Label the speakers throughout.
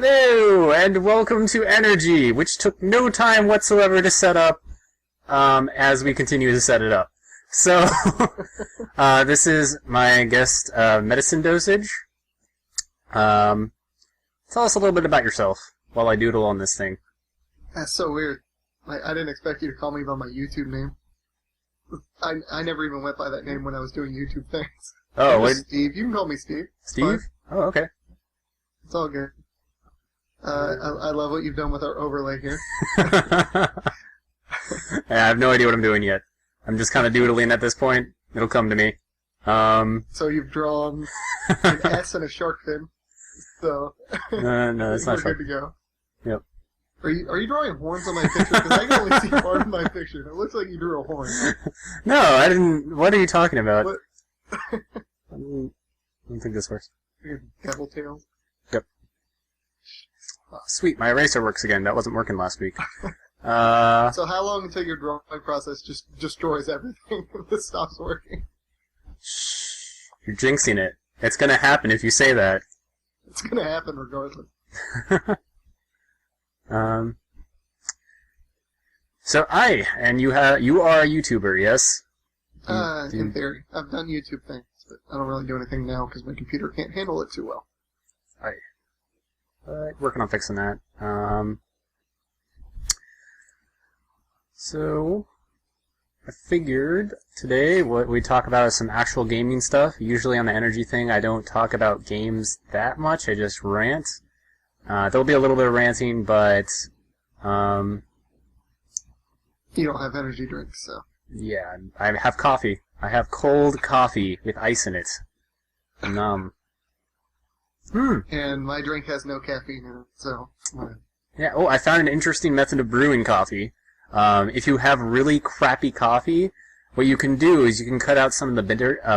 Speaker 1: Hello, and welcome to Energeh, which took no time whatsoever to set up, as we continue to set it up. So, this is my guest, medicine dosage. Tell us a little bit about yourself while I doodle on this thing.
Speaker 2: That's so weird. I didn't expect you to call me by my YouTube name. I never even went by that name when I was doing YouTube things.
Speaker 1: Oh, wait.
Speaker 2: Steve. You can call me Steve.
Speaker 1: Steve? Oh, okay.
Speaker 2: It's all good. I love what you've done with our overlay here.
Speaker 1: Yeah, I have no idea what I'm doing yet. I'm just kind of doodling at this point. It'll come to me.
Speaker 2: So you've drawn an S and a shark fin. So
Speaker 1: no, that's not
Speaker 2: we're
Speaker 1: shark.
Speaker 2: good to go.
Speaker 1: Yep.
Speaker 2: Are you drawing horns on my picture? Because I can only see part of my picture. It looks like you drew a horn.
Speaker 1: No, I didn't. What are you talking about?
Speaker 2: What?
Speaker 1: I don't think this works.
Speaker 2: Devil tails.
Speaker 1: Yep. Oh, sweet, my eraser works again. That wasn't working last week.
Speaker 2: So how long until your drawing process just destroys everything and this stops working?
Speaker 1: Shh. You're jinxing it. It's gonna happen if you say that.
Speaker 2: It's gonna happen regardless.
Speaker 1: So and you are a YouTuber, yes?
Speaker 2: In theory. I've done YouTube things, but I don't really do anything now because my computer can't handle it too well.
Speaker 1: Working on fixing that. So, I figured today what we talk about is some actual gaming stuff. Usually on the Energeh thing, I don't talk about games that much. I just rant. There'll be a little bit of ranting, but
Speaker 2: you don't have energy drinks, so.
Speaker 1: Yeah, I have coffee. I have cold coffee with ice in it.
Speaker 2: And my drink has no caffeine in it, so.
Speaker 1: Yeah. Oh, I found an interesting method of brewing coffee. If you have really crappy coffee, what you can do is you can cut out some of the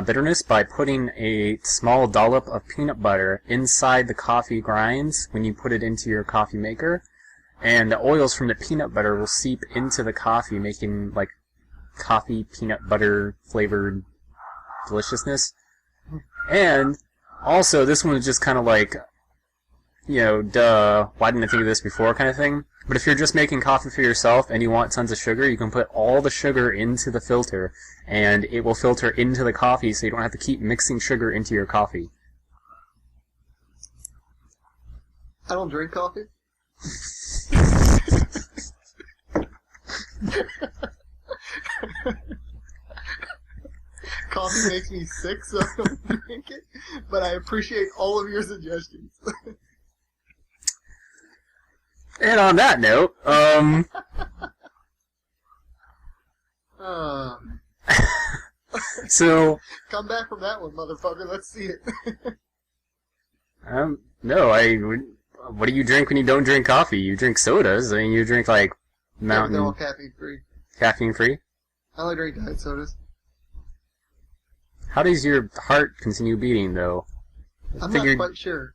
Speaker 1: bitterness by putting a small dollop of peanut butter inside the coffee grinds when you put it into your coffee maker, and the oils from the peanut butter will seep into the coffee, making like coffee peanut butter flavored deliciousness. And also, this one is just kind of like, you know, duh, why didn't I think of this before kind of thing. But if you're just making coffee for yourself and you want tons of sugar, you can put all the sugar into the filter, and it will filter into the coffee so you don't have to keep mixing sugar into your coffee.
Speaker 2: I don't drink coffee. Coffee makes me sick, so I don't drink it, but I appreciate all of your suggestions.
Speaker 1: And on that note, so...
Speaker 2: Come back from that one, motherfucker, let's see it.
Speaker 1: No, what do you drink when you don't drink coffee? You drink sodas. I mean, you drink, like, Mountain...
Speaker 2: Yeah, they're all caffeine-free.
Speaker 1: Caffeine-free?
Speaker 2: I only drink diet sodas.
Speaker 1: How does your heart continue beating, though?
Speaker 2: I'm not quite sure.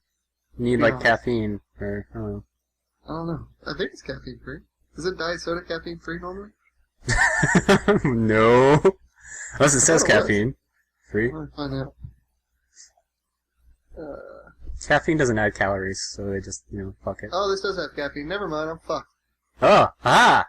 Speaker 1: You need, like, caffeine, or, I don't know.
Speaker 2: I don't know. I think it's caffeine-free. Isn't diet soda caffeine-free normally?
Speaker 1: No. Unless it says caffeine-free.
Speaker 2: I'm gonna find out.
Speaker 1: Caffeine doesn't add calories, so they just, fuck it.
Speaker 2: Oh, this does have caffeine. Never mind, I'm fucked.
Speaker 1: Oh, ah!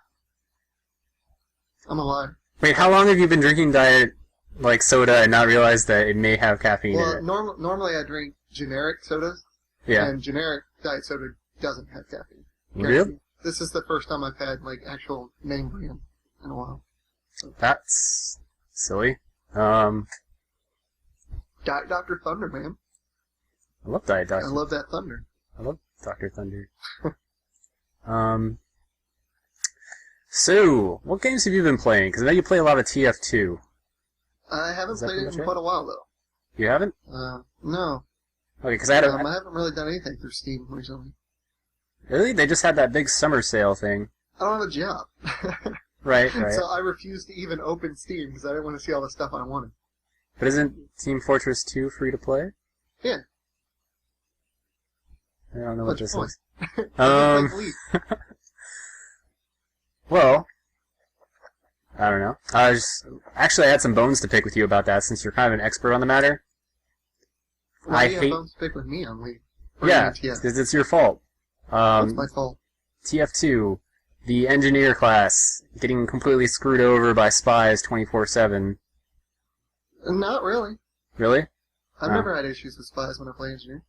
Speaker 2: I'm a liar.
Speaker 1: Wait, how long have you been drinking diet, like, soda and not realized that it may have caffeine in it?
Speaker 2: Well, normally I drink generic sodas.
Speaker 1: Yeah.
Speaker 2: And generic diet soda doesn't have caffeine.
Speaker 1: Really?
Speaker 2: This is the first time I've had, like, actual name brand in a while. So.
Speaker 1: That's silly.
Speaker 2: Diet Dr. Thunder, man.
Speaker 1: I love Diet Dr.
Speaker 2: I love that thunder.
Speaker 1: I love Dr. Thunder. So, what games have you been playing? Because I know you play a lot of TF2.
Speaker 2: I haven't played it in quite a while, though.
Speaker 1: You haven't?
Speaker 2: No.
Speaker 1: Okay, because
Speaker 2: I haven't really done anything through Steam recently.
Speaker 1: Really? They just had that big summer sale thing.
Speaker 2: I don't have a job.
Speaker 1: Right.
Speaker 2: So I refused to even open Steam because I didn't want to see all the stuff I wanted.
Speaker 1: But isn't Team Fortress 2 free to play?
Speaker 2: Yeah.
Speaker 1: I don't know what this is. Well, I don't know. Actually, I had some bones to pick with you about that since you're kind of an expert on the matter.
Speaker 2: Why do you have bones to pick with me on League?
Speaker 1: Yeah, because it's your fault.
Speaker 2: That's my fault.
Speaker 1: TF2, the engineer class, getting completely screwed over by spies 24/7.
Speaker 2: Not really.
Speaker 1: Really?
Speaker 2: I've never had issues with spies when I play engineer.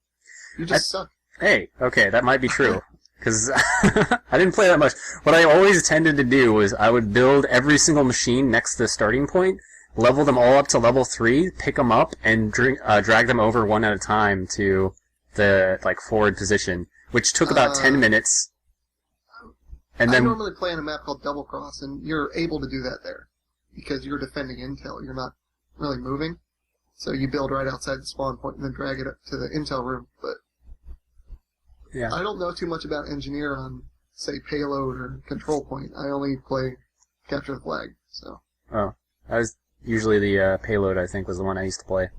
Speaker 2: You just suck.
Speaker 1: Hey, okay, that might be true. Because I didn't play that much. What I always tended to do was I would build every single machine next to the starting point, level them all up to level 3, pick them up, and drag them over one at a time to the forward position, which took about 10 minutes. And then
Speaker 2: I normally play on a map called Double Cross, and you're able to do that there because you're defending intel. You're not really moving, so you build right outside the spawn point and then drag it up to the intel room. But
Speaker 1: yeah.
Speaker 2: I don't know too much about engineer on, say, payload or control point. I only play capture the flag. So.
Speaker 1: Oh, that was usually the payload. I think was the one I used to play.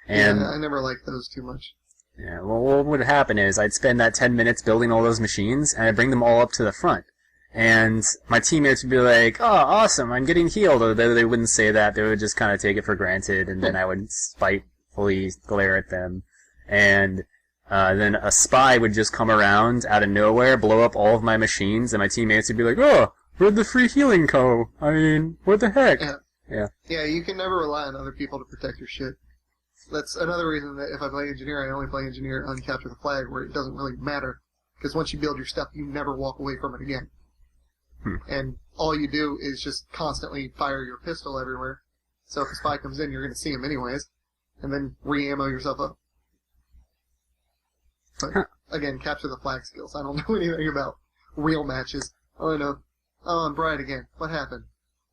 Speaker 1: And
Speaker 2: yeah, I never liked those too much.
Speaker 1: Yeah, well, what would happen is I'd spend that 10 minutes building all those machines, and I'd bring them all up to the front. And my teammates would be like, oh, awesome, I'm getting healed. Although they wouldn't say that. They would just kind of take it for granted, and then I would spitefully glare at them. And then a spy would just come around out of nowhere, blow up all of my machines, and my teammates would be like, oh, where'd the free healing go? I mean, what the heck?
Speaker 2: Yeah, you can never rely on other people to protect your shit. That's another reason that if I play engineer, I only play engineer on capture the flag, where it doesn't really matter. Because once you build your stuff, you never walk away from it again. And all you do is just constantly fire your pistol everywhere. So if a spy comes in, you're going to see him anyways. And then re-ammo yourself up. But, again, capture the flag skills. I don't know anything about real matches. All I know, oh, I'm bright again. What happened?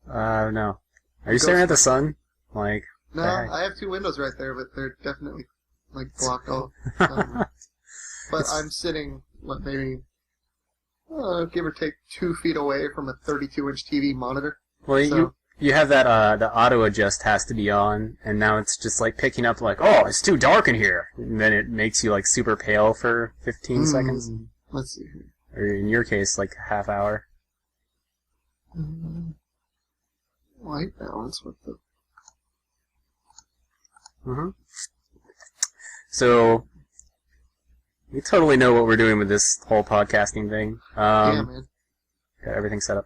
Speaker 1: No. Are you staring at the sun? Like...
Speaker 2: No, I have 2 windows right there, but they're definitely, blocked off. But I'm sitting, maybe, give or take 2 feet away from a 32-inch TV monitor.
Speaker 1: Well,
Speaker 2: so,
Speaker 1: you have that, the auto-adjust has to be on, and now it's just, picking up, oh, it's too dark in here. And then it makes you, super pale for 15 seconds.
Speaker 2: Let's see here.
Speaker 1: Or in your case, a half hour.
Speaker 2: White balance with the...
Speaker 1: So, we totally know what we're doing with this whole podcasting thing.
Speaker 2: Yeah, man.
Speaker 1: Got everything set up.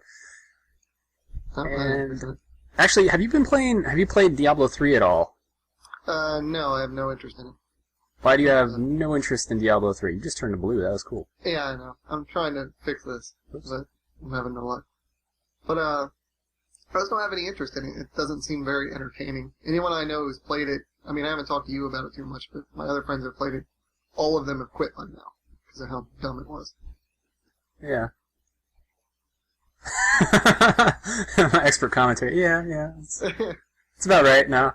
Speaker 2: And
Speaker 1: actually, have you played Diablo 3 at all?
Speaker 2: No, I have no interest in it.
Speaker 1: Why do you have no interest in Diablo 3? You just turned to blue, that was cool.
Speaker 2: Yeah, I know. I'm trying to fix this, but I'm having no luck. But, I just don't have any interest in it. It doesn't seem very entertaining. Anyone I know who's played it, I mean, I haven't talked to you about it too much, but my other friends have played it. All of them have quit by now because of how dumb it was.
Speaker 1: Yeah. Expert commentary. Yeah. It's about right now.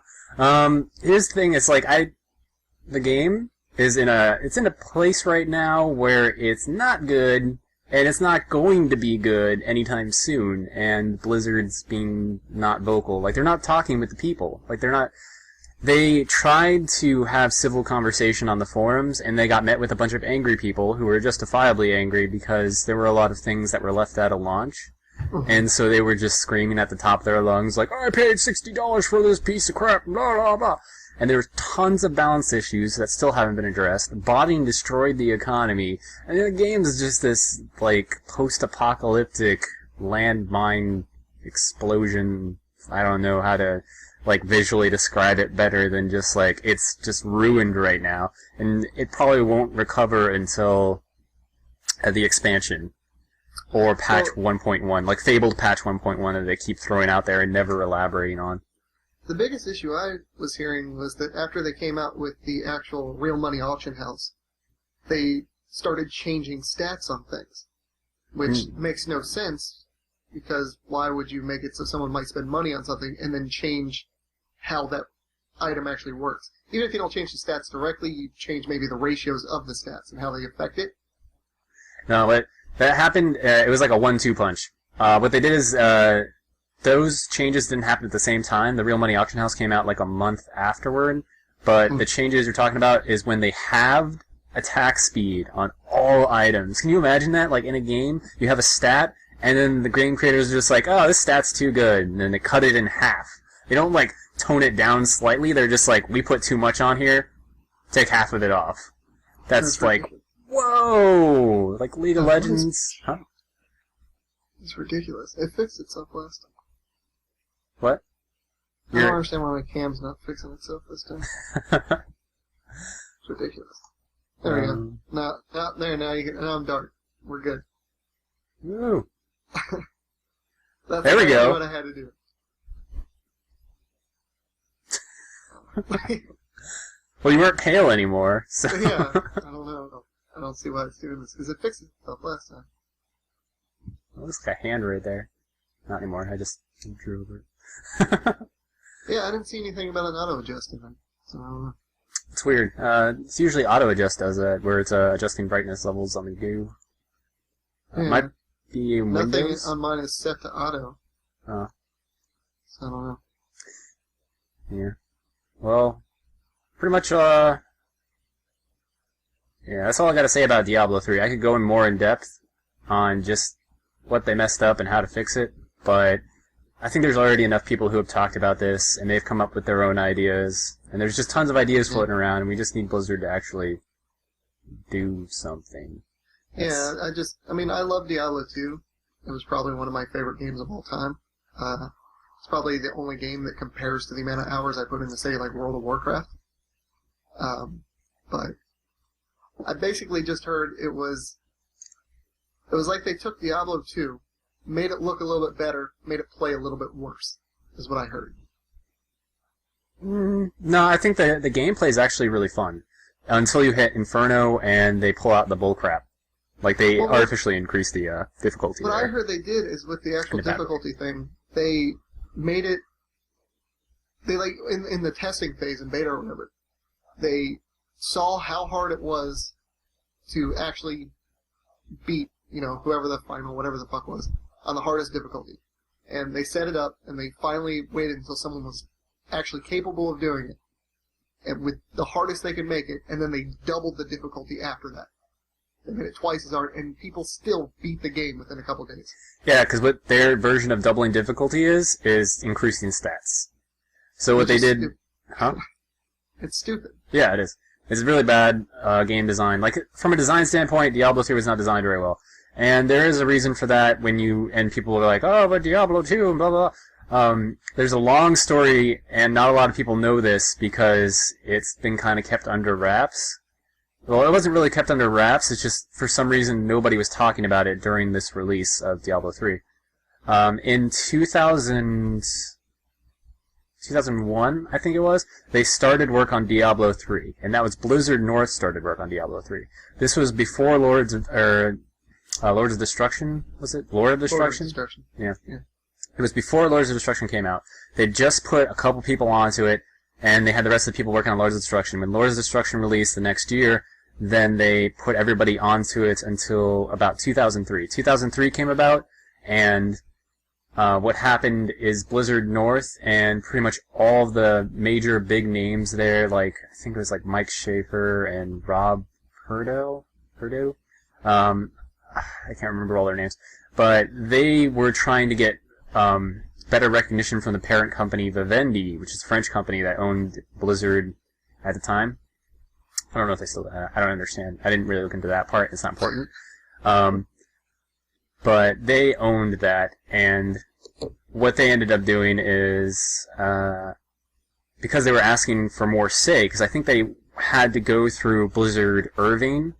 Speaker 1: Here's the thing. It's the game is in a place right now where it's not good, and it's not going to be good anytime soon. And Blizzard's being not vocal. They're not talking with the people. They tried to have civil conversation on the forums, and they got met with a bunch of angry people who were justifiably angry because there were a lot of things that were left out of launch. And so they were just screaming at the top of their lungs, I paid $60 for this piece of crap, blah, blah, blah. And there were tons of balance issues that still haven't been addressed. Botting destroyed the economy. And the game is just this, post-apocalyptic landmine explosion. I don't know how to... visually describe it better than just, it's just ruined right now. And it probably won't recover until the expansion. Or patch 1.1, fabled patch 1.1 that they keep throwing out there and never elaborating on.
Speaker 2: The biggest issue I was hearing was that after they came out with the actual real money auction house, they started changing stats on things. Which makes no sense, because why would you make it so someone might spend money on something and then change how that item actually works? Even if you don't change the stats directly, you change maybe the ratios of the stats and how they affect it.
Speaker 1: No, but that happened, it was like a 1-2 punch. What they did is, those changes didn't happen at the same time. The Real Money Auction House came out a month afterward, but the changes you're talking about is when they halved attack speed on all items. Can you imagine that? In a game, you have a stat, and then the game creators are just oh, this stat's too good, and then they cut it in half. They don't, tone it down slightly. They're just we put too much on here, take half of it off. That's Whoa! Like League of Legends? Huh?
Speaker 2: It's ridiculous. It fixed itself last time.
Speaker 1: What?
Speaker 2: I don't understand why my cam's not fixing itself this time. It's ridiculous. There we go. Now I'm dark. We're good.
Speaker 1: Woo!
Speaker 2: That's
Speaker 1: there we go.
Speaker 2: What I had to do.
Speaker 1: Well, you weren't pale anymore, so...
Speaker 2: Yeah, I don't know. I don't see why it's doing this, because it fixed itself last time.
Speaker 1: Well, there's like a hand right there. Not anymore, I just drew over it.
Speaker 2: Yeah, I didn't see anything about an auto-adjust in it, so I don't know.
Speaker 1: It's weird. It's usually auto-adjust does that, where it's adjusting brightness levels on the GUI.
Speaker 2: Yeah.
Speaker 1: Might be in
Speaker 2: Nothing
Speaker 1: Windows.
Speaker 2: on mine is set to auto.
Speaker 1: Oh.
Speaker 2: So I don't know.
Speaker 1: Yeah. Well, pretty much, yeah, that's all I gotta say about Diablo 3. I could go in more in depth on just what they messed up and how to fix it, but I think there's already enough people who have talked about this, and they've come up with their own ideas, and there's just tons of ideas floating around, and we just need Blizzard to actually do something.
Speaker 2: Yeah, I mean, I love Diablo 2. It was probably one of my favorite games of all time. It's probably the only game that compares to the amount of hours I put into, say, like World of Warcraft. But I basically just heard it was like they took Diablo 2, made it look a little bit better, made it play a little bit worse, is what I heard.
Speaker 1: No, I think the gameplay is actually really fun. Until you hit Inferno and they pull out the bullcrap. Like, they artificially increase the difficulty.
Speaker 2: What
Speaker 1: there.
Speaker 2: I heard they did is with the actual difficulty thing, they made it... They, like, in the testing phase, in beta or whatever, they saw how hard it was to actually beat, whoever the final, whatever the fuck was, on the hardest difficulty. And they set it up, and they finally waited until someone was actually capable of doing it, and with the hardest they could make it, and then they doubled the difficulty after that. They made it twice as hard, and people still beat the game within a couple days.
Speaker 1: Yeah, because what their version of doubling difficulty is increasing stats. So what they did... Huh?
Speaker 2: It's stupid.
Speaker 1: Yeah, it is. It's really bad game design. Like, from a design standpoint, Diablo 3 was not designed very well. And there is a reason for that and people are like, oh, but Diablo 2, and blah, blah, blah. There's a long story, and not a lot of people know this because it's been kind of kept under wraps. Well, it wasn't really kept under wraps, it's just, for some reason, nobody was talking about it during this release of Diablo 3. In 2001, I think it was, they started work on Diablo 3, and that was Blizzard North started work on Diablo 3. This was before Lords of Destruction, was it? Lord of Destruction?
Speaker 2: Lord of Destruction.
Speaker 1: Yeah. It was before Lords of Destruction came out. They just put a couple people onto it, and they had the rest of the people working on Lords of Destruction. When Lords of Destruction released the next year, then they put everybody onto it until about 2003. 2003 came about, and what happened is Blizzard North and pretty much all of the major big names there, like, I think it was like Mike Schaefer and Rob Purdue? I can't remember all their names. But they were trying to get better recognition from the parent company Vivendi, which is a French company that owned Blizzard at the time. I don't know if they still... I don't understand. I didn't really look into that part. It's not important. But they owned that, and what they ended up doing is... because they were asking for more say, because I think they had to go through Blizzard Irving,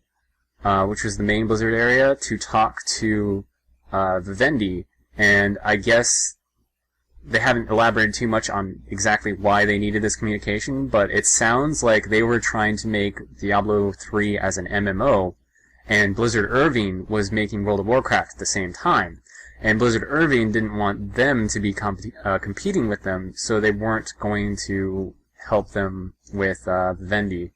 Speaker 1: which was the main Blizzard area, to talk to Vivendi, and I guess they haven't elaborated too much on exactly why they needed this communication, but it sounds like they were trying to make Diablo 3 as an MMO, and Blizzard Irving was making World of Warcraft at the same time. And Blizzard Irving didn't want them to be competing with them, so they weren't going to help them with Vivendi.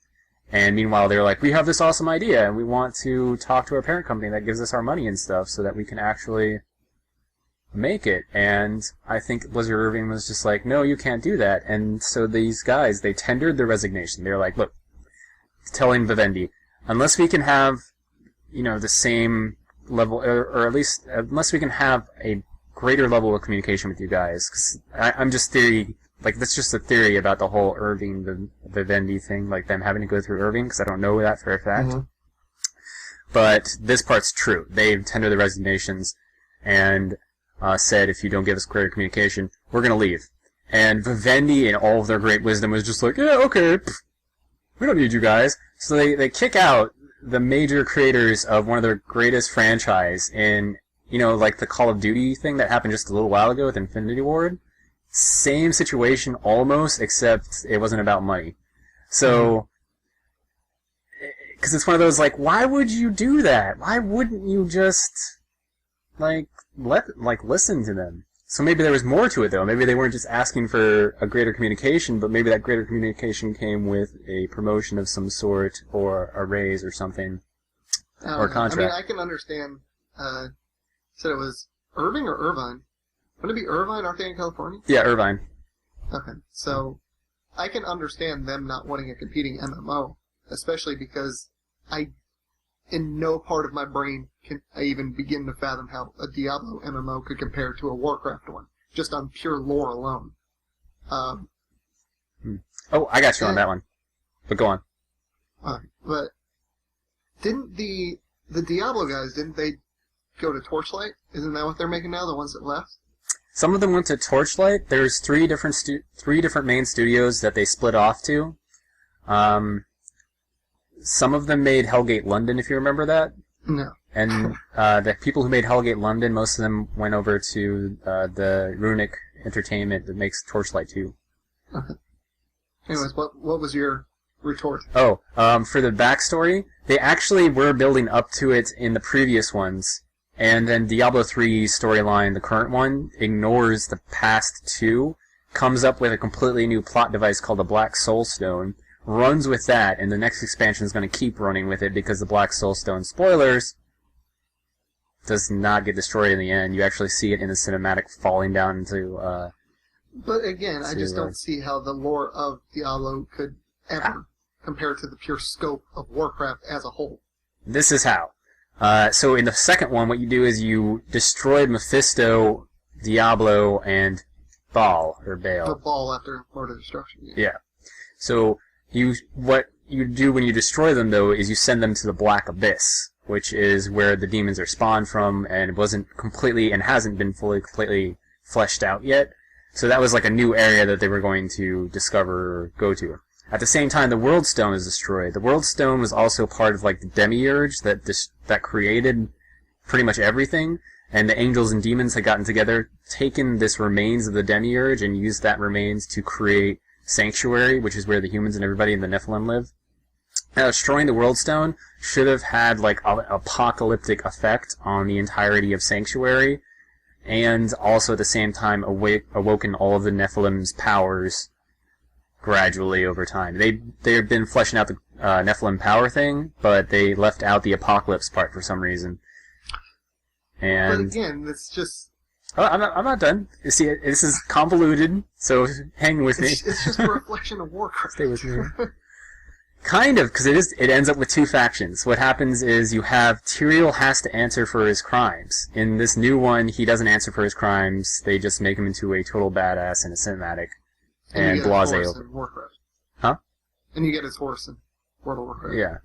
Speaker 1: And meanwhile, they were like, we have this awesome idea, and we want to talk to our parent company that gives us our money and stuff so that we can actually make it. And I think Blizzard Irving was just like, no, you can't do that. And so these guys, they tendered their resignation. They were like, look, telling Vivendi, unless we can have, the same level, or at least, unless we can have a greater level of communication with you guys, because I'm just that's just a theory about the whole Irving, the Vivendi thing, like them having to go through Irving, because I don't know that for a fact. But this part's true. They've tendered their resignations and said, if you don't give us greater communication, we're going to leave. And Vivendi, in all of their great wisdom, was just like, yeah, okay, we don't need you guys. So they kick out the major creators of one of their greatest franchise in, like the Call of Duty thing that happened just a little while ago with Infinity Ward. Same situation almost, except it wasn't about money. So, because it's one of those, like, why would you do that? Why wouldn't you just, listen to them? So maybe there was more to it, though. Maybe they weren't just asking for a greater communication, but maybe that greater communication came with a promotion of some sort, or a raise or something, or a contract.
Speaker 2: I can understand, said it was Irving or Irvine? Would it be Irvine? Aren't they in California?
Speaker 1: Yeah, Irvine.
Speaker 2: Okay, so I can understand them not wanting a competing MMO, especially because in no part of my brain can I even begin to fathom how a Diablo MMO could compare to a Warcraft one, just on pure lore alone.
Speaker 1: Oh, I got you on that one. But go on.
Speaker 2: But didn't the Diablo guys, didn't they go to Torchlight? Isn't that what they're making now, the ones that left?
Speaker 1: Some of them went to Torchlight. There's three different main studios that they split off to. Some of them made Hellgate London, if you remember that.
Speaker 2: No.
Speaker 1: And the people who made Hellgate London, most of them went over to the Runic Entertainment that makes Torchlight 2.
Speaker 2: Okay. Anyways, what was your retort?
Speaker 1: Oh, for the backstory, they actually were building up to it in the previous ones. And then Diablo 3's storyline, the current one, ignores the past two, comes up with a completely new plot device called the Black Soul Stone, runs with that, and the next expansion is going to keep running with it because the Black Soul Stone, spoilers, does not get destroyed in the end. You actually see it in the cinematic falling down into...
Speaker 2: But again, I just don't see how the lore of Diablo could ever compare to the pure scope of Warcraft as a whole.
Speaker 1: This is how. So in the second one, what you do is you destroy Mephisto, Diablo, and Baal, or Baal.
Speaker 2: The Baal after Lord of Destruction.
Speaker 1: Yeah. So what you do when you destroy them, though, is you send them to the Black Abyss, which is where the demons are spawned from, and wasn't completely, and hasn't been fully, completely fleshed out yet. So that was like a new area that they were going to discover or go to. At the same time, the World Stone is destroyed. The World Stone was also part of like the Demiurge that created pretty much everything, and the angels and demons had gotten together, taken this remains of the Demiurge, and used that remains to create Sanctuary, which is where the humans and everybody in the Nephilim live. Now, destroying the World Stone should have had like an apocalyptic effect on the entirety of Sanctuary, and also at the same time awoken all of the Nephilim's powers gradually over time. They've been fleshing out the Nephilim power thing, but they left out the apocalypse part for some reason. And
Speaker 2: but again, it's just...
Speaker 1: Oh, I'm not done. You see, this is convoluted, so hang with me.
Speaker 2: It's just a reflection of Warcraft.
Speaker 1: Stay with me. Kind of, because it ends up with two factions. What happens is you have Tyrael has to answer for his crimes. In this new one, he doesn't answer for his crimes. They just make him into a total badass in a cinematic. And blase over.
Speaker 2: Warcraft.
Speaker 1: Huh?
Speaker 2: And you get his horse in World of Warcraft.
Speaker 1: Yeah.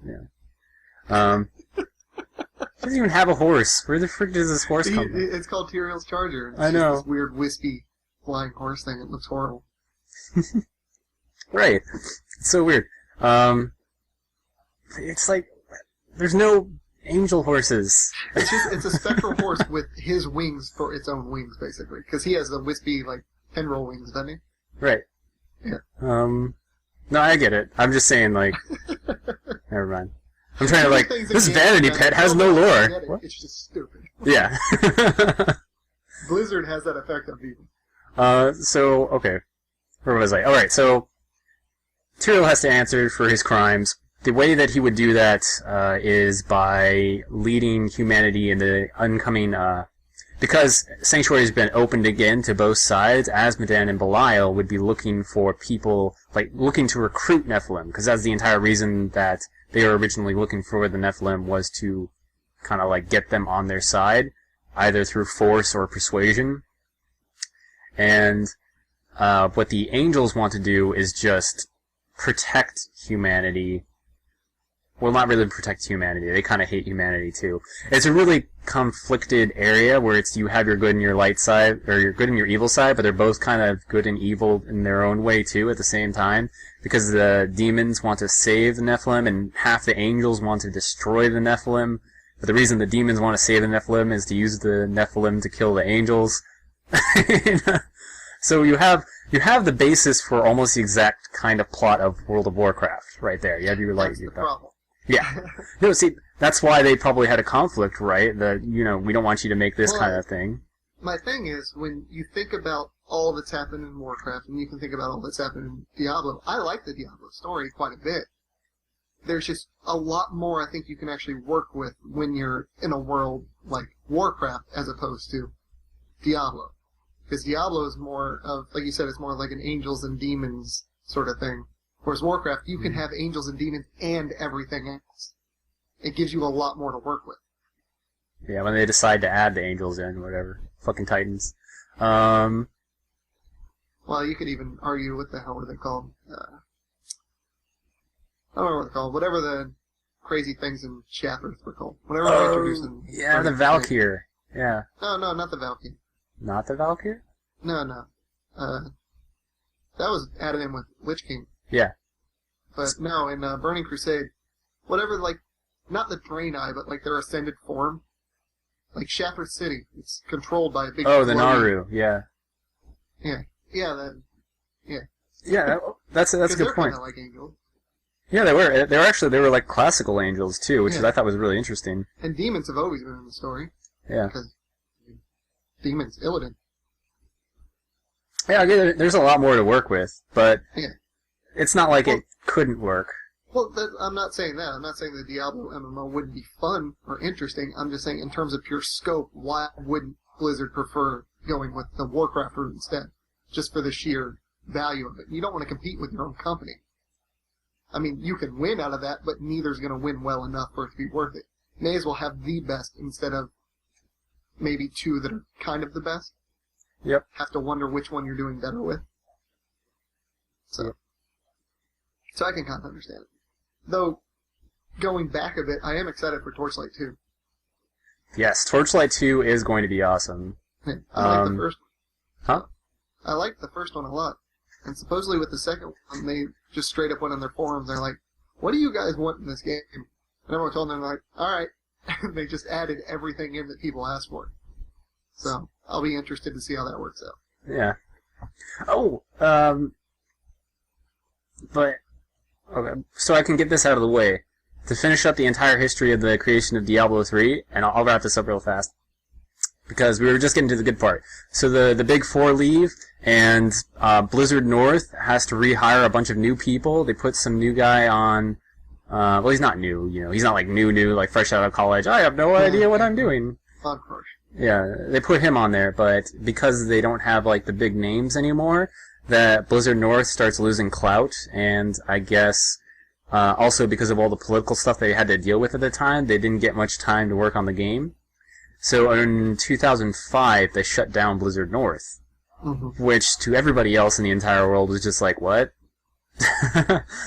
Speaker 1: He doesn't even have a horse. Where the frick does this horse come from?
Speaker 2: It's called Tyrael's Charger. It's
Speaker 1: I know.
Speaker 2: Just this weird, wispy, flying horse thing. It looks horrible.
Speaker 1: Right. It's so weird. It's like, there's no angel horses.
Speaker 2: It's a spectral horse with his wings for its own wings, basically. Because he has the wispy, like, pinroll wings, doesn't he?
Speaker 1: Right.
Speaker 2: Yeah.
Speaker 1: No, I get it. I'm just saying, like, never mind. I'm trying to, like, this Vanity Pet has no lore. What?
Speaker 2: It's just stupid.
Speaker 1: Yeah.
Speaker 2: Blizzard has that effect on people.
Speaker 1: So, okay. Where was I? Alright, so, Tyrael has to answer for his crimes. The way that he would do that, is by leading humanity in the oncoming, because Sanctuary has been opened again to both sides, Azmodan and Belial would be looking for people, like, looking to recruit Nephilim, because that's the entire reason that they were originally looking for the Nephilim, was to kind of, like, get them on their side, either through force or persuasion. And what the angels want to do is just protect humanity, well, not really protect humanity. They kind of hate humanity too. It's a really conflicted area where it's you have your good and your light side, or your good and your evil side, but they're both kind of good and evil in their own way too at the same time. Because the demons want to save the Nephilim, and half the angels want to destroy the Nephilim. But the reason the demons want to save the Nephilim is to use the Nephilim to kill the angels. So you have the basis for almost the exact kind of plot of World of Warcraft right there. You have your light.
Speaker 2: That's the problem.
Speaker 1: Yeah. No, see, that's why they probably had a conflict, right? That, we don't want you to make this kind of thing.
Speaker 2: My thing is, when you think about all that's happened in Warcraft, and you can think about all that's happened in Diablo, I like the Diablo story quite a bit. There's just a lot more I think you can actually work with when you're in a world like Warcraft as opposed to Diablo. Because Diablo is more of, like you said, it's more like an angels and demons sort of thing. Whereas Warcraft, you can have angels and demons and everything else. It gives you a lot more to work with.
Speaker 1: Yeah, when they decide to add the angels in, whatever. Fucking Titans. Well,
Speaker 2: you could even argue, what the hell are they called? I don't know what they're called. Whatever the crazy things in Shattered were called. Whatever they introduced in...
Speaker 1: Yeah, the Valkyr. Yeah.
Speaker 2: No, not the Valkyr.
Speaker 1: Not the Valkyr?
Speaker 2: No. That was added in with Lich King.
Speaker 1: Yeah.
Speaker 2: But no, in Burning Crusade, whatever, like, not the Draenei, but like their ascended form, like Shattered City, it's controlled by a big...
Speaker 1: Oh, the Naru, yeah.
Speaker 2: Yeah,
Speaker 1: Yeah, that's a good point.
Speaker 2: Kind of like angels.
Speaker 1: Yeah, they were. They were like classical angels too, which I thought was really interesting.
Speaker 2: And demons have always been in the story.
Speaker 1: Yeah.
Speaker 2: Because demons, Illidan.
Speaker 1: Yeah, there's a lot more to work with, but
Speaker 2: yeah.
Speaker 1: It's not like it couldn't work.
Speaker 2: Well, I'm not saying that. I'm not saying the Diablo MMO wouldn't be fun or interesting. I'm just saying in terms of pure scope, why wouldn't Blizzard prefer going with the Warcraft route instead? Just for the sheer value of it. You don't want to compete with your own company. I mean, you can win out of that, but neither's going to win well enough for it to be worth it. May as well have the best instead of maybe two that are kind of the best.
Speaker 1: Yep.
Speaker 2: Have to wonder which one you're doing better with. So I can kind of understand it. Though, going back a bit, I am excited for Torchlight 2.
Speaker 1: Yes, Torchlight 2 is going to be awesome.
Speaker 2: Yeah, I like the first one.
Speaker 1: Huh?
Speaker 2: I liked the first one a lot. And supposedly with the second one, they just straight up went on their forums, they're like, what do you guys want in this game? And everyone told them, like, alright. They just added everything in that people asked for. So, I'll be interested to see how that works out.
Speaker 1: Yeah. Oh, but, okay, so I can get this out of the way. To finish up the entire history of the creation of Diablo 3, and I'll wrap this up real fast, because we were just getting to the good part. So the Big Four leave, and Blizzard North has to rehire a bunch of new people. They put some new guy on, well, he's not new, he's not like new, like fresh out of college. I have no idea what I'm doing.
Speaker 2: Of course.
Speaker 1: Yeah, they put him on there, but because they don't have like the big names anymore, that Blizzard North starts losing clout, and I guess also because of all the political stuff they had to deal with at the time, they didn't get much time to work on the game. So in 2005, they shut down Blizzard North, which to everybody else in the entire world was just like, what?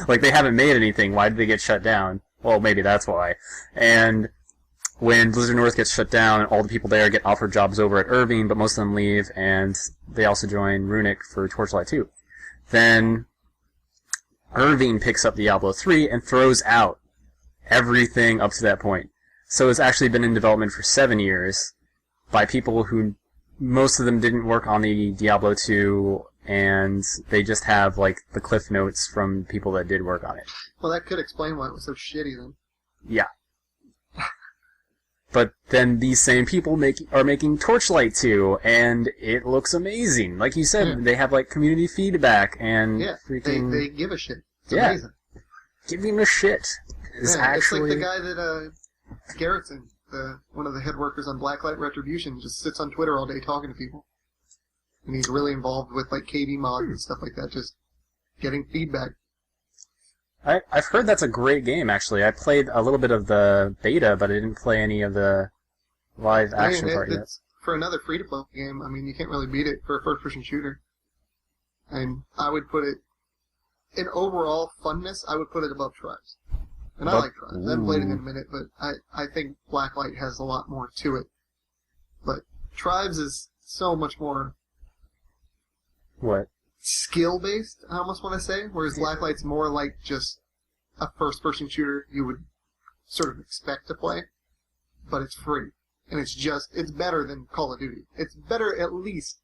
Speaker 1: Like, they haven't made anything, why did they get shut down? Well, maybe that's why. And when Blizzard North gets shut down, all the people there get offered jobs over at Irving, but most of them leave, and they also join Runic for Torchlight 2. Then Irving picks up Diablo 3 and throws out everything up to that point. So it's actually been in development for 7 years by people who, most of them didn't work on the Diablo 2, and they just have, like, the cliff notes from people that did work on it.
Speaker 2: Well, that could explain why it was so shitty then.
Speaker 1: Yeah. But then these same people are making Torchlight 2, and it looks amazing. Like you said, they have, like, community feedback, and freaking...
Speaker 2: they give a shit. It's amazing.
Speaker 1: Giving a shit is actually...
Speaker 2: It's like the guy that, Garrettson, one of the head workers on Blacklight Retribution, just sits on Twitter all day talking to people. And he's really involved with, like, KV mods and stuff like that, just getting feedback.
Speaker 1: I've heard that's a great game, actually. I played a little bit of the beta, but I didn't play any of the live action part yet.
Speaker 2: For another free-to-play game, I mean, you can't really beat it for a first-person shooter. And I would put it, in overall funness, I would put it above Tribes. And I like Tribes. I haven't played it in a minute, but I think Blacklight has a lot more to it. But Tribes is so much more...
Speaker 1: What?
Speaker 2: Skill-based, I almost want to say, whereas Blacklight's more like just a first-person shooter you would sort of expect to play, but it's free. And it's better than Call of Duty. It's better, at least,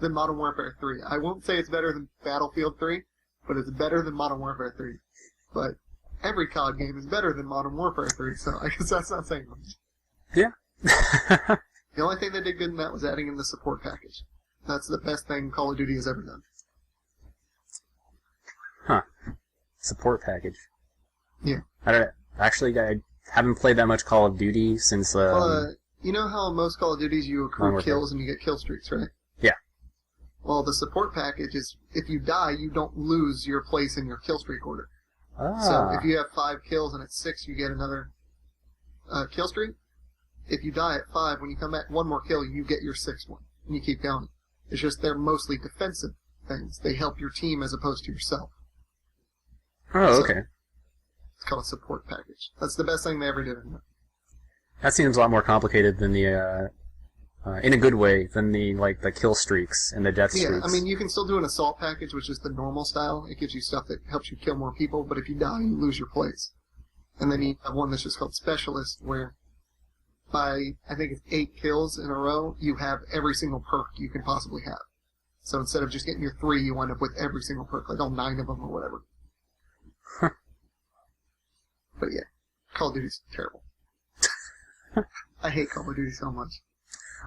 Speaker 2: than Modern Warfare 3. I won't say it's better than Battlefield 3, but it's better than Modern Warfare 3. But every COD game is better than Modern Warfare 3, so I guess that's not saying much.
Speaker 1: Yeah.
Speaker 2: The only thing they did good in that was adding in the support package. That's the best thing Call of Duty has ever done.
Speaker 1: Huh. Support package.
Speaker 2: Yeah.
Speaker 1: I haven't played that much Call of Duty since...
Speaker 2: you know how in most Call of Duties you accrue kills and you get kill streaks, right?
Speaker 1: Yeah.
Speaker 2: Well, the support package is, if you die, you don't lose your place in your kill streak order. So if you have 5 kills and at 6 you get another kill streak, if you die at 5, when you come back 1 more kill, you get your 6th one. And you keep going. It's just they're mostly defensive things. They help your team as opposed to yourself.
Speaker 1: Oh, okay.
Speaker 2: It's called a support package. That's the best thing they ever did in it.
Speaker 1: That seems a lot more complicated than the, in a good way, than the kill streaks and the death streaks.
Speaker 2: Yeah, I mean, you can still do an assault package, which is the normal style. It gives you stuff that helps you kill more people, but if you die, you lose your place. And then you have one that's just called Specialist, where by, I think it's 8 kills in a row, you have every single perk you can possibly have. So instead of just getting your 3, you wind up with every single perk, like all 9 of them or whatever. But yeah, Call of Duty's terrible. I hate Call of Duty so much.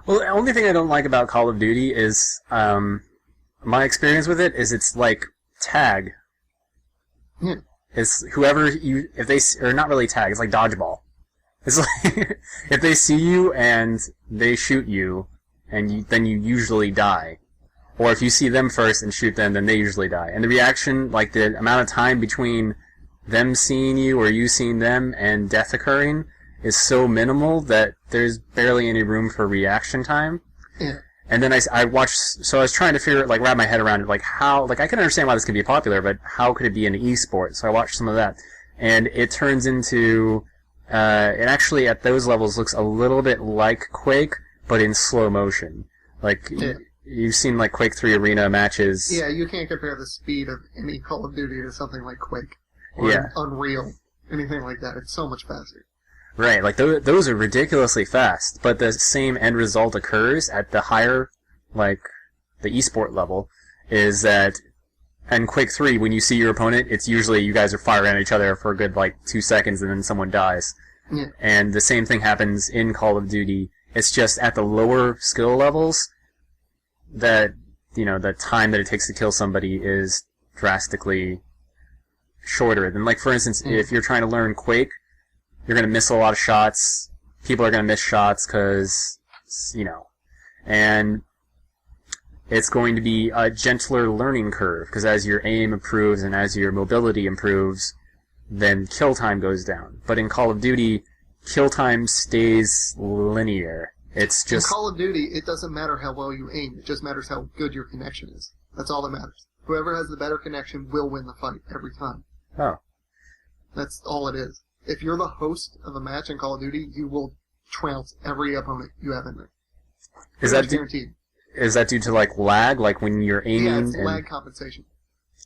Speaker 1: Well, the only thing I don't like about Call of Duty is, my experience with it is it's like tag.
Speaker 2: Yeah.
Speaker 1: It's whoever or not really tag, it's like dodgeball. It's like, if they see you and they shoot you, and then you usually die. Or if you see them first and shoot them, then they usually die. And the reaction, like the amount of time between them seeing you or you seeing them and death occurring is so minimal that there's barely any room for reaction time.
Speaker 2: Yeah.
Speaker 1: And then I watched, so I was trying to wrap my head around it, how, I can understand why this could be popular, but how could it be an esport? So I watched some of that. And it turns into, it actually at those levels looks a little bit like Quake, but in slow motion.
Speaker 2: Yeah.
Speaker 1: You've seen Quake 3 arena matches.
Speaker 2: Yeah, you can't compare the speed of any Call of Duty to something like Quake. Or Unreal. Anything like that. It's so much faster.
Speaker 1: Right, those are ridiculously fast, but the same end result occurs at the higher, the esport level, is that in Quake 3, when you see your opponent, it's usually you guys are firing at each other for a good, 2 seconds and then someone dies.
Speaker 2: Yeah.
Speaker 1: And the same thing happens in Call of Duty. It's just at the lower skill levels that, the time that it takes to kill somebody is drastically shorter. Than, for instance, if you're trying to learn Quake, you're going to miss a lot of shots. People are going to miss shots because, and it's going to be a gentler learning curve because as your aim improves and as your mobility improves, then kill time goes down. But in Call of Duty, kill time stays linear. It's just...
Speaker 2: In Call of Duty, it doesn't matter how well you aim. It just matters how good your connection is. That's all that matters. Whoever has the better connection will win the fight every time.
Speaker 1: Oh.
Speaker 2: That's all it is. If you're the host of a match in Call of Duty, you will trounce every opponent you have in there.
Speaker 1: Is that
Speaker 2: guaranteed?
Speaker 1: Is that due to lag, when you're aiming?
Speaker 2: Yeah, it's lag compensation.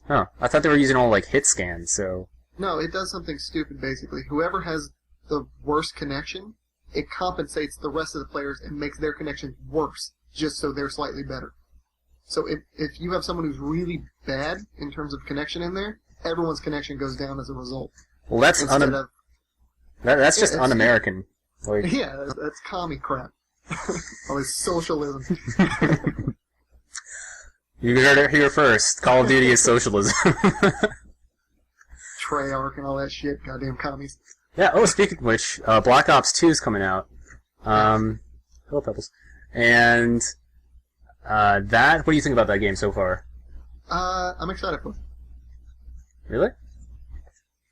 Speaker 1: Oh, I thought they were using all hit scans. So.
Speaker 2: No, it does something stupid. Basically, whoever has the worst connection, it compensates the rest of the players and makes their connection worse, just so they're slightly better. So if you have someone who's really bad in terms of connection in there, everyone's connection goes down as a result.
Speaker 1: Well, that's just un-American.
Speaker 2: Yeah, that's commie crap. All this socialism.
Speaker 1: You heard it here first. Call of Duty is socialism.
Speaker 2: Treyarch and all that shit. Goddamn commies.
Speaker 1: Yeah, speaking of which, Black Ops 2 is coming out. Hello, Pebbles. And, what do you think about that game so far?
Speaker 2: I'm excited for it.
Speaker 1: Really?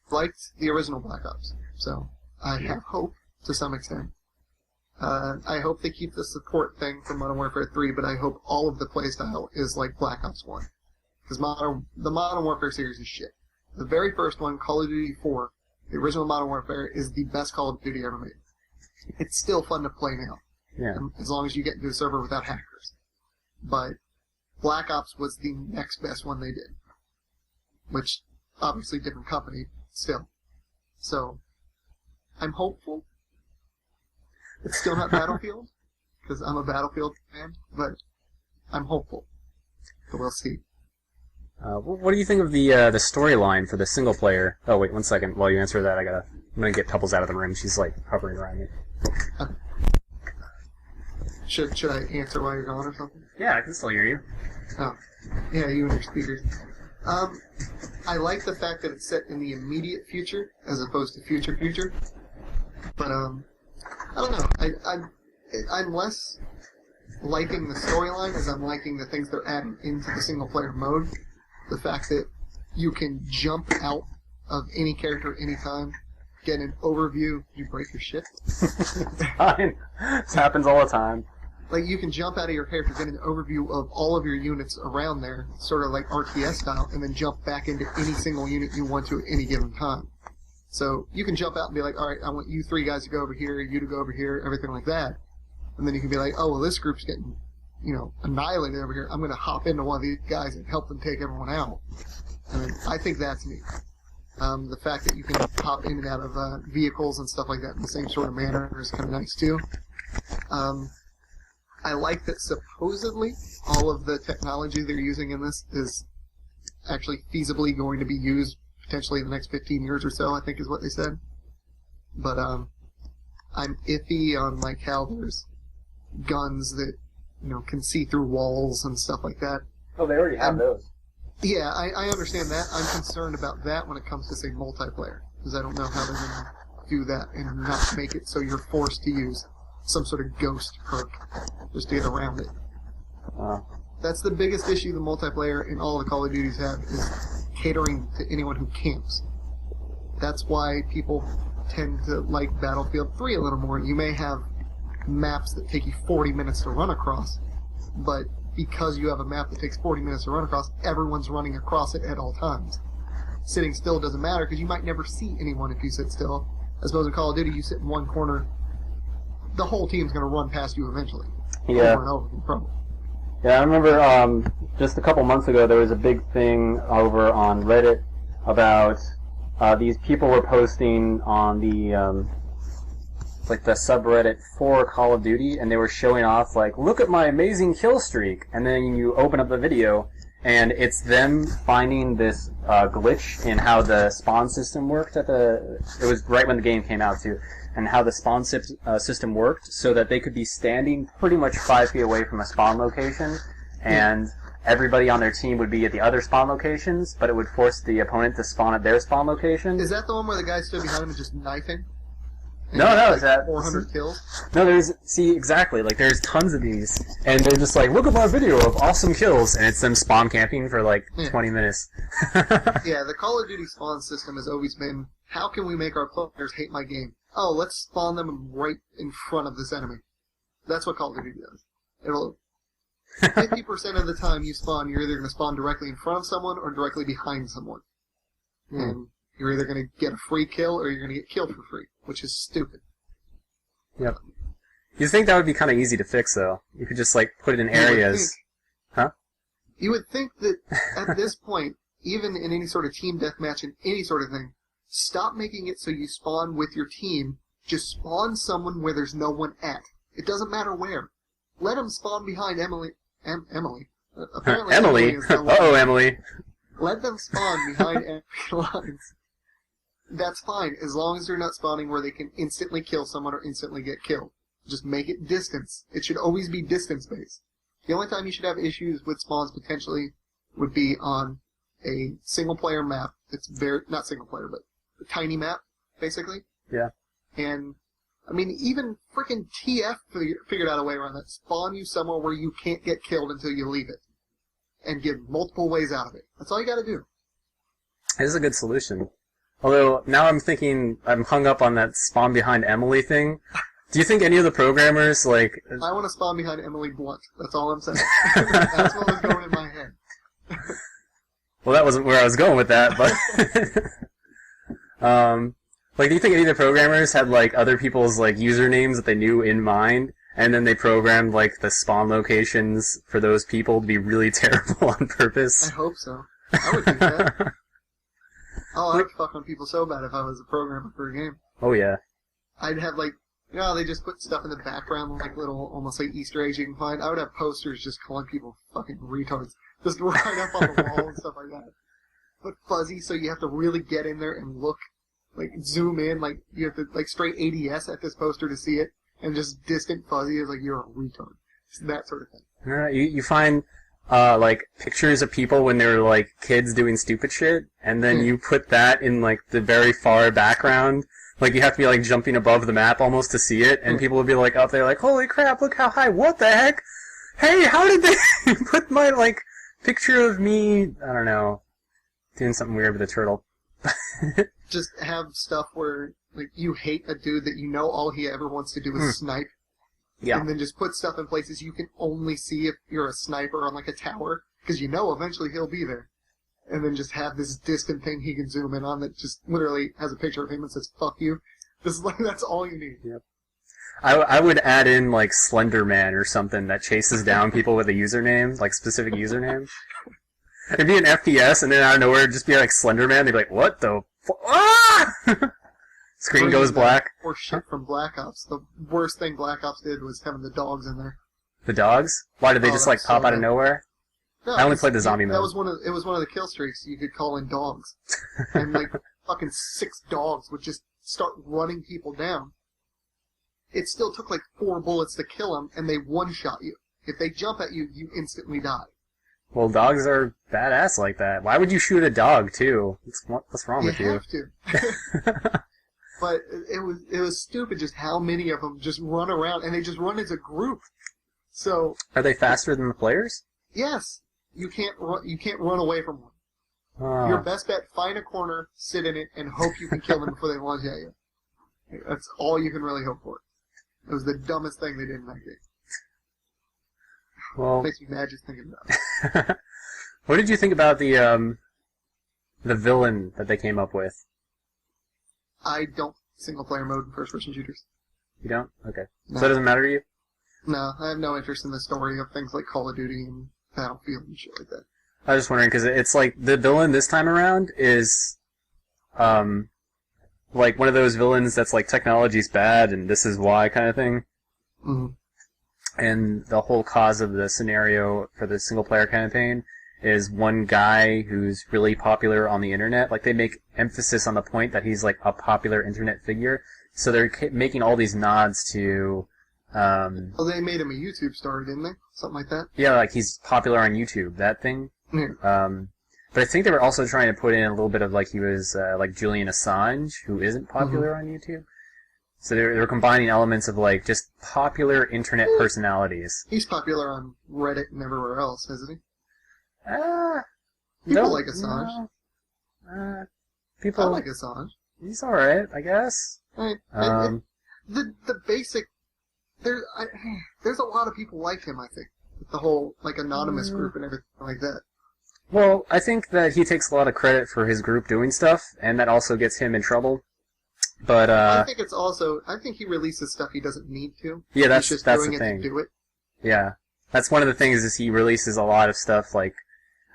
Speaker 2: Liked the original Black Ops, so I have hope to some extent. I hope they keep the support thing from Modern Warfare 3, but I hope all of the playstyle is like Black Ops 1. Because the Modern Warfare series is shit. The very first one, Call of Duty 4, The original Modern Warfare is the best Call of Duty ever made. It's still fun to play now, as long as you get into the server without hackers. But Black Ops was the next best one they did, which obviously different company still. So I'm hopeful. It's still not Battlefield because I'm a Battlefield fan, but I'm hopeful. So we'll see.
Speaker 1: What do you think of the storyline for the single player? Oh wait, 1 second. While you answer that, I'm gonna get Pebbles out of the room. She's like hovering around me.
Speaker 2: Should I answer while you're gone or something?
Speaker 1: Yeah, I can still hear you.
Speaker 2: Oh, yeah, you and your speakers. I like the fact that it's set in the immediate future as opposed to future. But I don't know. I'm less liking the storyline as I'm liking the things they're adding into the single player mode. The fact that you can jump out of any character at any time, get an overview. You break your shit.
Speaker 1: Fine. This happens all the time.
Speaker 2: Like, you can jump out of your character, get an overview of all of your units around there, sort of like RTS style, and then jump back into any single unit you want to at any given time. So you can jump out and be like, alright, I want you 3 guys to go over here, you to go over here, everything like that. And then you can be like, oh, well, this group's getting, annihilated over here. I'm going to hop into one of these guys and help them take everyone out. And I think that's neat. The fact that you can hop in and out of vehicles and stuff like that in the same sort of manner is kind of nice, too. I like that supposedly all of the technology they're using in this is actually feasibly going to be used potentially in the next 15 years or so, I think is what they said. But I'm iffy on like how there's guns that can see through walls and stuff like that.
Speaker 1: Oh, they already have those.
Speaker 2: Yeah, I understand that. I'm concerned about that when it comes to, say, multiplayer, because I don't know how they're going to do that and not make it so you're forced to use some sort of ghost perk just to get around it. That's the biggest issue the multiplayer in all the Call of Duties have, is catering to anyone who camps. That's why people tend to like Battlefield 3 a little more. You may have maps that take you 40 minutes to run across, but because you have a map that takes 40 minutes to run across, everyone's running across it at all times. Sitting still doesn't matter because you might never see anyone if you sit still. As opposed to Call of Duty, you sit in one corner, the whole team's going to run past you eventually.
Speaker 1: Yeah.
Speaker 2: Over and over, probably.
Speaker 1: Yeah, I remember just a couple months ago there was a big thing over on Reddit about these people were posting on the the subreddit for Call of Duty, and they were showing off like, look at my amazing kill streak, and then you open up the video and it's them finding this glitch in how the spawn system worked it was right when the game came out too, and how the spawn system worked so that they could be standing pretty much 5 feet away from a spawn location, and everybody on their team would be at the other spawn locations, but it would force the opponent to spawn at their spawn location.
Speaker 2: Is that the one where the guy stood behind him and just knifing?
Speaker 1: No, is that
Speaker 2: 400 kills?
Speaker 1: No, exactly, like, there's tons of these, and they're just like, look at my video of awesome kills, and it's them spawn camping for, 20 minutes.
Speaker 2: Yeah, the Call of Duty spawn system has always been, how can we make our players hate my game? Oh, let's spawn them right in front of this enemy. That's what Call of Duty does. 50% of the time you spawn, you're either going to spawn directly in front of someone or directly behind someone. And you're either going to get a free kill or you're going to get killed for free, which is stupid.
Speaker 1: Yep. You think that would be kind of easy to fix, though? You could just, put it in areas. Huh?
Speaker 2: You would think that at this point, even in any sort of team deathmatch and any sort of thing, stop making it so you spawn with your team. Just spawn someone where there's no one at. It doesn't matter where. Let them spawn behind Emily. Emily. Apparently
Speaker 1: Emily. Uh-oh, Emily.
Speaker 2: Let them spawn behind enemy lines. That's fine, as long as they're not spawning where they can instantly kill someone or instantly get killed. Just make it distance. It should always be distance-based. The only time you should have issues with spawns potentially would be on a single-player map. It's not single-player, but a tiny map, basically.
Speaker 1: Yeah.
Speaker 2: And, even freaking TF figured out a way around that. Spawn you somewhere where you can't get killed until you leave it. And give multiple ways out of it. That's all you gotta do.
Speaker 1: This is a good solution. Although, now I'm hung up on that spawn behind Emily thing. Do you think any of the programmers,
Speaker 2: I want to spawn behind Emily Blunt. That's all I'm saying. That's what was going in my head.
Speaker 1: Well, that wasn't where I was going with that, but... Like, do you think any of the programmers had, like, other people's, like, usernames that they knew in mind, and then they programmed, like, the spawn locations for those people to be really terrible on
Speaker 2: I
Speaker 1: purpose?
Speaker 2: hope so. I would think that. Oh, I'd fuck on people so bad if I was a programmer for a game.
Speaker 1: Oh, yeah.
Speaker 2: I'd have, like, you know, they just put stuff in the background, like little, almost like Easter eggs you can find. I would have posters just calling people fucking retards. Just right up on the wall and stuff like that. But fuzzy, so you have to really get in there and look, like, zoom in, like, you have to, like, straight ADS at this poster to see it, and just distant fuzzy is like, you're a retard. It's that sort of thing.
Speaker 1: You find, like, pictures of people when they were, like, kids doing stupid shit, and then you put that in, like, the very far background. Like, you have to be, like, jumping above the map almost to see it, and people would be, like, up there, like, holy crap, look how high, what the heck? Hey, how did they put my, like, picture of me, I don't know, doing something weird with a turtle.
Speaker 2: Just have stuff where, like, you hate a dude that you know all he ever wants to do is snipe.
Speaker 1: Yeah.
Speaker 2: And then just put stuff in places you can only see if you're a sniper on, like, a tower, because you know eventually he'll be there. And then just have this distant thing he can zoom in on that just literally has a picture of him and says, fuck you. This is like, that's all you need.
Speaker 1: Yep. I would add in, like, Slender Man or something that chases down people with a username, like, specific username. It'd be an FPS, and then out of nowhere, it'd just be like Slender Man. They'd be like, what the ah! Screen goes black.
Speaker 2: Or shit from Black Ops. The worst thing Black Ops did was having the dogs in there.
Speaker 1: The dogs? Why did they just, like, pop out of nowhere?
Speaker 2: No,
Speaker 1: I only played the zombie mode.
Speaker 2: It was one of the kill streaks you could call in dogs. And, like, fucking 6 dogs would just start running people down. It still took, like, 4 bullets to kill them, and they one-shot you. If they jump at you, you instantly die.
Speaker 1: Well, dogs are badass like that. Why would you shoot a dog, too? What's wrong with you?
Speaker 2: You have to. But it was stupid just how many of them just run around, and they just run as a group. So...
Speaker 1: Are they faster than the players?
Speaker 2: Yes. You can't run away from one. Your best bet, find a corner, sit in it, and hope you can kill them before they lunge at you. That's all you can really hope for. It was the dumbest thing they did in that game.
Speaker 1: Well,
Speaker 2: it makes me mad just thinking about it.
Speaker 1: What did you think about the villain that they came up with?
Speaker 2: I don't single-player mode in first-person shooters.
Speaker 1: You don't? Okay.
Speaker 2: No.
Speaker 1: So it doesn't matter to you?
Speaker 2: No, I have no interest in the story of things like Call of Duty and Battlefield and shit like that.
Speaker 1: I was just wondering, because it's like, the villain this time around is, like, one of those villains that's like, technology's bad, and this is why kind of thing.
Speaker 2: Mm-hmm.
Speaker 1: And the whole cause of the scenario for the single-player campaign is one guy who's really popular on the internet. Like, they make emphasis on the point that he's, like, a popular internet figure. So they're making all these nods to...
Speaker 2: well, they made him a YouTube star, didn't they? Something like that?
Speaker 1: Yeah, like, he's popular on YouTube, that thing.
Speaker 2: Yeah.
Speaker 1: But I think they were also trying to put in a little bit of, like, he was, like, Julian Assange, who isn't popular on YouTube. So they're combining elements of, like, just popular internet personalities.
Speaker 2: He's popular on Reddit and everywhere else, isn't he? People
Speaker 1: No,
Speaker 2: like Assange.
Speaker 1: No. People...
Speaker 2: I like Assange.
Speaker 1: He's alright, I guess.
Speaker 2: The basic... There's a lot of people like him, I think. With the whole, like, anonymous group and everything like that.
Speaker 1: Well, I think that he takes a lot of credit for his group doing stuff, and that also gets him in trouble. But,
Speaker 2: I think it's also... I think he releases stuff he doesn't need to.
Speaker 1: Yeah, that's
Speaker 2: He's just
Speaker 1: the
Speaker 2: doing it
Speaker 1: thing.
Speaker 2: to do it.
Speaker 1: Yeah. That's one of the things is he releases a lot of stuff, like...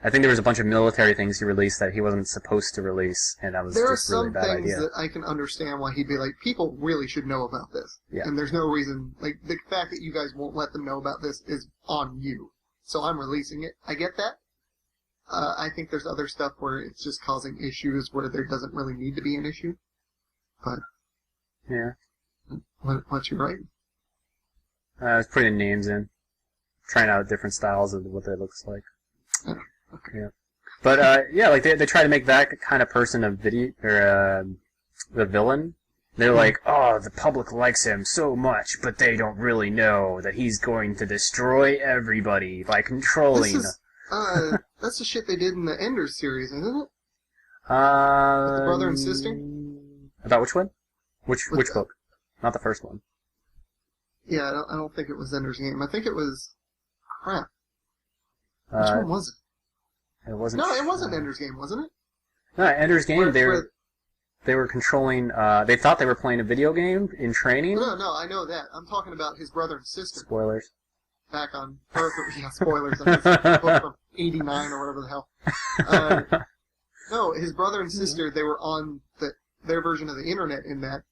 Speaker 1: I think there was a bunch of military things he released that he wasn't supposed to release, and that was just a really bad idea.
Speaker 2: There are some things that I can understand why he'd be like, people really should know about this.
Speaker 1: Yeah.
Speaker 2: And there's no reason... Like, the fact that you guys won't let them know about this is on you. So I'm releasing it. I get that. I think there's other stuff where it's just causing issues where there doesn't really need to be an issue. But...
Speaker 1: Yeah.
Speaker 2: What's your right?
Speaker 1: I was putting names in. Trying out different styles of what that looks like.
Speaker 2: Oh, okay.
Speaker 1: Yeah. But, yeah, like, they try to make that kind of person a video... or, the villain. They're like, oh, the public likes him so much, but they don't really know that he's going to destroy everybody by controlling...
Speaker 2: That's the shit they did in the Enders series, isn't it? With
Speaker 1: the
Speaker 2: brother and sister?
Speaker 1: About which one? Which book? Not the first one.
Speaker 2: Yeah, I don't think it was Ender's Game. I think it was... Crap. Which one was it?
Speaker 1: It wasn't...
Speaker 2: No, it wasn't Ender's Game, wasn't it?
Speaker 1: No, Ender's Game, they were controlling. They thought they were playing a video game in training.
Speaker 2: No, I know that. I'm talking about his brother and sister.
Speaker 1: Spoilers.
Speaker 2: Back on Earth. Yeah, spoilers. I guess the book from '89 or whatever the hell. No, his brother and sister, they were on their version of the internet in that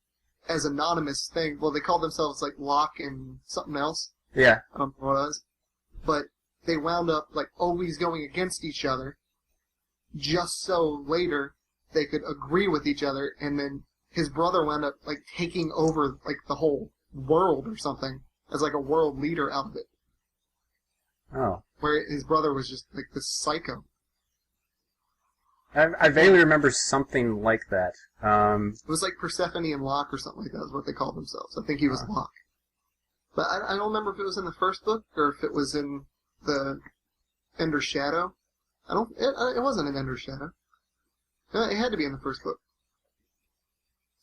Speaker 2: as anonymous thing. Well, they called themselves like Locke and something else.
Speaker 1: Yeah.
Speaker 2: I don't know what it was. But they wound up like always going against each other just so later they could agree with each other, and then his brother wound up like taking over like the whole world or something as like a world leader out of it.
Speaker 1: Oh.
Speaker 2: Where his brother was just like this psycho.
Speaker 1: I vaguely remember something like that.
Speaker 2: It was like Persephone and Locke or something like that is what they called themselves. I think he was Locke. But I don't remember if it was in the first book or if it was in the Ender's Shadow. It wasn't in Ender's Shadow. It had to be in the first book.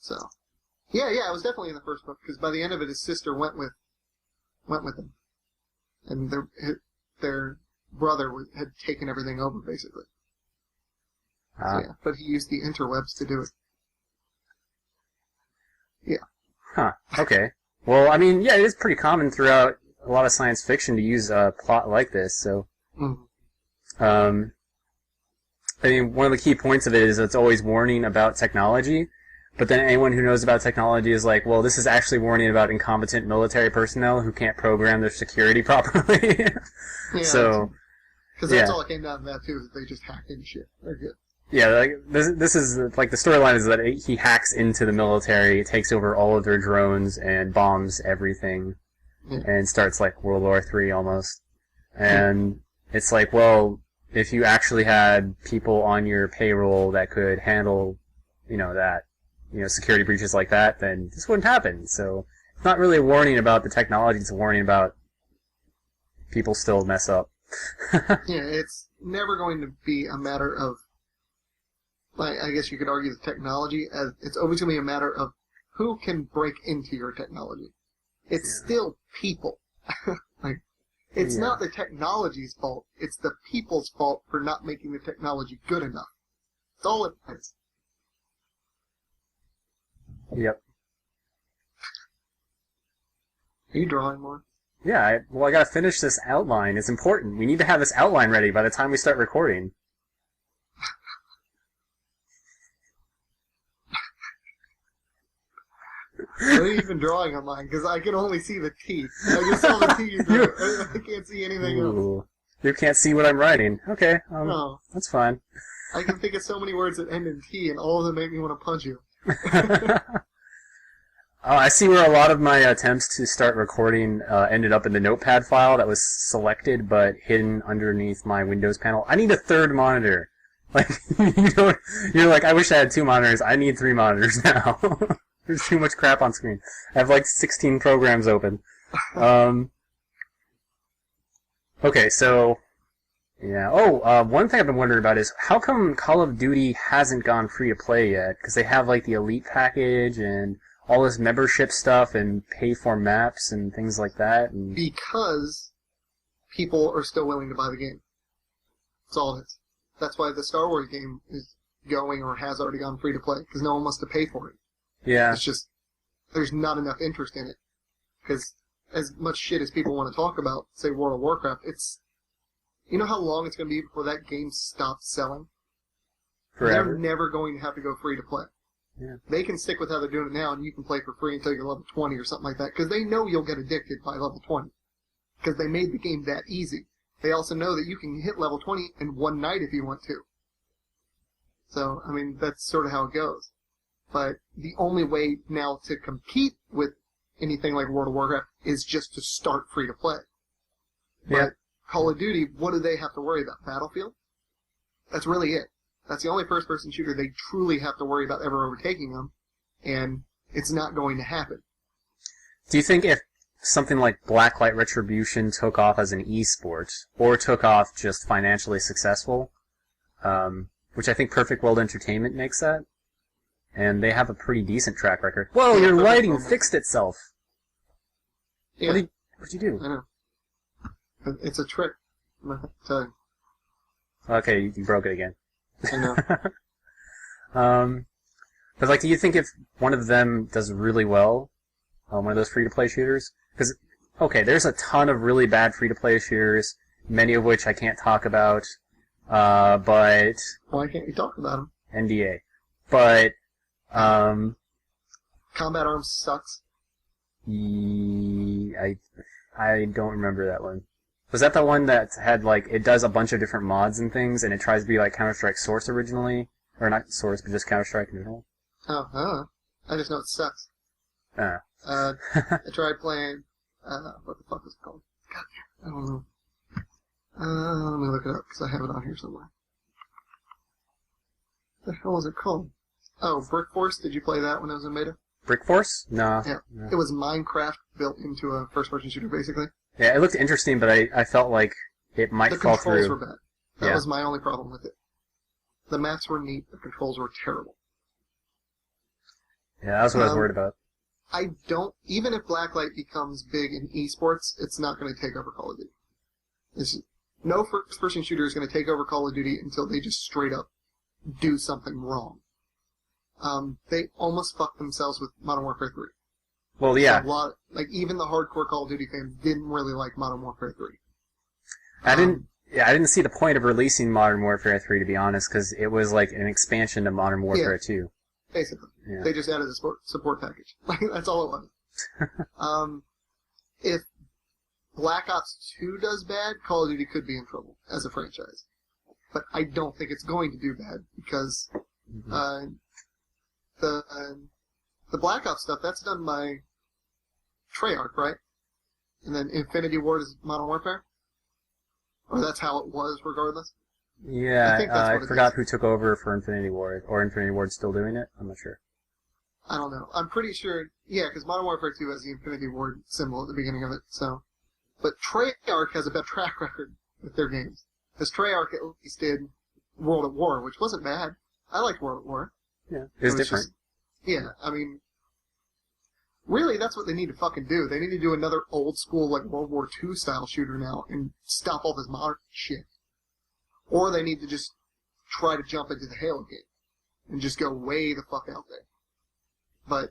Speaker 2: So, yeah, it was definitely in the first book because by the end of it, his sister went with him, and their brother had taken everything over basically. So, yeah, but he used the interwebs to do it. Yeah.
Speaker 1: Huh. Okay. Well, I mean, yeah, it is pretty common throughout a lot of science fiction to use a plot like this. So, I mean, one of the key points of it is it's always warning about technology. But then anyone who knows about technology is like, well, this is actually warning about incompetent military personnel who can't program their security properly.
Speaker 2: Yeah,
Speaker 1: so,
Speaker 2: because that's all it came down to that too. Is they just hacked into shit. They're good.
Speaker 1: Yeah, like this is like the storyline is that he hacks into the military, takes over all of their drones, and bombs everything, and starts like World War III almost. And it's like, well, if you actually had people on your payroll that could handle, security breaches like that, then this wouldn't happen. So it's not really a warning about the technology; it's a warning about people still mess up.
Speaker 2: Yeah, it's never going to be a matter of. I guess you could argue the technology as it's always going to be a matter of who can break into your technology. It's still people. It's not the technology's fault. It's the people's fault for not making the technology good enough. That's all it is.
Speaker 1: Yep.
Speaker 2: Are you drawing more?
Speaker 1: Yeah, I gotta finish this outline. It's important. We need to have this outline ready by the time we start recording.
Speaker 2: What are you even drawing on mine? Because I can only see the teeth. I just saw the teeth. I can't see anything else.
Speaker 1: You can't see what I'm writing. Okay,
Speaker 2: no.
Speaker 1: That's fine.
Speaker 2: I can think of so many words that end in T, and all of them make me want to punch you.
Speaker 1: I see where a lot of my attempts to start recording ended up in the notepad file that was selected but hidden underneath my Windows panel. I need a third monitor. Like, you're like, I wish I had 2 monitors. I need 3 monitors now. There's too much crap on screen. I have like 16 programs open. Okay, so yeah. One thing I've been wondering about is how come Call of Duty hasn't gone free to play yet? Because they have like the Elite package and all this membership stuff and pay for maps and things like that. And
Speaker 2: because people are still willing to buy the game. That's all it is. That's why the Star Wars game is going or has already gone free to play because no one wants to pay for it.
Speaker 1: Yeah.
Speaker 2: It's just, there's not enough interest in it. Because as much shit as people want to talk about, say World of Warcraft, you know how long it's going to be before that game stops selling?
Speaker 1: Forever.
Speaker 2: They're never going to have to go free to play.
Speaker 1: Yeah.
Speaker 2: They can stick with how they're doing it now, and you can play for free until you're level 20 or something like that, because they know you'll get addicted by level 20. Because they made the game that easy. They also know that you can hit level 20 in one night if you want to. So, I mean, that's sort of how it goes. But the only way now to compete with anything like World of Warcraft is just to start free to play.
Speaker 1: Yeah.
Speaker 2: But Call of Duty, what do they have to worry about? Battlefield? That's really it. That's the only first-person shooter they truly have to worry about ever overtaking them, and it's not going to happen.
Speaker 1: Do you think if something like Blacklight Retribution took off as an esport, or took off just financially successful, which I think Perfect World Entertainment makes that, and they have a pretty decent track record. Whoa,
Speaker 2: Yeah,
Speaker 1: your
Speaker 2: Perfect
Speaker 1: lighting
Speaker 2: World.
Speaker 1: fixed itself!
Speaker 2: Yeah,
Speaker 1: What'd you do?
Speaker 2: I know. It's a trick. I'm not telling you.
Speaker 1: Okay, you broke it again.
Speaker 2: I know.
Speaker 1: But like, do you think if one of them does really well, one of those free-to-play shooters? Because, okay, there's a ton of really bad free-to-play shooters, many of which I can't talk about, but...
Speaker 2: Why can't you talk about them?
Speaker 1: NDA. But,
Speaker 2: Combat Arms sucks.
Speaker 1: I don't remember that one. Was that the one that had, like, it does a bunch of different mods and things, and it tries to be like Counter-Strike Source originally? Or not Source, but just Counter-Strike in general?
Speaker 2: Oh, I just know it sucks. I tried playing, what the fuck was it called? God damn, I don't know. Let me look it up, because I have it on here somewhere. What the hell was it called? Oh, Brick Force, did you play that when it was in beta?
Speaker 1: Brick Force? No.
Speaker 2: Yeah. It was Minecraft built into a first-person shooter, basically.
Speaker 1: Yeah, it looked interesting, but I felt like it might fall through.
Speaker 2: The controls were bad. That was my only problem with it. The maps were neat, the controls were terrible.
Speaker 1: Yeah, that's what I was worried about.
Speaker 2: I don't... Even if Blacklight becomes big in esports, it's not going to take over Call of Duty. No first-person shooter is going to take over Call of Duty until they just straight up do something wrong. They almost fucked themselves with Modern Warfare 3.
Speaker 1: Well, yeah.
Speaker 2: Even the hardcore Call of Duty fans didn't really like Modern Warfare 3.
Speaker 1: I didn't see the point of releasing Modern Warfare 3, to be honest, because it was like an expansion to Modern Warfare 2.
Speaker 2: Basically. Yeah. They just added a support package. That's all it was. If Black Ops 2 does bad, Call of Duty could be in trouble as a franchise. But I don't think it's going to do bad, because the Black Ops stuff, that's done by Treyarch, right? And then Infinity Ward is Modern Warfare? Or that's how it was, regardless?
Speaker 1: Yeah, I forgot who took over for Infinity Ward, or Infinity Ward's still doing it? I'm not sure.
Speaker 2: I don't know. I'm pretty sure, yeah, because Modern Warfare 2 has the Infinity Ward symbol at the beginning of it, so... But Treyarch has a better track record with their games. Because Treyarch at least did World at War, which wasn't bad. I liked World at War.
Speaker 1: Yeah, it was different.
Speaker 2: Yeah, I mean... Really, that's what they need to fucking do. They need to do another old-school, like, World War II style shooter now, and stop all this modern shit. Or they need to just try to jump into the Halo game and just go way the fuck out there. But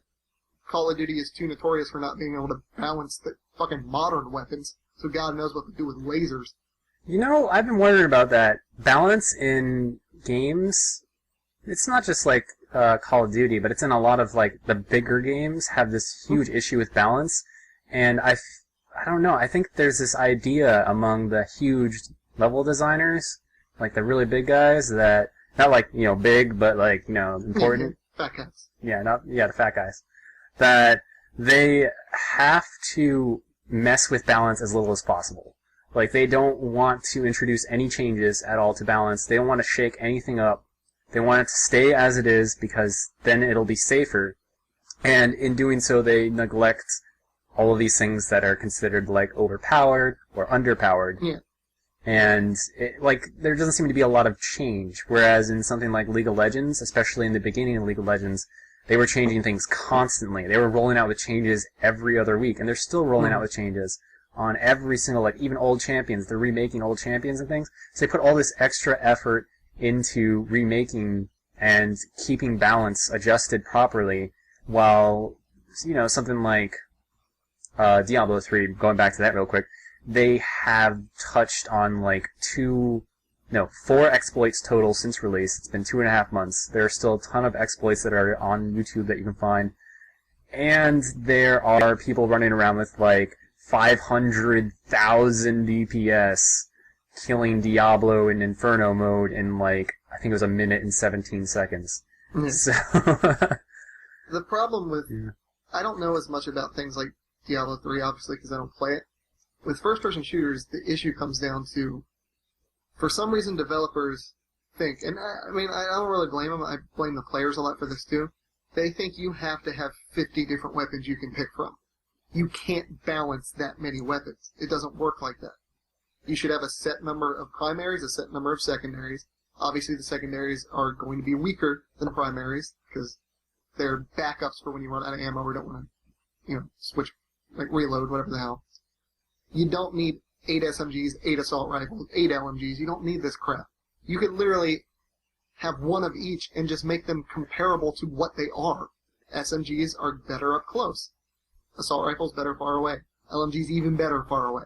Speaker 2: Call of Duty is too notorious for not being able to balance the fucking modern weapons, so God knows what to do with lasers.
Speaker 1: You know, I've been wondering about that. Balance in games, it's not just like Call of Duty, but it's in a lot of like the bigger games have this huge issue with balance. And I don't know, I think there's this idea among the huge level designers, like the really big guys that, not like, you know, big, but like, you know, important.
Speaker 2: Fat guys.
Speaker 1: Yeah, the fat guys. That they have to mess with balance as little as possible. Like, they don't want to introduce any changes at all to balance. They don't want to shake anything up. They want it to stay as it is because then it'll be safer. And in doing so, they neglect all of these things that are considered, like, overpowered or underpowered.
Speaker 2: Yeah.
Speaker 1: And, there doesn't seem to be a lot of change. Whereas in something like League of Legends, especially in the beginning of League of Legends, they were changing things constantly. They were rolling out with changes every other week. And they're still rolling out with changes on every single, like, even old champions. They're remaking old champions and things. So they put all this extra effort into remaking and keeping balance adjusted properly, while, you know, something like Diablo 3, going back to that real quick, they have touched on, like, 4 exploits total since release. It's been 2.5 months. There are still a ton of exploits that are on YouTube that you can find. And there are people running around with, like, 500,000 DPS killing Diablo in Inferno mode in, like, I think it was 1 minute and 17 seconds.
Speaker 2: Yeah.
Speaker 1: So...
Speaker 2: The problem with... I don't know as much about things like Diablo 3, obviously, because I don't play it. With first-person shooters, the issue comes down to, for some reason, developers think, and I mean, I don't really blame them, I blame the players a lot for this too, they think you have to have 50 different weapons you can pick from. You can't balance that many weapons. It doesn't work like that. You should have a set number of primaries, a set number of secondaries. Obviously, the secondaries are going to be weaker than the primaries, because they're backups for when you run out of ammo or don't want to, switch, like reload, whatever the hell. You don't need 8 SMGs, 8 assault rifles, 8 LMGs. You don't need this crap. You could literally have one of each and just make them comparable to what they are. SMGs are better up close. Assault rifles better far away. LMGs even better far away.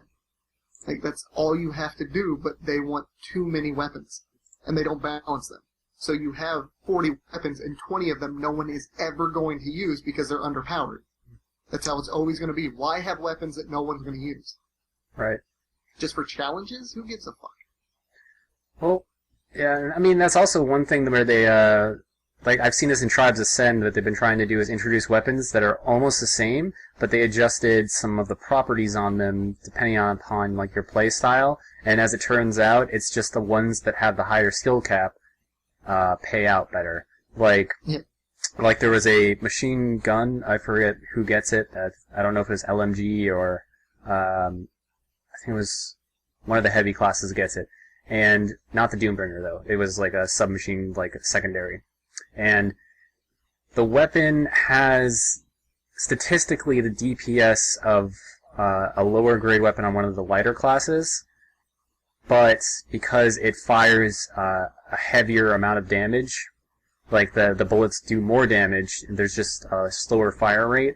Speaker 2: Like, that's all you have to do, but they want too many weapons. And they don't balance them. So you have 40 weapons, and 20 of them no one is ever going to use because they're underpowered. That's how it's always going to be. Why have weapons that no one's going to use?
Speaker 1: Right.
Speaker 2: Just for challenges? Who gives a fuck?
Speaker 1: Well, yeah, I mean, that's also one thing where they, like, I've seen this in Tribes Ascend, what they've been trying to do is introduce weapons that are almost the same, but they adjusted some of the properties on them depending upon, like, your play style, and as it turns out, it's just the ones that have the higher skill cap pay out better. Like, like there was a machine gun, I forget who gets it, I don't know if it was LMG or, I think it was one of the heavy classes gets it. And not the Doombringer, though. It was like a submachine, like secondary. And the weapon has, statistically, the DPS of a lower grade weapon on one of the lighter classes, but because it fires a heavier amount of damage, like the bullets do more damage, and there's just a slower fire rate,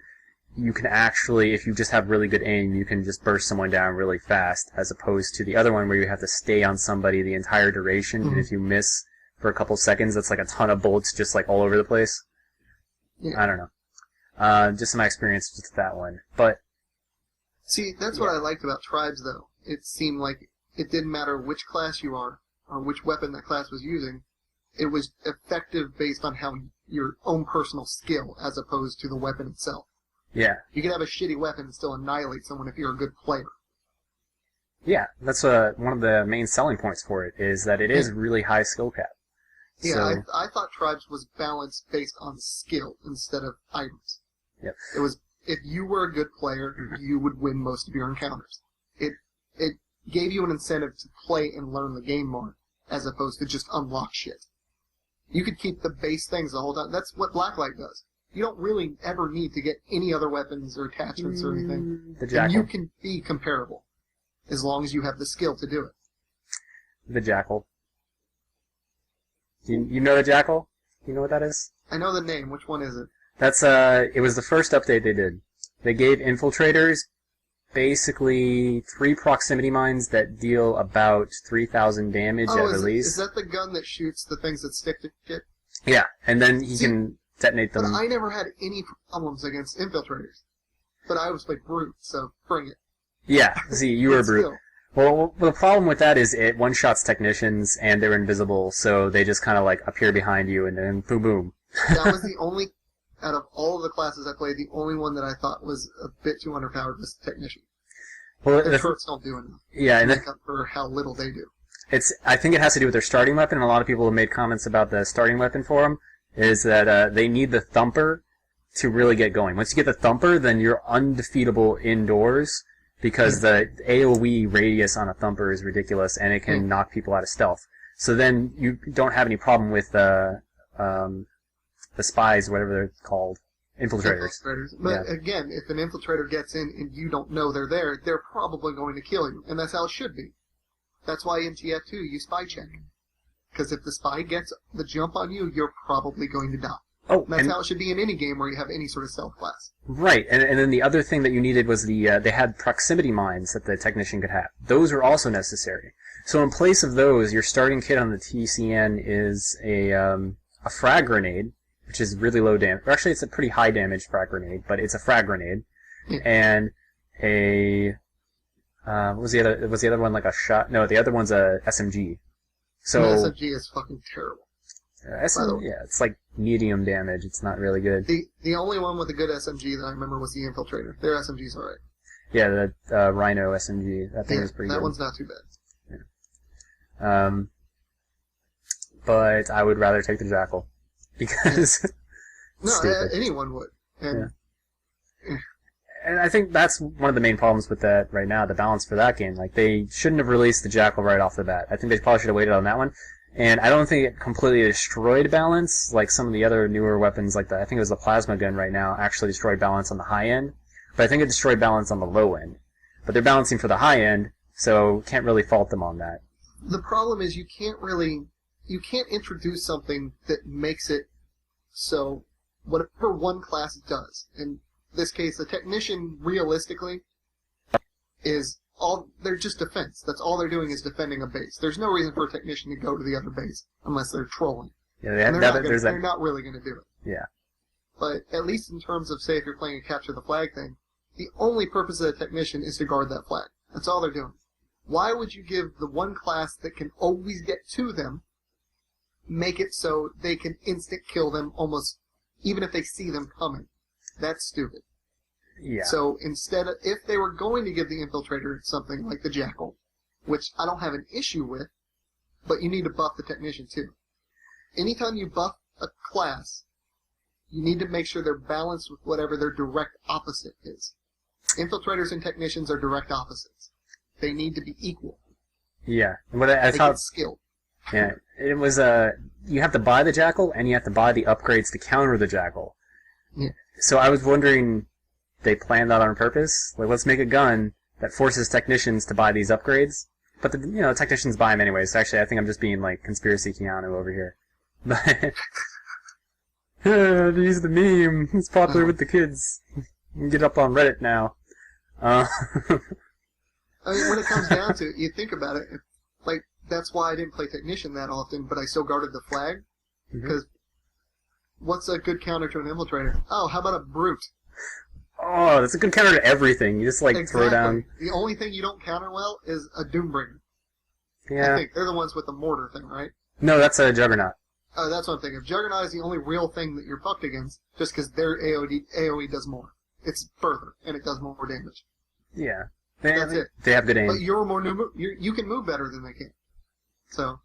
Speaker 1: you can actually, if you just have really good aim, you can just burst someone down really fast, as opposed to the other one where you have to stay on somebody the entire duration, and if you miss for a couple seconds, that's like a ton of bullets just like all over the place. Yeah. I don't know. Just my experience with that one. But
Speaker 2: see, that's what I liked about Tribes, though. It seemed like it didn't matter which class you are, or which weapon that class was using. It was effective based on how your own personal skill, as opposed to the weapon itself.
Speaker 1: Yeah.
Speaker 2: You can have a shitty weapon and still annihilate someone if you're a good player.
Speaker 1: Yeah, that's one of the main selling points for it, is that it is really high skill cap.
Speaker 2: Yeah,
Speaker 1: so,
Speaker 2: I thought Tribes was balanced based on skill instead of items.
Speaker 1: Yep.
Speaker 2: It was, if you were a good player, you would win most of your encounters. It gave you an incentive to play and learn the game more, as opposed to just unlock shit. You could keep the base things the whole time. That's what Blacklight does. You don't really ever need to get any other weapons or attachments or anything.
Speaker 1: The Jackal.
Speaker 2: And you can be comparable, as long as you have the skill to do it.
Speaker 1: The Jackal. You know the Jackal? You know what that is?
Speaker 2: I know the name. Which one is it?
Speaker 1: That's, it was the first update they did. They gave infiltrators basically 3 proximity mines that deal about 3,000 damage at release.
Speaker 2: Is that the gun that shoots the things that stick to shit?
Speaker 1: Yeah, and then he can detonate them.
Speaker 2: But I never had any problems against infiltrators. But I always played Brute, so bring it.
Speaker 1: Yeah, see, you were Brute. Well, the problem with that is it one-shots technicians, and they're invisible, so they just kind of, like, appear behind you, and then boom, boom.
Speaker 2: That was the only, out of all of the classes I played, the only one that I thought was a bit too underpowered was the technician.
Speaker 1: Well,
Speaker 2: their turrets don't do enough.
Speaker 1: Yeah, and
Speaker 2: make up for how little they do.
Speaker 1: I think it has to do with their starting weapon, and a lot of people have made comments about the starting weapon for them, is that they need the Thumper to really get going. Once you get the Thumper, then you're undefeatable indoors, because the AoE radius on a Thumper is ridiculous, and it can knock people out of stealth. So then you don't have any problem with the spies, whatever they're called, infiltrators.
Speaker 2: But again, if an infiltrator gets in and you don't know they're there, they're probably going to kill you, and that's how it should be. That's why in TF2 you spy check. Because if the spy gets the jump on you, you're probably going to die.
Speaker 1: Oh,
Speaker 2: that's how it should be in any game where you have any sort of stealth class.
Speaker 1: Right, and then the other thing that you needed was they had proximity mines that the technician could have. Those were also necessary. So in place of those, your starting kit on the TCN is a frag grenade, which is really low damage. Actually, it's a pretty high damage frag grenade, but it's a frag grenade, and a was the other one like a shot? No, the other one's a SMG. So
Speaker 2: the SMG is fucking terrible.
Speaker 1: Yeah, it's like medium damage. It's not really good.
Speaker 2: The only one with a good SMG that I remember was the Infiltrator. Their SMG's alright.
Speaker 1: Yeah, the Rhino SMG. That thing is pretty good.
Speaker 2: That one's not too bad.
Speaker 1: Yeah. But I would rather take the Jackal. Because...
Speaker 2: No, anyone would.
Speaker 1: And I think that's one of the main problems with that right now, the balance for that game. Like, they shouldn't have released the Jackal right off the bat. I think they probably should have waited on that one. And I don't think it completely destroyed balance, like some of the other newer weapons, like I think it was the plasma gun right now, actually destroyed balance on the high end. But I think it destroyed balance on the low end. But they're balancing for the high end, so can't really fault them on that.
Speaker 2: The problem is you can't really you can't introduce something that makes it so whatever one class does. In this case, a technician, realistically, is they're just defense. That's all they're doing is defending a base. There's no reason for a technician to go to the other base unless they're trolling.
Speaker 1: Yeah,
Speaker 2: they're not really going to do it.
Speaker 1: Yeah.
Speaker 2: But at least in terms of, say, if you're playing a capture the flag thing, the only purpose of the technician is to guard that flag. That's all they're doing. Why would you give the one class that can always get to them, make it so they can instant kill them almost, even if they see them coming? That's stupid.
Speaker 1: Yeah.
Speaker 2: So instead, if they were going to give the infiltrator something like the Jackal, which I don't have an issue with, but you need to buff the technician too. Anytime you buff a class, you need to make sure they're balanced with whatever their direct opposite is. Infiltrators and technicians are direct opposites. They need to be equal.
Speaker 1: Yeah. What I thought
Speaker 2: skilled.
Speaker 1: Yeah. It was you have to buy the Jackal and you have to buy the upgrades to counter the Jackal.
Speaker 2: Yeah.
Speaker 1: So I was wondering, they planned that on purpose? Like, let's make a gun that forces technicians to buy these upgrades. But the technicians buy them anyway. So actually, I think I'm just being like conspiracy Keanu over here. But use the meme. It's popular with the kids. You can get up on Reddit now.
Speaker 2: I mean, when it comes down to it, you think about it. Like, that's why I didn't play technician that often, but I still guarded the flag. Because what's a good counter to an infiltrator? Oh, how about a brute?
Speaker 1: Oh, that's a good counter to everything. You just throw down.
Speaker 2: The only thing you don't counter well is a Doombringer.
Speaker 1: Yeah.
Speaker 2: I think they're the ones with the mortar thing, right?
Speaker 1: No, that's a Juggernaut.
Speaker 2: Oh, that's what I'm thinking. Juggernaut is the only real thing that you're fucked against, just because their AoE does more. It's further, and it does more damage.
Speaker 1: Yeah.
Speaker 2: That's it.
Speaker 1: They have good aim.
Speaker 2: But you're more you can move better than they can. So.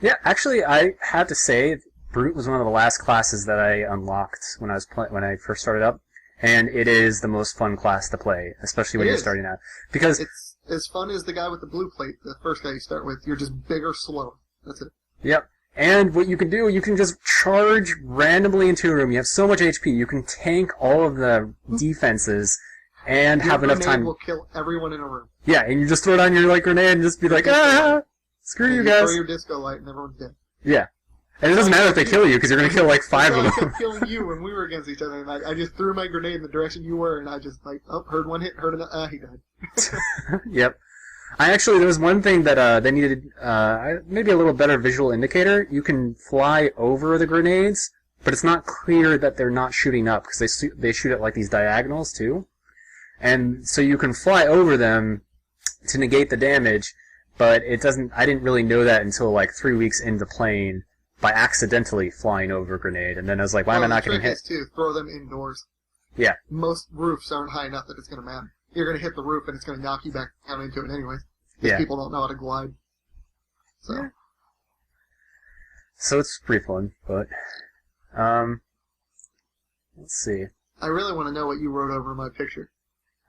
Speaker 1: Yeah, actually, I have to say, Brute was one of the last classes that I unlocked when I first started up, and it is the most fun class to play, especially when you're starting out, because
Speaker 2: it's as fun as the guy with the blue plate, the first guy you start with. You're just bigger, slow. That's it.
Speaker 1: Yep. And what you can do, you can just charge randomly into a room. You have so much HP, you can tank all of the defenses and have enough time.
Speaker 2: Will kill everyone in a room.
Speaker 1: Yeah, and you just throw down your grenade and just be like, screw you guys.
Speaker 2: Throw your disco light and everyone's dead.
Speaker 1: Yeah. And it doesn't matter if they kill you, because you're going to kill like 5 of them.
Speaker 2: I kept killing you when we were against each other, and I just threw my grenade in the direction you were, and I just heard one hit, heard another, he died.
Speaker 1: Yep. There was one thing that they needed, maybe a little better visual indicator. You can fly over the grenades, but it's not clear that they're not shooting up, because they shoot at like these diagonals too. And so you can fly over them to negate the damage, but it doesn't. I didn't really know that until like 3 weeks into playing by accidentally flying over a grenade, and then I was like, why am I not getting hit?
Speaker 2: To throw them indoors.
Speaker 1: Yeah.
Speaker 2: Most roofs aren't high enough that it's going to matter. You're going to hit the roof, and it's going to knock you back down into it anyways. Because people don't know how to glide. So. Yeah.
Speaker 1: So it's pretty fun, but let's see.
Speaker 2: I really want to know what you wrote over my picture.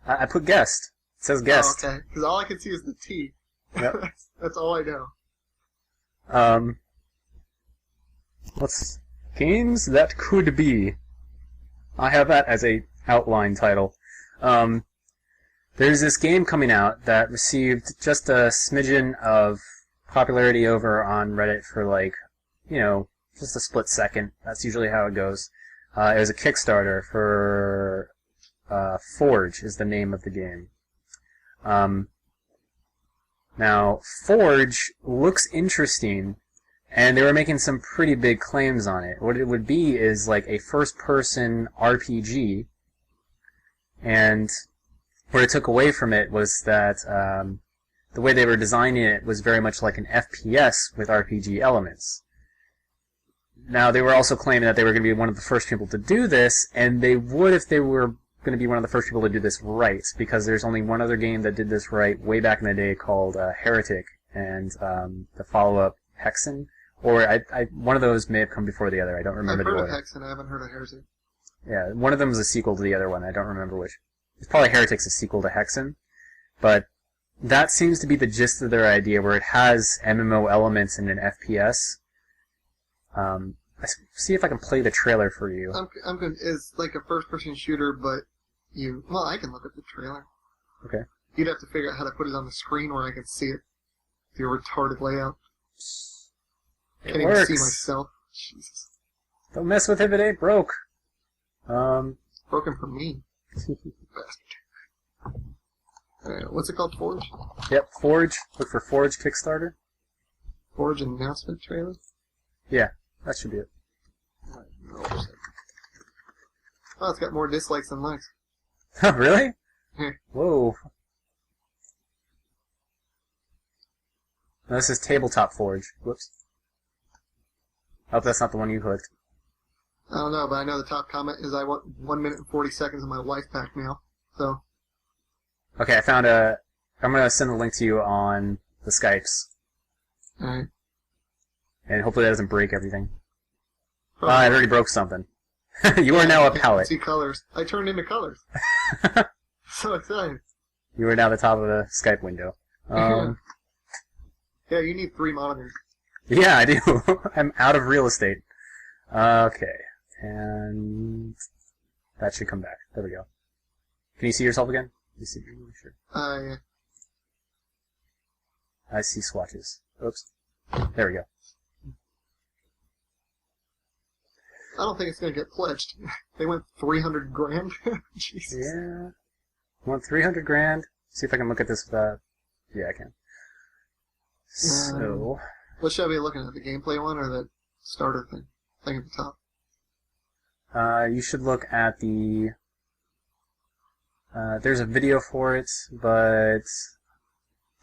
Speaker 1: I put guest. It says guest.
Speaker 2: Oh, okay. Because all I can see is the T.
Speaker 1: Yep.
Speaker 2: That's all I know.
Speaker 1: What's games that could be? I have that as a outline title. There's this game coming out that received just a smidgen of popularity over on Reddit for just a split second. That's usually how it goes. It was a Kickstarter for Forge is the name of the game. Now, Forge looks interesting, and they were making some pretty big claims on it. What it would be is like a first-person RPG, and what it took away from it was that the way they were designing it was very much like an FPS with RPG elements. Now, they were also claiming that they were going to be one of the first people to do this, and they would if they were going to be one of the first people to do this right, because there's only one other game that did this right way back in the day called Heretic, and the follow-up Hexen, or one of those may have come before the other. I don't remember the order.
Speaker 2: I've heard of Hexen, I haven't heard of Heretic.
Speaker 1: Yeah, one of them is a sequel to the other one. I don't remember which. It's probably Heretic's a sequel to Hexen, but that seems to be the gist of their idea, where it has MMO elements in an FPS. Let's see if I can play the trailer for you.
Speaker 2: I'm good. It's like a first-person shooter, but I can look at the trailer.
Speaker 1: Okay.
Speaker 2: You'd have to figure out how to put it on the screen where I can see it. Your retarded layout. Can't even see myself. Jesus.
Speaker 1: Don't mess with it, it ain't broke.
Speaker 2: Broken for me. Bastard. What's it called? Forge?
Speaker 1: Yep, Forge. Look for Forge Kickstarter.
Speaker 2: Forge announcement trailer?
Speaker 1: Yeah, that should be it.
Speaker 2: Oh, it's got more dislikes than likes.
Speaker 1: Really?
Speaker 2: Yeah.
Speaker 1: Whoa. No, this is Tabletop Forge. Whoops. I hope that's not the one you clicked.
Speaker 2: I don't know, but I know the top comment is I want 1 minute and 40 seconds of my life back now. So.
Speaker 1: Okay, I found a... I'm going to send the link to you on the Skypes.
Speaker 2: Alright.
Speaker 1: And hopefully that doesn't break everything. Oh, I already broke something. You are now a palette.
Speaker 2: I see colors. I turned into colors. So excited.
Speaker 1: You are now the top of the Skype window.
Speaker 2: Yeah, you need 3 monitors.
Speaker 1: Yeah, I do. I'm out of real estate. Okay. And that should come back. There we go. Can you see yourself again? You see? Sure.
Speaker 2: Yeah.
Speaker 1: I see swatches. Oops. There we go.
Speaker 2: I don't think it's going to get pledged. They went 300 grand. Jesus.
Speaker 1: Yeah. Want 300 grand? See if I can look at this without... Yeah, I can. So...
Speaker 2: What should I be looking at? The gameplay one or the starter thing at the top?
Speaker 1: You should look at the... there's a video for it, but...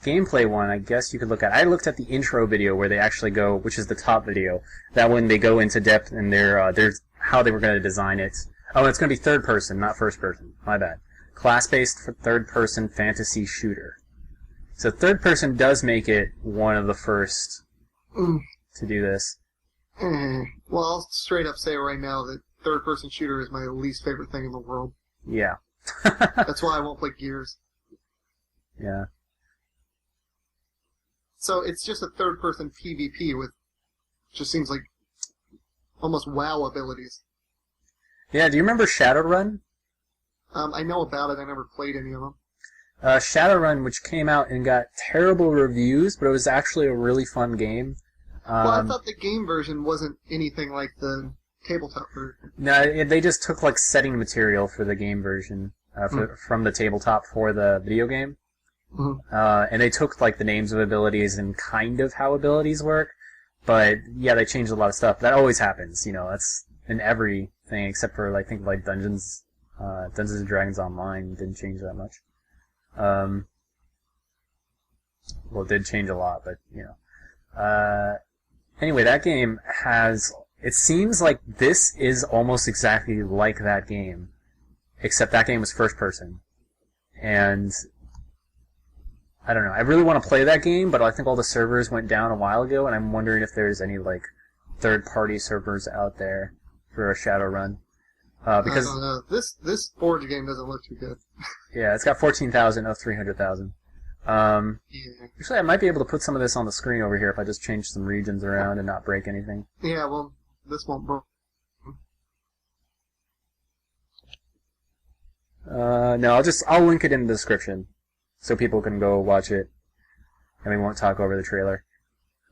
Speaker 1: Gameplay one, I guess you could look at. I looked at the intro video where they actually go, which is the top video. That one they go into depth in their how they were going to design it. Oh, it's going to be third person, not first person. My bad. Class-based third person fantasy shooter. So third person does make it one of the first to do this.
Speaker 2: Well, I'll straight up say right now that third person shooter is my least favorite thing in the world.
Speaker 1: Yeah.
Speaker 2: That's why I won't play Gears.
Speaker 1: Yeah.
Speaker 2: So it's just a third-person PvP with, just seems like, almost WoW abilities.
Speaker 1: Yeah, do you remember Shadowrun?
Speaker 2: I know about it, I never played any of them.
Speaker 1: Shadowrun, which came out and got terrible reviews, but it was actually a really fun game.
Speaker 2: Well, I thought the game version wasn't anything like the tabletop version.
Speaker 1: No, they just took, like, setting material for the game version, from the tabletop for the video game.
Speaker 2: Mm-hmm.
Speaker 1: And they took like the names of abilities and kind of how abilities work, but yeah, they changed a lot of stuff. That always happens, you know. That's in everything except for I think like Dungeons and Dragons Online didn't change that much. Well, it did change a lot, but you know. Anyway, that game has. It seems like this is almost exactly like that game, except that game was first person, and. I don't know. I really want to play that game, but I think all the servers went down a while ago, and I'm wondering if there's any like third-party servers out there for a Shadowrun. Because
Speaker 2: I don't know. This Forge game doesn't look too good.
Speaker 1: Yeah, it's got 14,000 of 300,000.
Speaker 2: Yeah.
Speaker 1: Actually, I might be able to put some of this on the screen over here if I just change some regions around and not break anything.
Speaker 2: Yeah, well, this won't break.
Speaker 1: No, I'll link it in the description. So people can go watch it, and we won't talk over the trailer.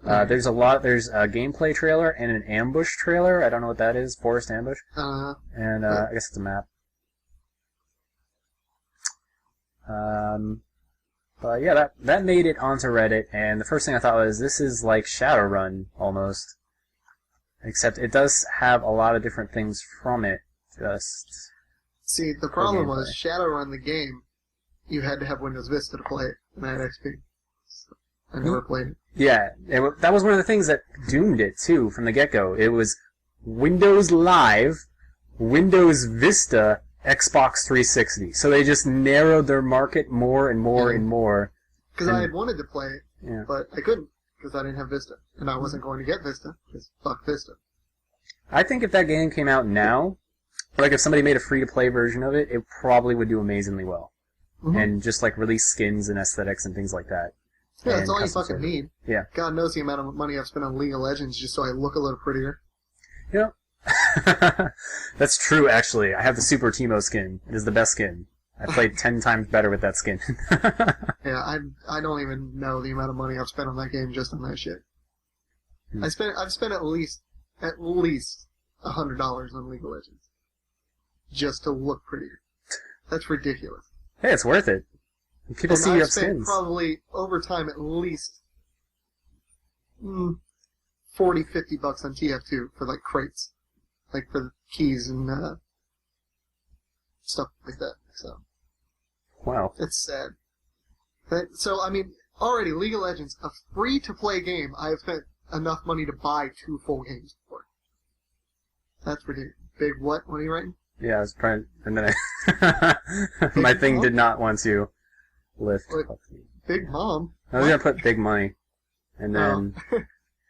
Speaker 1: There's a gameplay trailer and an ambush trailer. I don't know what that is. Forest ambush. And I guess it's a map. But yeah, that made it onto Reddit, and the first thing I thought was, this is like Shadowrun, almost. Except it does have a lot of different things from it, just...
Speaker 2: See, the problem was, Shadowrun the game, you had to have Windows Vista to play it, and I had XP. So I never played it.
Speaker 1: Yeah, that was one of the things that doomed it, too, from the get-go. It was Windows Live, Windows Vista, Xbox 360. So they just narrowed their market more and more and more.
Speaker 2: Because I had wanted to play it, but I couldn't, because I didn't have Vista. And I wasn't going to get Vista, because fuck Vista.
Speaker 1: I think if that game came out now, like if somebody made a free-to-play version of it, it probably would do amazingly well. And just like release skins and aesthetics and things like that.
Speaker 2: Yeah, that's all you fucking need.
Speaker 1: Yeah.
Speaker 2: God knows the amount of money I've spent on League of Legends just so I look a little prettier.
Speaker 1: Yeah. That's true, actually. I have the Super Teemo skin. It is the best skin. I played 10 times better with that skin.
Speaker 2: Yeah, I don't even know the amount of money I've spent on that game just on that shit. I've spent at least $100 on League of Legends just to look prettier. That's ridiculous.
Speaker 1: Hey, it's worth it. People see you have skins.
Speaker 2: I've spent probably over time at least $40-50 on TF2 for like crates, like for the keys and stuff like that. So
Speaker 1: wow,
Speaker 2: it's sad. So I mean, already League of Legends, a free-to-play game, I have spent enough money to buy 2 full games for. That's ridiculous. Big what? What are you writing?
Speaker 1: Yeah, I was trying, and then my thing did not want to lift.
Speaker 2: Like, Big Mom?
Speaker 1: I was gonna put big money, and then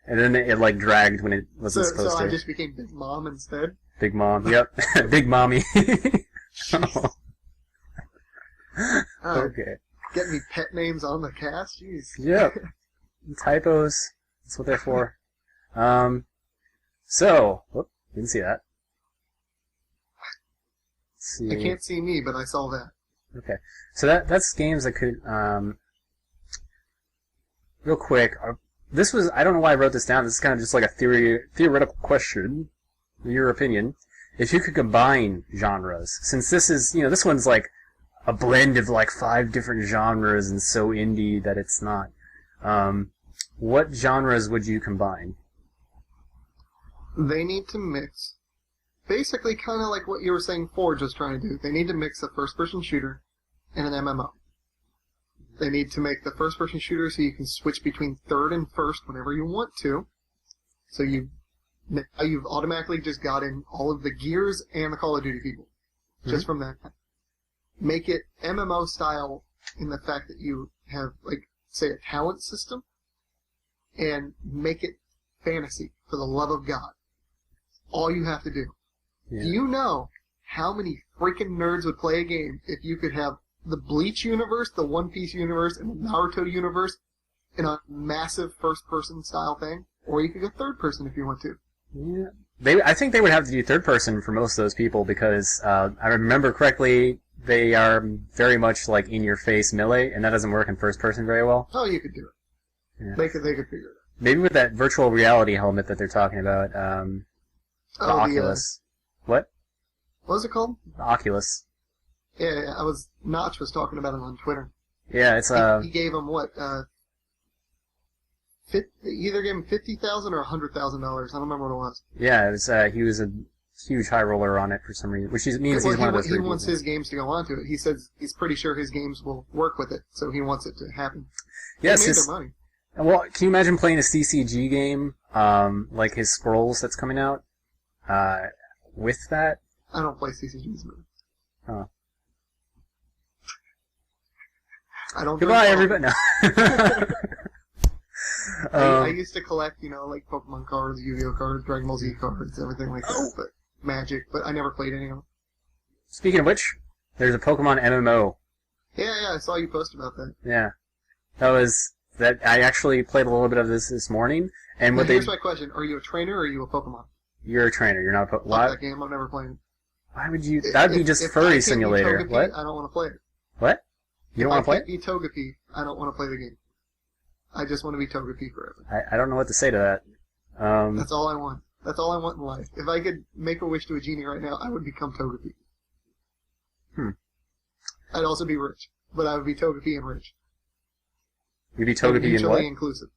Speaker 1: it like dragged when it wasn't supposed to.
Speaker 2: So I just became Big Mom instead?
Speaker 1: Big Mom, yep. Big Mommy. Oh. Okay.
Speaker 2: Get me pet names on the cast? Jeez.
Speaker 1: Yep. Typos. That's what they're for. So, whoop, didn't see that. Let's see.
Speaker 2: I can't see me, but I saw that.
Speaker 1: Okay. So that's games that could, real quick, this was, I don't know why I wrote this down, this is kind of just like a theoretical question, in your opinion. If you could combine genres, since this is, this one's like a blend of like 5 different genres and so indie that it's not, what genres would you combine?
Speaker 2: They need to mix, basically kind of like what you were saying Forge was trying to do. They need to mix a first-person shooter and an MMO. They need to make the first-person shooter so you can switch between third and first whenever you want to. So you've automatically just gotten all of the Gears and the Call of Duty people. Just from that. Make it MMO style in the fact that you have, like, say, a talent system, and make it fantasy, for the love of God. All you have to do. Yeah. Do you know how many freaking nerds would play a game if you could have the Bleach universe, the One Piece universe, and the Naruto universe in a massive first-person style thing? Or you could go third-person if you want to.
Speaker 1: Yeah. I think they would have to do third-person for most of those people because, I remember correctly, they are very much like in-your-face melee, and that doesn't work in first-person very well.
Speaker 2: Oh, you could do it. Yeah. They could figure it out.
Speaker 1: Maybe with that virtual reality helmet that they're talking about, the Oculus. What?
Speaker 2: What was it called?
Speaker 1: The Oculus.
Speaker 2: Yeah, Notch was talking about it on Twitter.
Speaker 1: Yeah, it's
Speaker 2: he gave him what? Either gave him $50,000 or $100,000. I don't remember what it was.
Speaker 1: Yeah, it was. He was a huge high roller on it for some reason, which means he's one of those.
Speaker 2: He wants his games to go onto it. He says he's pretty sure his games will work with it, so he wants it to happen.
Speaker 1: Yes,
Speaker 2: they made their money.
Speaker 1: Well, can you imagine playing a CCG game, like his Scrolls that's coming out, with that?
Speaker 2: I don't play CCGs, man.
Speaker 1: Oh.
Speaker 2: I don't.
Speaker 1: Goodbye, everybody. No.
Speaker 2: I used to collect, like Pokemon cards, Yu-Gi-Oh cards, Dragon Ball Z cards, everything like that. But Magic, but I never played any of them.
Speaker 1: Speaking of which, there's a Pokemon MMO.
Speaker 2: Yeah, I saw you post about that.
Speaker 1: Yeah, I actually played a little bit of this morning, and
Speaker 2: here's my question: are you a trainer or are you a Pokemon?
Speaker 1: You're a trainer. You're not a Pokemon.
Speaker 2: Fuck that game. I'm never playing it.
Speaker 1: Why would you? That'd be just furry simulator.
Speaker 2: Togepi,
Speaker 1: what?
Speaker 2: I don't want to play it.
Speaker 1: What? You don't want to play it?
Speaker 2: If I can't be Togepi, I don't want to play the game. I just want to be Togepi forever.
Speaker 1: I don't know what to say to that.
Speaker 2: That's all I want. That's all I want in life. If I could make a wish to a genie right now, I would become Togepi. I'd also be rich, but I would be Togepi and rich.
Speaker 1: You'd be Togepi and what?
Speaker 2: Mutually inclusive.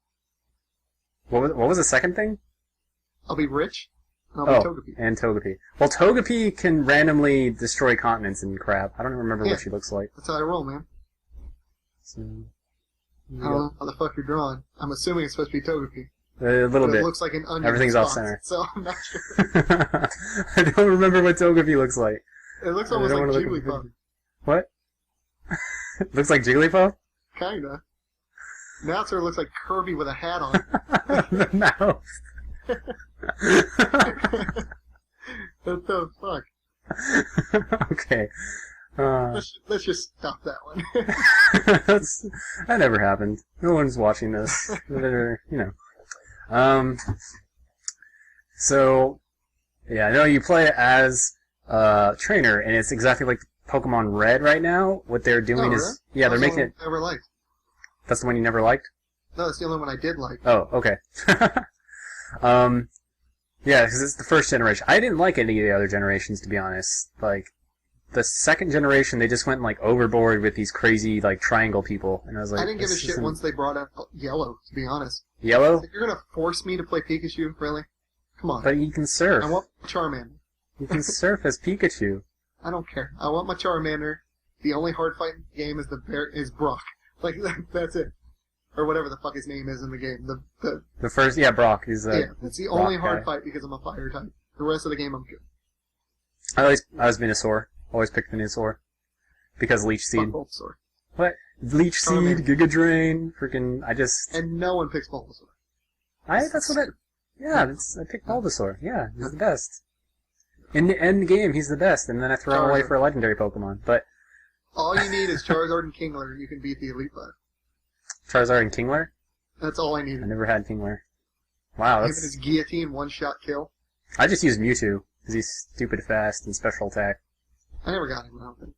Speaker 1: What was the second thing?
Speaker 2: I'll be rich, and I'll be Togepi.
Speaker 1: And Togepi. Well, Togepi can randomly destroy continents and crap. I don't remember what she looks like.
Speaker 2: That's how I roll, man.
Speaker 1: So,
Speaker 2: I don't know how the fuck you're drawing. I'm assuming it's supposed to be Togepi.
Speaker 1: A little bit.
Speaker 2: It looks like an onion.
Speaker 1: Everything's off center.
Speaker 2: So I'm not sure.
Speaker 1: I don't remember what Togepi looks like.
Speaker 2: It looks almost like Jigglypuff.
Speaker 1: What? Looks like Jigglypuff?
Speaker 2: Kinda. Now it sort of looks like Kirby with a hat on.
Speaker 1: The mouse.
Speaker 2: What the fuck?
Speaker 1: Okay.
Speaker 2: Let's just stop that one.
Speaker 1: That never happened. No one's watching this. So, yeah, I know you play as a trainer, and it's exactly like Pokemon Red right now. What they're doing is... Yeah, they're making it...
Speaker 2: I never liked.
Speaker 1: That's the one you never liked?
Speaker 2: No, that's the only one I did like.
Speaker 1: Oh, okay. Yeah, because it's the first generation. I didn't like any of the other generations, to be honest. Like, the second generation, they just went like overboard with these crazy like triangle people, and I was like,
Speaker 2: I didn't give a shit once they brought out Yellow, to be honest.
Speaker 1: Yellow?
Speaker 2: Like, you're gonna force me to play Pikachu? Really? Come on.
Speaker 1: But you can surf.
Speaker 2: I want Charmander.
Speaker 1: You can surf as Pikachu.
Speaker 2: I don't care. I want my Charmander. The only hard fight in the game is Brock. Like, that's it. Or whatever the fuck his name is in the game.
Speaker 1: The first, yeah, Brock. He's
Speaker 2: that's the only hard fight because I'm a fire type. The rest of the game I'm good.
Speaker 1: I was Venusaur. Always picked Venusaur. Because Leech Seed.
Speaker 2: Fuck Bulbasaur.
Speaker 1: What? Leech Seed,
Speaker 2: Charmander.
Speaker 1: Giga Drain, freaking,
Speaker 2: And no one picks Bulbasaur.
Speaker 1: I picked Bulbasaur. Yeah, he's the best. In the end game, he's the best, and then I throw him away for a legendary Pokemon. But
Speaker 2: all you need is Charizard and Kingler, and you can beat the Elite Five.
Speaker 1: Charizard and Kingler?
Speaker 2: That's all I needed.
Speaker 1: I never had Kingler. Wow,
Speaker 2: Even his Guillotine one-shot kill.
Speaker 1: I just used Mewtwo, because he's stupid fast and special attack.
Speaker 2: I never got him, I don't think.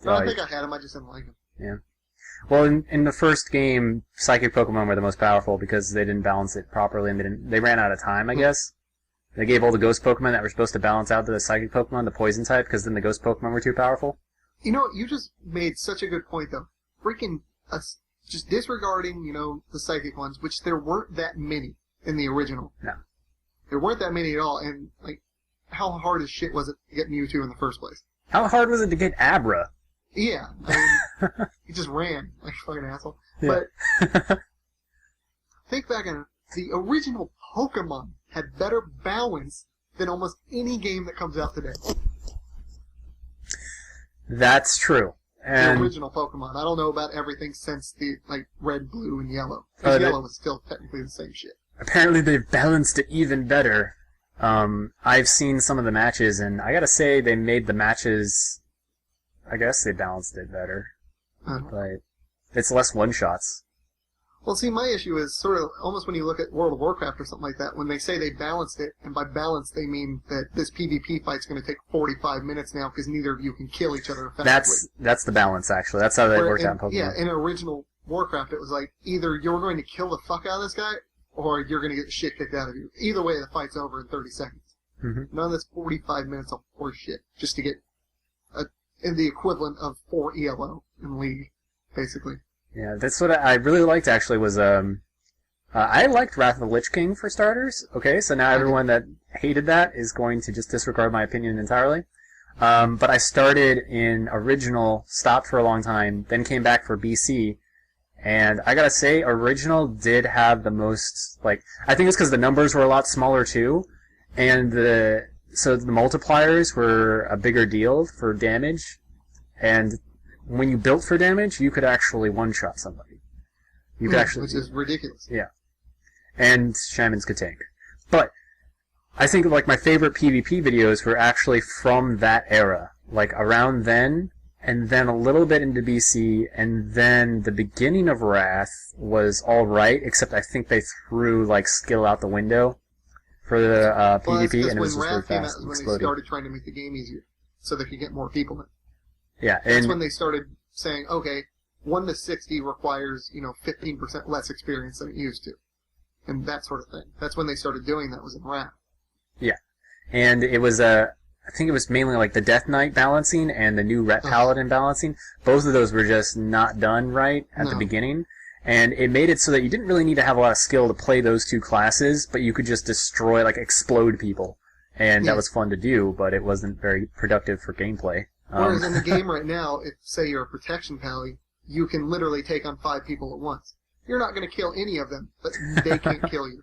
Speaker 1: I
Speaker 2: think I had him, I just didn't like him.
Speaker 1: Yeah. Well, in the first game, Psychic Pokemon were the most powerful because they didn't balance it properly, and they ran out of time, I guess. They gave all the Ghost Pokemon that were supposed to balance out the Psychic Pokemon the Poison type, because then the Ghost Pokemon were too powerful.
Speaker 2: You know, you just made such a good point, though. Freaking, just disregarding, the Psychic ones, which there weren't that many in the original.
Speaker 1: No.
Speaker 2: There weren't that many at all, and, like, how hard as shit was it to get Mewtwo in the first place?
Speaker 1: How hard was it to get Abra?
Speaker 2: Yeah, I mean, he just ran like a fucking asshole.
Speaker 1: Yeah.
Speaker 2: But think back on it, the original Pokemon had better balance than almost any game that comes out today.
Speaker 1: That's true. And
Speaker 2: the original Pokemon. I don't know about everything since the red, blue, and yellow. Because yellow was still technically the same shit.
Speaker 1: Apparently they've balanced it even better. I've seen some of the matches, and I gotta say they made the matches. I guess they balanced it better, but it's less one-shots.
Speaker 2: Well, see, my issue is sort of almost when you look at World of Warcraft or something like that, when they say they balanced it, and by balance they mean that this PvP fight's going to take 45 minutes now because neither of you can kill each other effectively.
Speaker 1: That's the balance, actually. That's how that worked out in Pokemon.
Speaker 2: Yeah, in original Warcraft, it was like, either you're going to kill the fuck out of this guy, or you're going to get the shit kicked out of you. Either way, the fight's over in 30 seconds.
Speaker 1: Mm-hmm.
Speaker 2: None of this 45 minutes of horse shit, just to get in the equivalent of 4 ELO in League, basically.
Speaker 1: Yeah, that's what I really liked, actually, was, I liked Wrath of the Lich King, for starters. Okay, so now everyone that hated that is going to just disregard my opinion entirely. But I started in original, stopped for a long time, then came back for BC, and I gotta say, original did have the most, I think it's because the numbers were a lot smaller, too, and so the multipliers were a bigger deal for damage, and when you built for damage, you could actually one-shot somebody. You could actually,
Speaker 2: which is ridiculous.
Speaker 1: Yeah. And shamans could tank. But I think my favorite PvP videos were actually from that era. Around then, and then a little bit into BC, and then the beginning of Wrath was alright, except I think they threw skill out the window for the PvP, and it was just really fast.
Speaker 2: When Wrath came out is when they started trying to make the game easier, so they could get more people in.
Speaker 1: Yeah,
Speaker 2: that's when they started saying, okay, 1 to 60 requires, 15% less experience than it used to. And that sort of thing. That's when they started doing that, was in Wrath.
Speaker 1: Yeah. And it was, I think it was mainly the Death Knight balancing and the new Ret Paladin balancing. Both of those were just not done right at the beginning. And it made it so that you didn't really need to have a lot of skill to play those two classes, but you could just destroy, explode people. And that was fun to do, but it wasn't very productive for gameplay.
Speaker 2: Whereas in the game right now, if, say, you're a protection pally, you can literally take on 5 people at once. You're not going to kill any of them, but they can't kill you.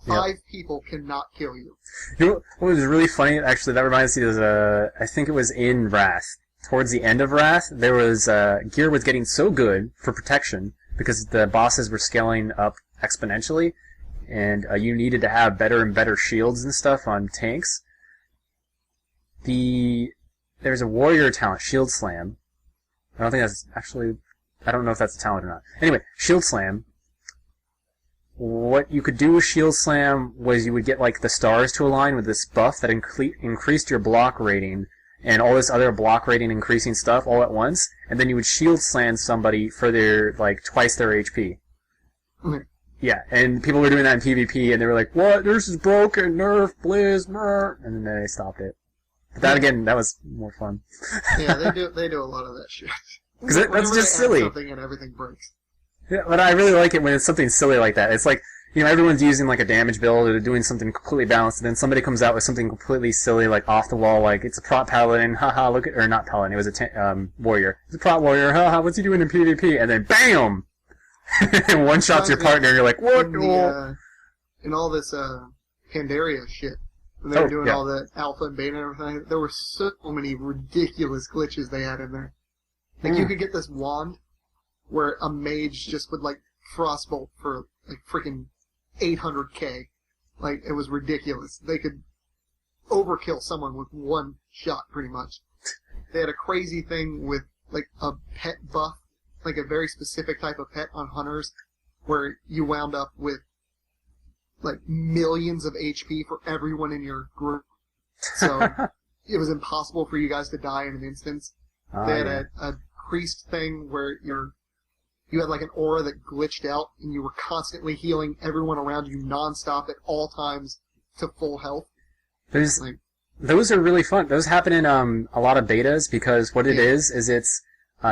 Speaker 2: 5 people cannot kill you.
Speaker 1: You know what was really funny? Actually, that reminds me of, I think it was in Wrath. Towards the end of Wrath, there was, gear was getting so good for protection, because the bosses were scaling up exponentially, and you needed to have better and better shields and stuff on tanks. There's a warrior talent, Shield Slam. I don't think that's actually... I don't know if that's a talent or not. Anyway, Shield Slam. What you could do with Shield Slam was you would get, the stars to align with this buff that increased your block rating, and all this other block rating increasing stuff all at once, and then you would Shield Slam somebody for their, twice their HP.
Speaker 2: Okay.
Speaker 1: Yeah, and people were doing that in PvP, and they were like, "What? This is broken. Nerf, Blizz, Nerf," and then they stopped it. But that again, that was more fun.
Speaker 2: Yeah, they do. They do a lot of that shit.
Speaker 1: Because that's just silly.
Speaker 2: Something and everything breaks.
Speaker 1: Yeah, but I really like it when it's something silly like that. It's like, everyone's using like a damage build or doing something completely balanced, and then somebody comes out with something completely silly, like off the wall, like it's a prop paladin, haha, look at, or not paladin, it was a warrior. It's a prop warrior, haha, what's he doing in PvP? And then BAM! And one shots your partner, and you're like, what?
Speaker 2: In all this Pandaria shit, when they were doing all the alpha and beta and everything, there were so many ridiculous glitches they had in there. Like, you could get this wand where a mage just would, like, frostbolt for, like, freaking 800k. Like, it was ridiculous. They could overkill someone with one shot, pretty much. They had a crazy thing with, like, a pet buff, like a very specific type of pet on hunters, where you wound up with, like, millions of HP for everyone in your group. So, it was impossible for you guys to die in an instance. They had a priest thing where you had like an aura that glitched out, and you were constantly healing everyone around you nonstop at all times to full health.
Speaker 1: Those are really fun. Those happen in a lot of betas, because what it is it's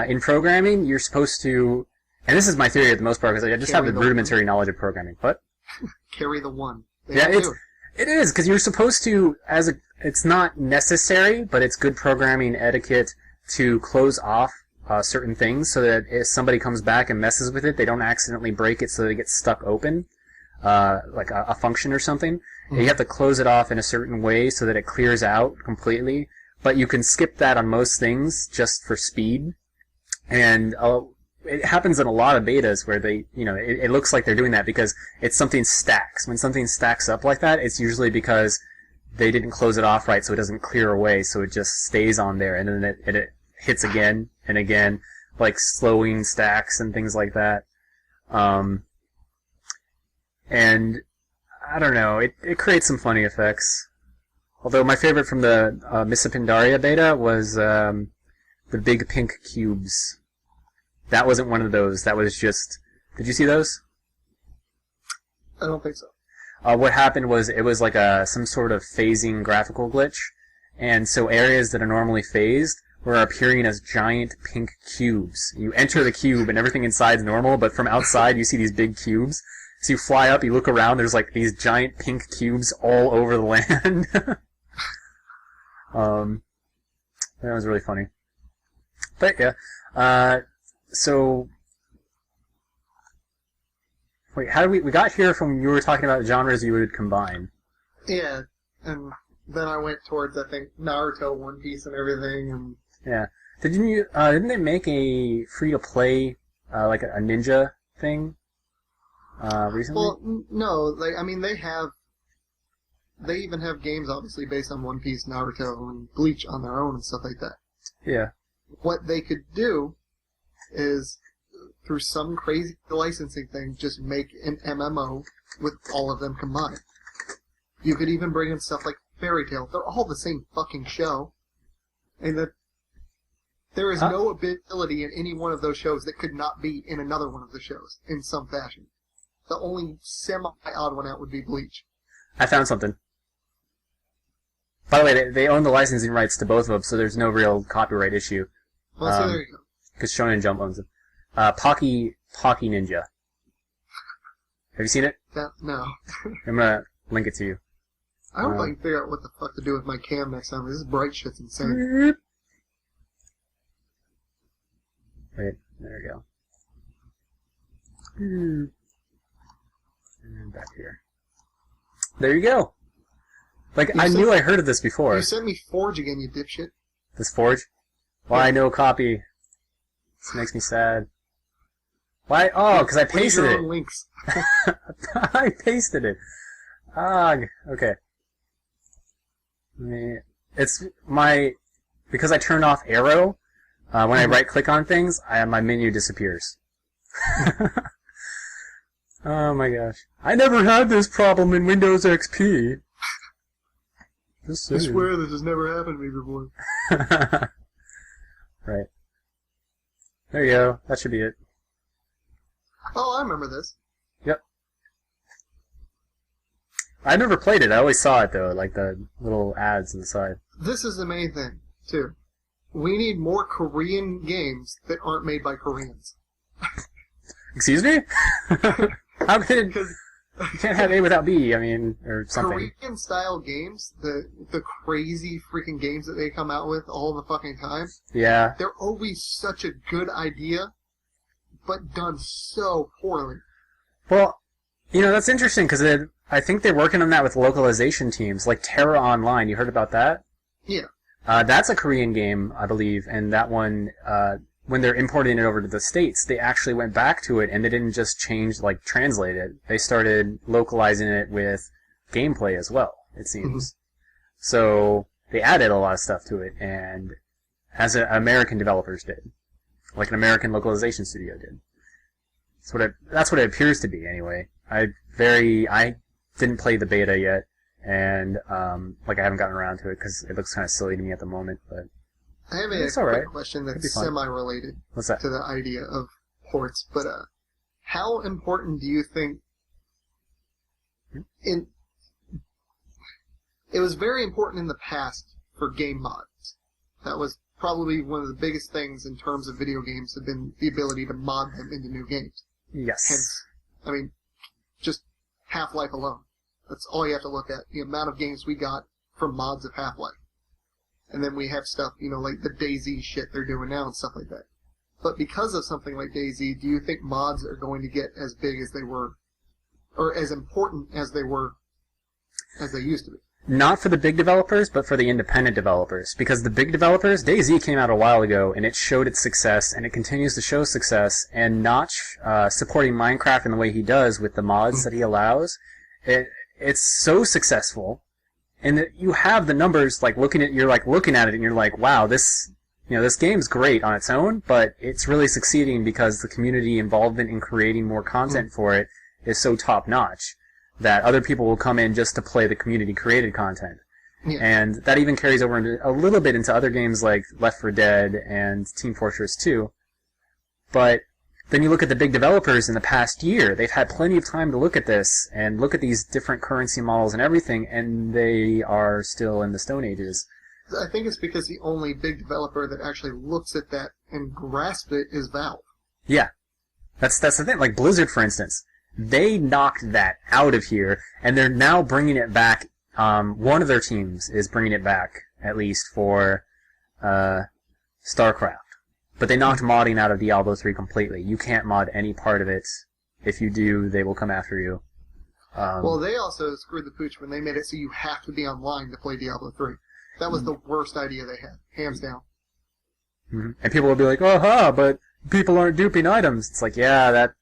Speaker 1: in programming you're supposed to, and this is my theory at the most part because I just have the rudimentary knowledge of programming. But
Speaker 2: carry the one.
Speaker 1: It is because you're supposed to, it's not necessary, but it's good programming etiquette to close off certain things so that if somebody comes back and messes with it, they don't accidentally break it so that it gets stuck open, like a function or something. Mm-hmm. You have to close it off in a certain way so that it clears out completely, but you can skip that on most things just for speed. And it happens in a lot of betas where they, it looks like they're doing that because it's something stacks. When something stacks up like that, it's usually because they didn't close it off right so it doesn't clear away, so it just stays on there, and then it hits again and again, like slowing stacks and things like that. And I don't know, it creates some funny effects. Although my favorite from the Miss Pandaria beta was the big pink cubes. That wasn't one of those. That was just... Did you see those?
Speaker 2: I don't think so.
Speaker 1: What happened was it was like some sort of phasing graphical glitch, and so areas that are normally phased were appearing as giant pink cubes. You enter the cube and everything inside's normal, but from outside you see these big cubes. So you fly up, you look around, there's like these giant pink cubes all over the land. That was really funny. But yeah, so wait, how did we got here from you were talking about genres you would combine?
Speaker 2: Yeah, and then I went towards, I think, Naruto, One Piece, and everything, and
Speaker 1: yeah. Didn't they make a free-to-play, like a ninja thing, recently?
Speaker 2: Well, no, like, I mean, they even have games, obviously, based on One Piece, Naruto, and Bleach on their own and stuff like that.
Speaker 1: Yeah.
Speaker 2: What they could do is, through some crazy licensing thing, just make an MMO with all of them combined. You could even bring in stuff like Fairy Tail. They're all the same fucking show. And that there is no ability in any one of those shows that could not be in another one of the shows in some fashion. The only semi-odd one out would be Bleach.
Speaker 1: I found something. By the way, they own the licensing rights to both of them, so there's no real copyright issue.
Speaker 2: Well, so there you go.
Speaker 1: Because Shonen Jump owns them. Pocky Ninja. Have you seen it?
Speaker 2: No.
Speaker 1: I'm gonna link it to you.
Speaker 2: I hope I can figure out what the fuck to do with my cam next time. This bright shit's insane.
Speaker 1: Wait, there we go. And back here. There you go. Like, I knew I heard of this before.
Speaker 2: You sent me Forge again, you dipshit.
Speaker 1: This Forge? Why no copy? This makes me sad. Why? Oh, because I pasted it.
Speaker 2: Links.
Speaker 1: I pasted it. Okay. It's because I turned off arrow, when I right click on things, my menu disappears. Oh my gosh. I never had this problem in Windows XP.
Speaker 2: I swear this has never happened to me before.
Speaker 1: Right. There you go. That should be it.
Speaker 2: Oh, I remember this.
Speaker 1: Yep. I never played it. I always saw it though, like the little ads on the side.
Speaker 2: This is the main thing, too. We need more Korean games that aren't made by Koreans.
Speaker 1: Excuse me? How could you can't have A without B? I mean, or something.
Speaker 2: Korean style games, the crazy freaking games that they come out with all the fucking time.
Speaker 1: Yeah.
Speaker 2: They're always such a good idea, but done so poorly.
Speaker 1: Well, you know, that's interesting because I think they're working on that with localization teams, like Terra Online. You heard about that?
Speaker 2: Yeah.
Speaker 1: That's a Korean game, I believe, and that one, when they're importing it over to the States, they actually went back to it, and they didn't just change, like, translate it. They started localizing it with gameplay as well, it seems. So, they added a lot of stuff to it, and as American developers did. Like an American localization studio did. That's what it appears to be, anyway. I didn't play the beta yet, and I haven't gotten around to it because it looks kind of silly to me at the moment. But
Speaker 2: I have a quick question that's semi-related to the idea of ports. But how important do you think? It was very important in the past for game mods. That was probably one of the biggest things in terms of video games have been the ability to mod them into new games.
Speaker 1: Yes.
Speaker 2: Hence, I mean, just Half-Life alone. That's all you have to look at. The amount of games we got from mods of Half-Life. And then we have stuff, like the DayZ shit they're doing now and stuff like that. But because of something like DayZ, do you think mods are going to get as big as they were, or as important as they were, as they used to be?
Speaker 1: Not for the big developers, but for the independent developers. Because the big developers, DayZ came out a while ago, and it showed its success, and it continues to show success, and Notch, supporting Minecraft in the way he does with the mods that he allows, it's so successful, and that you have the numbers, looking at it, and you're like, wow, this game's great on its own, but it's really succeeding because the community involvement in creating more content for it is so top-notch that other people will come in just to play the community-created content. Yeah. And that even carries over a little bit into other games like Left 4 Dead and Team Fortress 2. But then you look at the big developers in the past year, they've had plenty of time to look at this and look at these different currency models and everything, and they are still in the Stone Ages.
Speaker 2: I think it's because the only big developer that actually looks at that and grasps it is Valve.
Speaker 1: Yeah. That's the thing. Like Blizzard, for instance. They knocked that out of here, and they're now bringing it back. One of their teams is bringing it back, at least, for StarCraft. But they knocked modding out of Diablo 3 completely. You can't mod any part of it. If you do, they will come after you.
Speaker 2: Well, they also screwed the pooch when they made it so you have to be online to play Diablo 3. That was the worst idea they had, hands down.
Speaker 1: Mm-hmm. And people will be like, oh, but people aren't duping items. It's like, yeah, that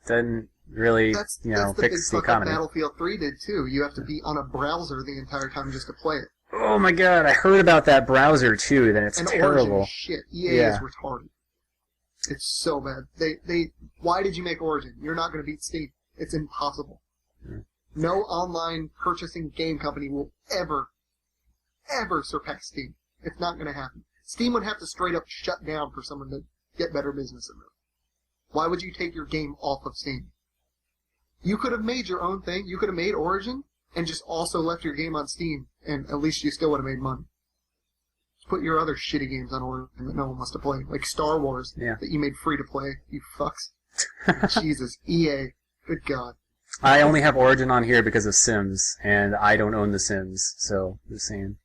Speaker 1: didn't really,
Speaker 2: that's
Speaker 1: fix the
Speaker 2: big fuck
Speaker 1: economy.
Speaker 2: Battlefield 3 did too. You have to be on a browser the entire time just to play it.
Speaker 1: Oh my god, I heard about that browser too, that it's terrible.
Speaker 2: Origin shit. EA is retarded. It's so bad. Why did you make Origin? You're not going to beat Steam. It's impossible. Mm. No online purchasing game company will ever surpass Steam. It's not going to happen. Steam would have to straight up shut down for someone to get better business in them. Why would you take your game off of Steam? You could have made your own thing. You could have made Origin and just also left your game on Steam, and at least you still would have made money. Just put your other shitty games on Origin that no one wants to play, like Star Wars that you made free to play, you fucks. Jesus, EA. Good God.
Speaker 1: I only have Origin on here because of Sims, and I don't own The Sims, so just saying.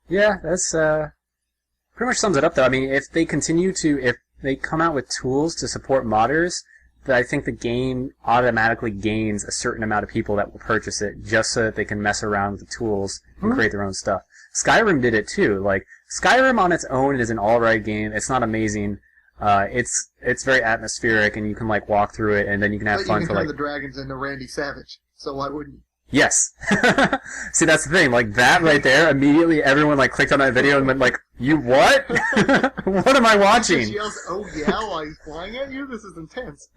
Speaker 1: Yeah, that's pretty much sums it up, though. I mean, if they come out with tools to support modders, then I think the game automatically gains a certain amount of people that will purchase it just so that they can mess around with the tools and create their own stuff. Skyrim did it too. Like, Skyrim on its own is an alright game. It's not amazing. It's very atmospheric, and you can walk through it, and then you can have fun
Speaker 2: you can
Speaker 1: for
Speaker 2: turn the dragons into Randy Savage, so why wouldn't you?
Speaker 1: Yes. See, that's the thing. That right there, immediately everyone clicked on that video and went you what? What am I watching?
Speaker 2: She yells, oh yeah, while he's flying at you? This is intense.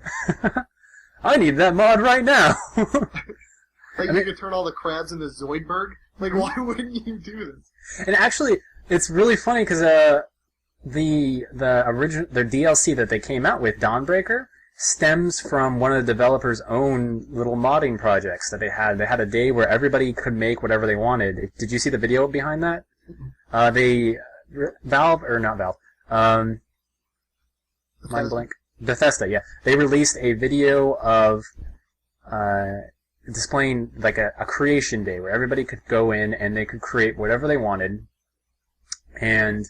Speaker 1: I need that mod right now.
Speaker 2: You could turn all the crabs into Zoidberg? Why wouldn't you do this?
Speaker 1: And actually, it's really funny because the DLC that they came out with, Dawnbreaker, stems from one of the developers' own little modding projects that they had. They had a day where everybody could make whatever they wanted. Did you see the video behind that? Valve, or not Valve, mind blank. Bethesda, yeah. They released a video of displaying like a creation day where everybody could go in and they could create whatever they wanted, and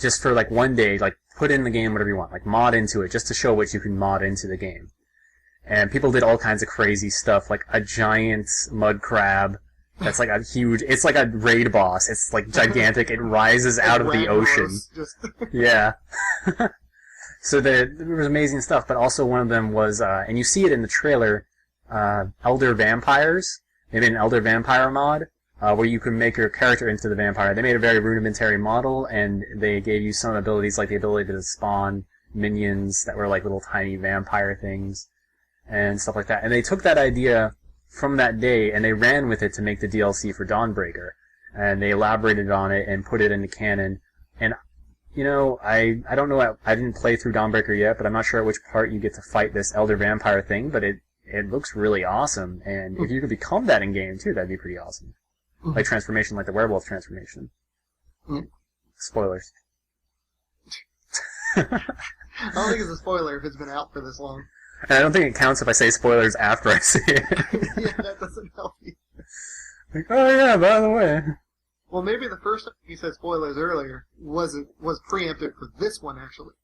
Speaker 1: just for like one day, like put in the game whatever you want, like mod into it, just to show what you can mod into the game. And people did all kinds of crazy stuff, like a giant mud crab that's like a huge, it's like a raid boss. It's like gigantic. It rises out of the ocean. Yeah. So there was amazing stuff, but also one of them was, and you see it in the trailer, Elder Vampires. They made an Elder Vampire mod, where you can make your character into the vampire. They made a very rudimentary model, and they gave you some abilities, like the ability to spawn minions that were like little tiny vampire things, and stuff like that. And they took that idea from that day, and they ran with it to make the DLC for Dawnbreaker. And they elaborated on it and put it into canon. And, you know, I don't know, I didn't play through Dawnbreaker yet, but I'm not sure at which part you get to fight this Elder Vampire thing, but it looks really awesome. And if you could become that in-game, too, that'd be pretty awesome. Like transformation, like the werewolf transformation. Spoilers.
Speaker 2: I don't think it's a spoiler if it's been out for this long.
Speaker 1: And I don't think it counts if I say spoilers after I see it.
Speaker 2: Yeah, that doesn't help you.
Speaker 1: Like, oh yeah, by the way.
Speaker 2: Well, maybe the first time you said spoilers earlier was preemptive for this one, actually.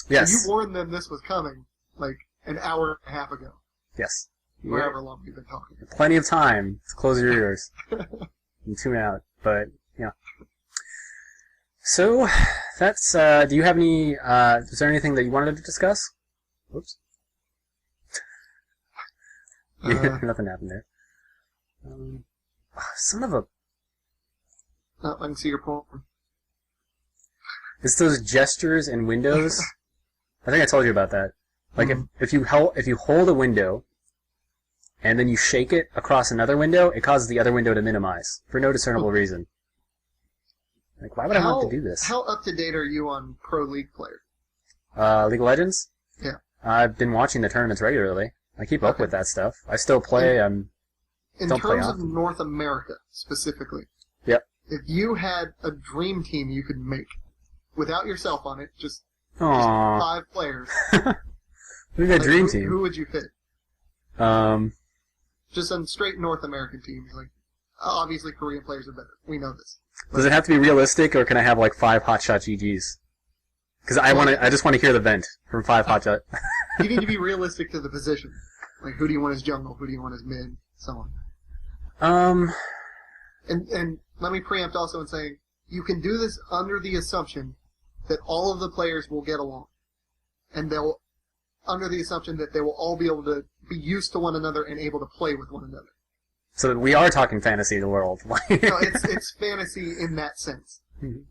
Speaker 1: Yes.
Speaker 2: So you warned them this was coming, like, an hour and a half ago.
Speaker 1: Yes.
Speaker 2: However long we've been talking.
Speaker 1: Plenty of time to close your ears and tune out, but, yeah. So, that's, do you have any, is there anything that you wanted to discuss? Whoops. Nothing happened there. Son of a...
Speaker 2: I can see your point.
Speaker 1: It's those gestures in Windows. I think I told you about that. Like, if you hold a window, and then you shake it across another window, it causes the other window to minimize, for no discernible reason. Like, why would I want to do this?
Speaker 2: How up-to-date are you on Pro League player?
Speaker 1: League of Legends?
Speaker 2: Yeah.
Speaker 1: I've been watching the tournaments regularly. I keep up with that stuff. I still play.
Speaker 2: In terms of North America, specifically.
Speaker 1: Yep.
Speaker 2: If you had a dream team you could make, without yourself on it, just 5 players.
Speaker 1: Maybe a dream team.
Speaker 2: Who would you pick? Just on straight North American teams. Like, obviously Korean players are better. We know this.
Speaker 1: Does it have to be realistic, or can I have like 5 hotshot GGs? Because I just want to hear the vent from 5 hotshot.
Speaker 2: You need to be realistic to the position. Like, who do you want as jungle? Who do you want as mid? So on. And let me preempt also in saying, you can do this under the assumption that all of the players will get along. And under the assumption that they will all be able to be used to one another and able to play with one another.
Speaker 1: So we are talking fantasy of the world.
Speaker 2: No, it's fantasy in that sense.
Speaker 1: Mm-hmm.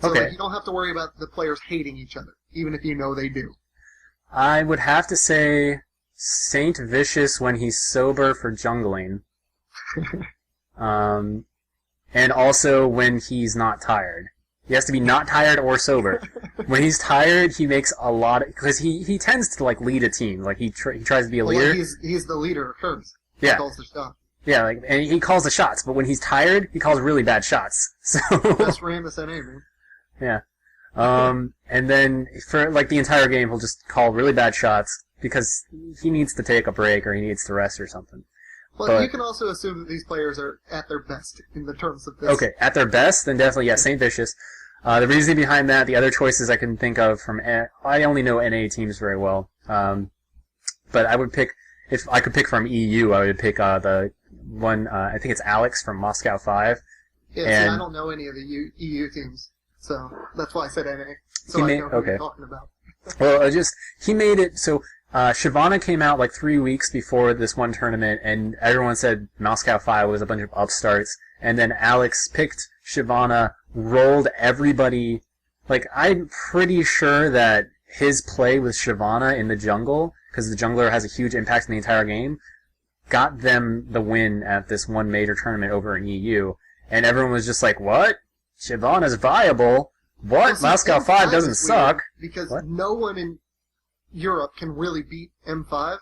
Speaker 2: So
Speaker 1: Okay.
Speaker 2: like, you don't have to worry about the players hating each other, even if you know they do.
Speaker 1: I would have to say Saint Vicious when he's sober for jungling. And also when he's not tired. He has to be not tired or sober. When he's tired, he makes a lot of... Because he tends to, like, lead a team. Like, he tries to be a leader.
Speaker 2: He's the leader of Kurz.
Speaker 1: Yeah.
Speaker 2: He calls the shot.
Speaker 1: Yeah, like, and he calls the shots, but when he's tired, he calls really bad shots. So...
Speaker 2: Best Rammus NA, man.
Speaker 1: Yeah. And then for, like, the entire game, he'll just call really bad shots because he needs to take a break or he needs to rest or something.
Speaker 2: Well, you can also assume that these players are at their best in the terms of this.
Speaker 1: Okay, at their best, then definitely, yeah, Saint Vicious. The reasoning behind that, the other choices I can think of from... I only know NA teams very well. But I would pick... If I could pick from EU, I would pick the one... I think it's Alex from Moscow 5.
Speaker 2: Yeah,
Speaker 1: and
Speaker 2: see, I don't know any of the EU teams, so that's why I said NA. So I know who you're talking about.
Speaker 1: Well, he made it so... Shyvana came out like 3 weeks before this one tournament, and everyone said Moscow 5 was a bunch of upstarts, and then Alex picked Shyvana, rolled everybody... Like, I'm pretty sure that his play with Shyvana in the jungle, because the jungler has a huge impact in the entire game, got them the win at this one major tournament over in EU, and everyone was just like, what? Shyvana's viable? What?
Speaker 2: Well, see,
Speaker 1: Moscow 5 doesn't suck?
Speaker 2: Because
Speaker 1: what?
Speaker 2: no one Europe can really beat M5,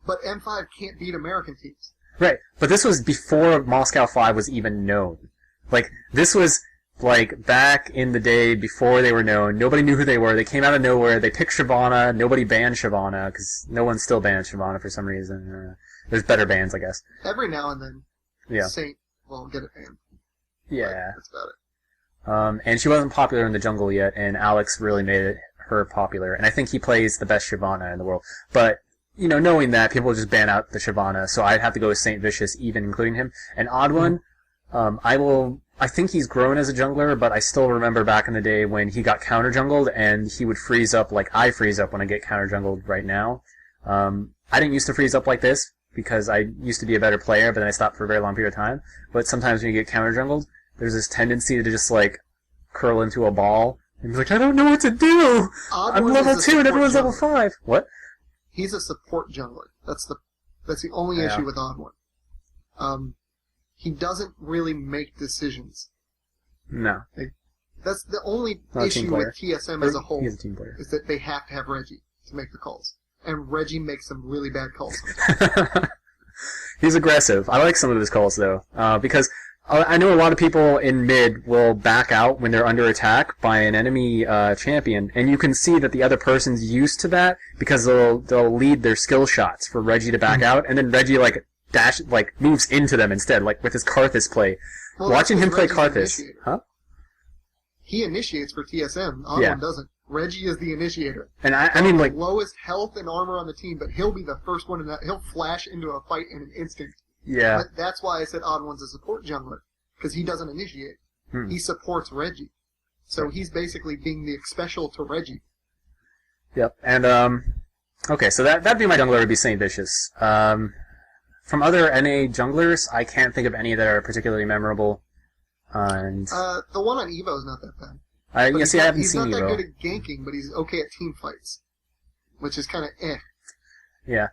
Speaker 2: but M5 can't beat American teams.
Speaker 1: Right, but this was before Moscow 5 was even known. Like, this was, like, back in the day before they were known. Nobody knew who they were. They came out of nowhere. They picked Shyvana. Nobody banned Shyvana, because no one still bans Shyvana for some reason. There's better bans, I guess.
Speaker 2: Every now and then,
Speaker 1: Yeah.
Speaker 2: Saint will get it banned.
Speaker 1: Yeah.
Speaker 2: That's about it.
Speaker 1: And she wasn't popular in the jungle yet, and Alex really made her popular. And I think he plays the best Shyvana in the world. But, you know, knowing that, people will just ban out the Shyvana, so I'd have to go with Saint Vicious, even including him. An odd one, I think he's grown as a jungler, but I still remember back in the day when he got counter-jungled, and he would freeze up like I freeze up when I get counter-jungled right now. I didn't used to freeze up like this, because I used to be a better player, but then I stopped for a very long period of time. But sometimes when you get counter-jungled, there's this tendency to just, like, curl into a ball, and be like, I don't know what to do! I'm level 2 and everyone's level 5! What?
Speaker 2: He's a support jungler. That's the only issue with Odd One. He doesn't really make decisions.
Speaker 1: No.
Speaker 2: That's the only
Speaker 1: Not a
Speaker 2: issue
Speaker 1: team
Speaker 2: with
Speaker 1: player.
Speaker 2: TSM as a whole.
Speaker 1: He's a team player.
Speaker 2: Is that they have to have Reggie to make the calls. And Reggie makes some really bad calls.
Speaker 1: He's aggressive. I like some of his calls, though, because I know a lot of people in mid will back out when they're under attack by an enemy champion, and you can see that the other person's used to that because they'll lead their skill shots for Reggie to back out, and then Reggie moves into them instead, like with his Karthus play.
Speaker 2: Well,
Speaker 1: Watching him play
Speaker 2: Reggie's
Speaker 1: Karthus,
Speaker 2: initiator.
Speaker 1: huh?
Speaker 2: He initiates for TSM. Odd One doesn't. Reggie is the initiator.
Speaker 1: And I mean, like,
Speaker 2: lowest health and armor on the team, but he'll be the first one in that. He'll flash into a fight in an instant.
Speaker 1: yeah,
Speaker 2: But that's why I said Odd One's a support jungler, because he doesn't initiate. He supports Reggie. So he's basically being the special to Reggie.
Speaker 1: yep. And okay, so that'd be my jungler. Would be Saint Vicious. From other NA junglers, I can't think of any that are particularly memorable. And
Speaker 2: The one on Evo's not that bad.
Speaker 1: I haven't
Speaker 2: He's
Speaker 1: seen
Speaker 2: not
Speaker 1: Evo.
Speaker 2: that good at ganking, but he's okay at team fights, which is kind of eh.
Speaker 1: Yeah.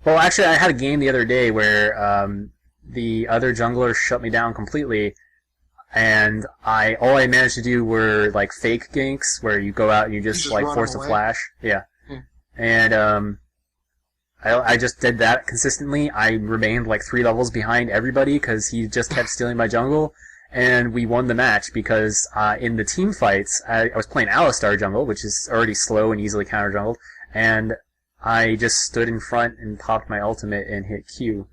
Speaker 1: Well, actually, I had a game the other day where the other jungler shut me down completely, and all I managed to do were like fake ganks where you go out and you just like force a flash. Yeah. And I just did that consistently. I remained like 3 levels behind everybody because he just kept stealing my jungle. And we won the match because in the team fights, I was playing Alistar jungle, which is already slow and easily counter-jungled, and I just stood in front and popped my ultimate and hit Q.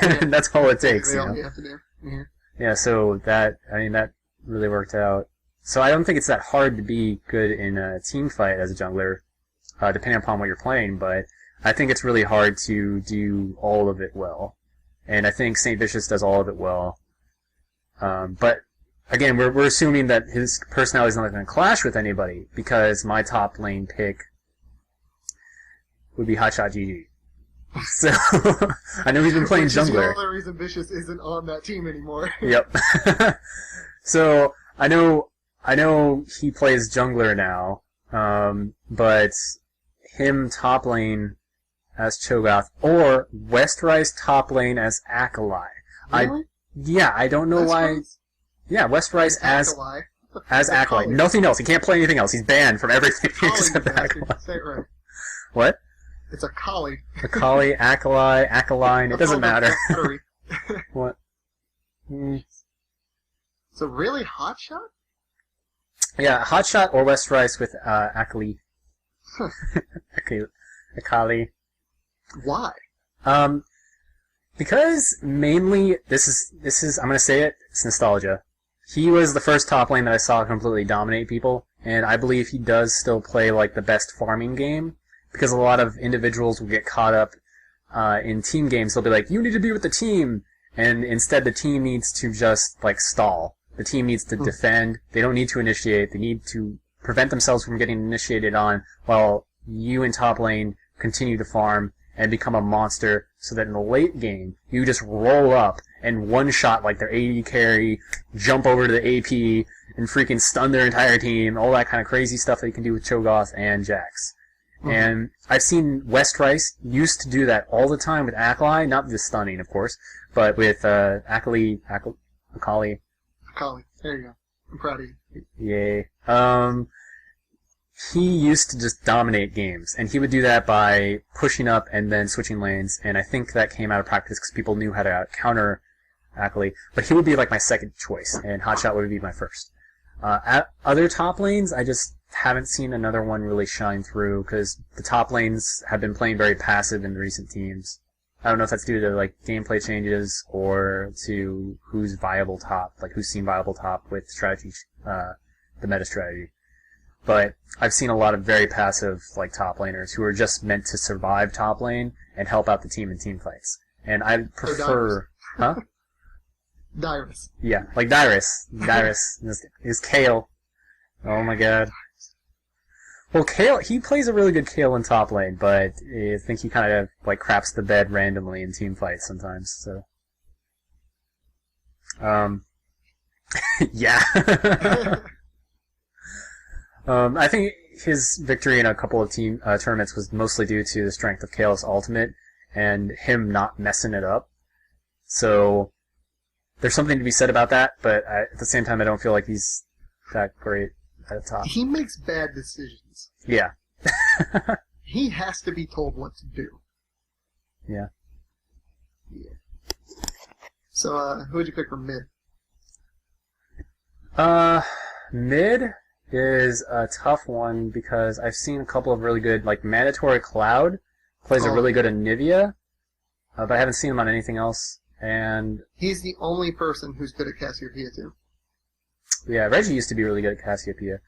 Speaker 1: And that's all it takes, you know?
Speaker 2: You have to do. Yeah.
Speaker 1: Yeah, so that really worked out. So I don't think it's that hard to be good in a team fight as a jungler, depending upon what you're playing, but I think it's really hard to do all of it well. And I think Saint Vicious does all of it well. But again, we're assuming that his personality is not going to clash with anybody because my top lane pick would be Hotshot GG. So I know he's been playing
Speaker 2: Which
Speaker 1: jungler.
Speaker 2: is the only reason Vicious isn't on that team anymore.
Speaker 1: Yep. So I know he plays jungler now, but him top lane as Cho'Gath or Westrice top lane as Akalai.
Speaker 2: Really?
Speaker 1: I don't know why. Yeah, Westrice as Acolyte. Nothing else. He can't play anything else. He's banned from everything except Acolyte.
Speaker 2: Say it right.
Speaker 1: What?
Speaker 2: It's a collie.
Speaker 1: Akali, Acolyte, Acaline. It doesn't matter. What?
Speaker 2: So really, Hotshot?
Speaker 1: Yeah, Hotshot or Westrice with Akali. Akali.
Speaker 2: Why?
Speaker 1: Because mainly this is I'm gonna say it's nostalgia. He was the first top lane that I saw completely dominate people, and I believe he does still play like the best farming game because a lot of individuals will get caught up in team games. They'll be like, "You need to be with the team," and instead the team needs to just like stall. The team needs to defend. They don't need to initiate. They need to prevent themselves from getting initiated on, while you in top lane continue to farm and become a monster, so that in the late game, you just roll up and one-shot like their AD carry, jump over to the AP, and freaking stun their entire team, all that kind of crazy stuff that you can do with Cho'Gath and Jax. And I've seen Westrice used to do that all the time with Akali, not the stunning, of course, but with Akali.
Speaker 2: Collie. There you go. I'm proud of you.
Speaker 1: Yay. he used to just dominate games, and he would do that by pushing up and then switching lanes, and I think that came out of practice because people knew how to counter Ackley, but he would be like my second choice, and Hotshot would be my first. At other top lanes, I just haven't seen another one really shine through, because the top lanes have been playing very passive in the recent teams. I don't know if that's due to like gameplay changes or to who's viable top, like who's seen viable top with strategy, the meta strategy. But I've seen a lot of very passive like top laners who are just meant to survive top lane and help out the team in team fights. And I prefer, huh?
Speaker 2: Dyrus.
Speaker 1: Yeah, like Dyrus. Dyrus is Kale. Oh my god. Well, Kale, he plays a really good Kale in top lane, but I think he kind of like craps the bed randomly in team fights sometimes. So, yeah. I think his victory in a couple of team tournaments was mostly due to the strength of Kale's ultimate and him not messing it up. So there's something to be said about that, but at the same time, I don't feel like he's that great at the top.
Speaker 2: He makes bad decisions.
Speaker 1: Yeah.
Speaker 2: He has to be told what to do.
Speaker 1: Yeah.
Speaker 2: Yeah. So, who would you pick for mid?
Speaker 1: Mid is a tough one because I've seen a couple of really good, like Mandatory Cloud plays a really good Anivia, but I haven't seen him on anything else. And
Speaker 2: he's the only person who's good at Cassiopeia too.
Speaker 1: Yeah, Reggie used to be really good at Cassiopeia.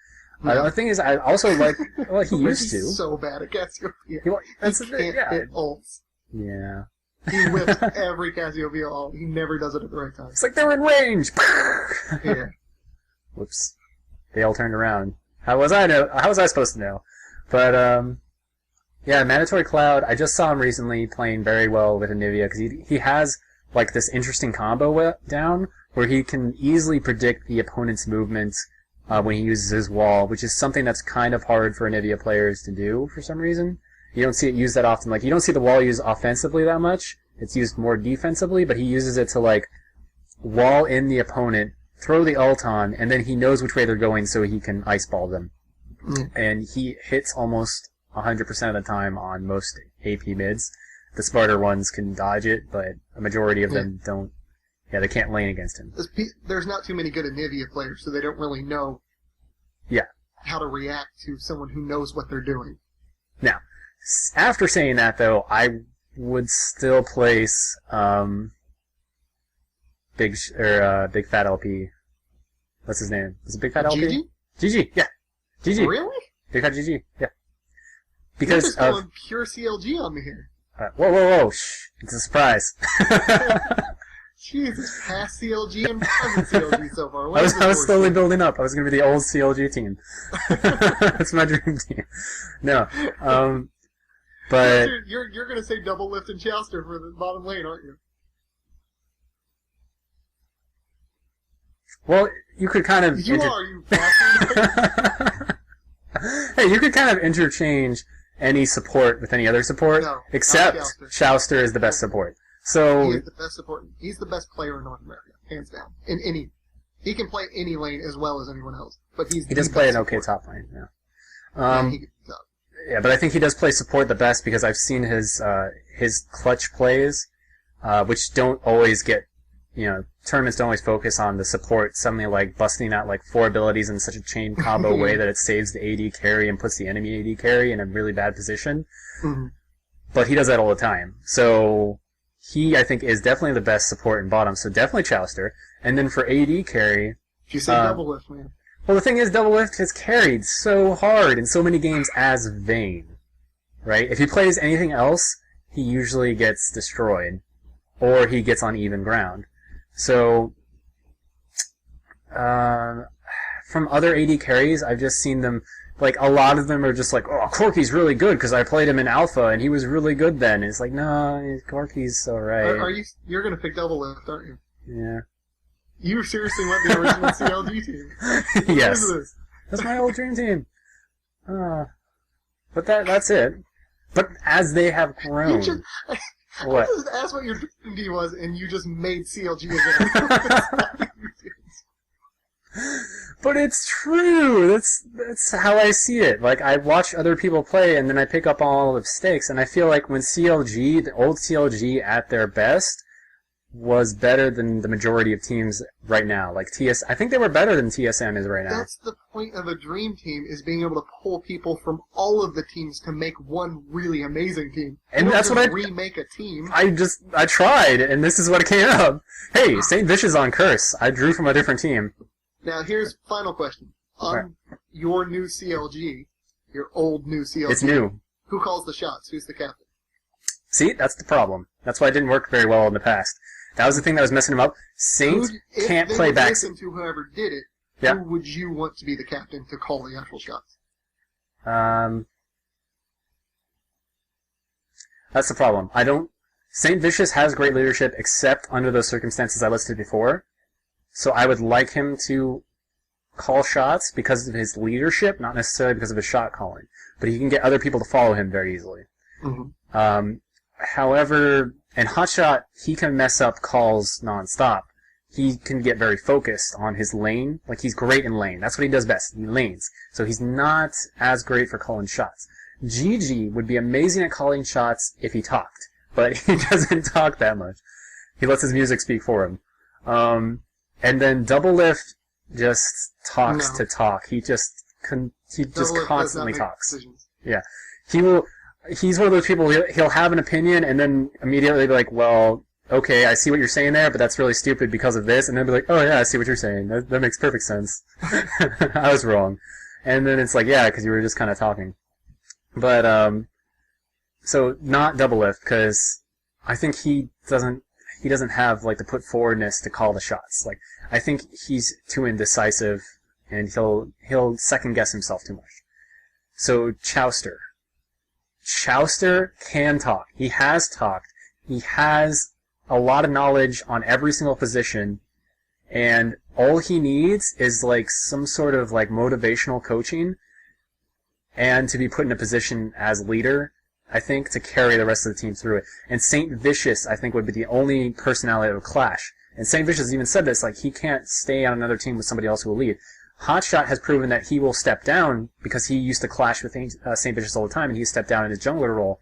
Speaker 1: The thing is, I also like. Well, he used to.
Speaker 2: He's so bad at Cassiopeia.
Speaker 1: He
Speaker 2: can't hit ults.
Speaker 1: Yeah.
Speaker 2: He whips every Cassiopeia ult. He never does it at the right time.
Speaker 1: It's like they're in range.
Speaker 2: Yeah.
Speaker 1: Whoops. They all turned around. How was I supposed to know? But yeah, Mandatory Cloud. I just saw him recently playing very well with Anivia because he has like this interesting combo down where he can easily predict the opponent's movements when he uses his wall, which is something that's kind of hard for Anivia players to do for some reason. You don't see it used that often. Like, you don't see the wall used offensively that much. It's used more defensively, but he uses it to, like, wall in the opponent, throw the ult on, and then he knows which way they're going so he can ice ball them. And he hits almost 100% of the time on most AP mids. The smarter ones can dodge it, but a majority of them don't. Yeah, they can't lane against him.
Speaker 2: There's not too many good Anivia players, so they don't really know how to react to someone who knows what they're doing.
Speaker 1: Now, after saying that, though, I would still place Big Fat LP. What's his name? Is it Big Fat LP?
Speaker 2: GG?
Speaker 1: GG, yeah. GG.
Speaker 2: Really?
Speaker 1: Big Fat GG, yeah.
Speaker 2: Because you're just going pure CLG on me here.
Speaker 1: Whoa, shh. It's a surprise.
Speaker 2: Jesus, past CLG and present CLG so far.
Speaker 1: I was slowly building up. I was going to be the old CLG team. That's my dream team. No, but...
Speaker 2: You're going to say double lift and Chouster for the bottom lane, aren't you?
Speaker 1: Well, you could kind of...
Speaker 2: You bastard!
Speaker 1: Hey, you could kind of interchange any support with any other support, except Chouster is the best support. So
Speaker 2: he is the best support. He's the best player in North America, hands down. He can play any lane as well as anyone else. But he
Speaker 1: does play an okay top lane. Yeah. Yeah, but I think he does play support the best because I've seen his clutch plays, which don't always get, tournaments don't always focus on the support suddenly like busting out like 4 abilities in such a chain combo way that it saves the AD carry and puts the enemy AD carry in a really bad position.
Speaker 2: Mm-hmm.
Speaker 1: But he does that all the time. So he, I think, is definitely the best support in bottom, so definitely Chouster. And then for AD carry...
Speaker 2: You say double lift, man.
Speaker 1: Well, the thing is, double lift has carried so hard in so many games as Vayne. Right? If he plays anything else, he usually gets destroyed. Or he gets on even ground. So, from other AD carries, I've just seen them... Like, a lot of them are just like, oh, Corky's really good because I played him in Alpha and he was really good then. And it's like, no, Corky's alright.
Speaker 2: You're going to pick double lift, aren't you?
Speaker 1: Yeah.
Speaker 2: You seriously want the original CLG team?
Speaker 1: Yes. What is this? That's my old dream team. But that's it. But as they have grown...
Speaker 2: What? I just asked what your dream team was and you just made CLG again.
Speaker 1: But it's true. That's how I see it. Like, I watch other people play, and then I pick up on all the mistakes, and I feel like when CLG, the old CLG at their best, was better than the majority of teams right now. Like I think they were better than TSM is right now.
Speaker 2: That's the point of a dream team, is being able to pull people from all of the teams to make one really amazing team.
Speaker 1: And that's what
Speaker 2: remake a team.
Speaker 1: I tried, and this is what came up. Hey, St. Vicious on Curse. I drew from a different team.
Speaker 2: Now, here's final question. On your new CLG, your old new CLG.
Speaker 1: It's new.
Speaker 2: Who calls the shots? Who's the captain?
Speaker 1: See, that's the problem. That's why it didn't work very well in the past. That was the thing that was messing him up. Saint can't play back.
Speaker 2: If they would listen to whoever did it, who would you want to be the captain to call the actual shots?
Speaker 1: That's the problem. St. Vicious has great leadership, except under those circumstances I listed before. So I would like him to call shots because of his leadership, not necessarily because of his shot calling. But he can get other people to follow him very easily. Mm-hmm. However, in Hotshot, he can mess up calls nonstop. He can get very focused on his lane. Like, he's great in lane. That's what he does best. He lanes. So he's not as great for calling shots. GG would be amazing at calling shots if he talked. But he doesn't talk that much. He lets his music speak for him. And then Double Lift just talks to talk. He just constantly talks. Decisions. Yeah. He's one of those people, he'll have an opinion and then immediately be like, well, okay, I see what you're saying there, but that's really stupid because of this. And then be like, oh yeah, I see what you're saying. That makes perfect sense. I was wrong. And then it's like, yeah, because you were just kind of talking. But, so not Double Lift, because I think he doesn't have, like, the put forwardness to call the shots. Like, I think he's too indecisive, and he'll second guess himself too much. So, Chowster can talk. He has talked. He has a lot of knowledge on every single position, and all he needs is, like, some sort of, like, motivational coaching, and to be put in a position as leader, I think, to carry the rest of the team through it. And St. Vicious, I think, would be the only personality that would clash. And St. Vicious even said this, like, he can't stay on another team with somebody else who will lead. Hotshot has proven that he will step down because he used to clash with St. Vicious all the time, and he stepped down in his jungler role.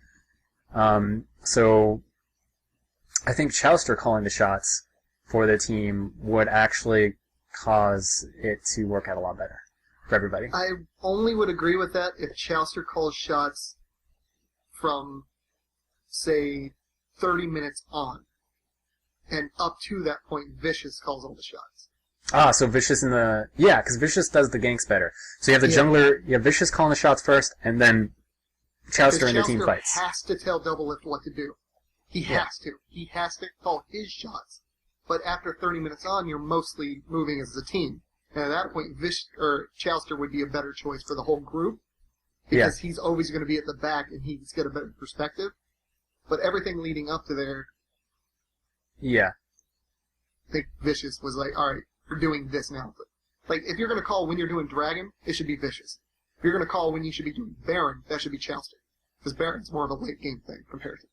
Speaker 1: So I think Chowster calling the shots for the team would actually cause it to work out a lot better for everybody.
Speaker 2: I only would agree with that if Chowster calls shots from, say, 30 minutes on. And up to that point, Vicious calls all the shots.
Speaker 1: Ah, so Vicious because Vicious does the ganks better. So you have the jungler, you have Vicious calling the shots first, and then Chowster and the team fights.
Speaker 2: Has to tell Double Lift what to do. He has to. He has to call his shots. But after 30 minutes on, you're mostly moving as a team. And at that point, Chowster would be a better choice for the whole group. Because he's always going to be at the back, and he's got a better perspective. But everything leading up to there...
Speaker 1: Yeah.
Speaker 2: I think Vicious was like, alright, we're doing this now. But, like, if you're going to call when you're doing Dragon, it should be Vicious. If you're going to call when you should be doing Baron, that should be Chowster. Because Baron's more of a late game thing compared to...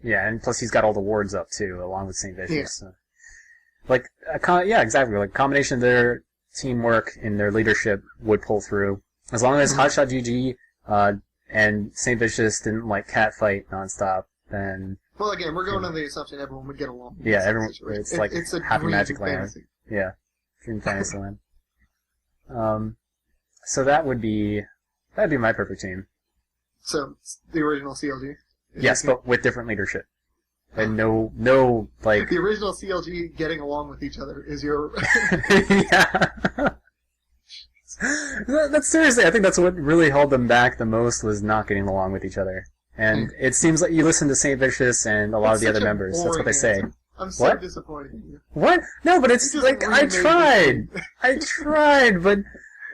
Speaker 1: Yeah, and plus he's got all the wards up, too, along with St. Vicious. Yeah. So. Exactly. Like, a combination of their teamwork and their leadership would pull through. As long as Hotshot GG and St. Vicious didn't, like, catfight nonstop, then...
Speaker 2: Well, again, we're going under the assumption everyone would get along.
Speaker 1: Yeah, everyone. It's like it's a happy magic land. Yeah, dream fantasy land. So that'd be my perfect team.
Speaker 2: So the original CLG.
Speaker 1: Yes, but with different leadership, and no like
Speaker 2: the original CLG getting along with each other is your.
Speaker 1: Yeah. That's seriously. I think that's what really held them back the most was not getting along with each other. And it seems like you listen to St. Vicious and a lot of the other members. That's what they say.
Speaker 2: I'm so disappointed in you.
Speaker 1: What? No, but it's like, I tried, but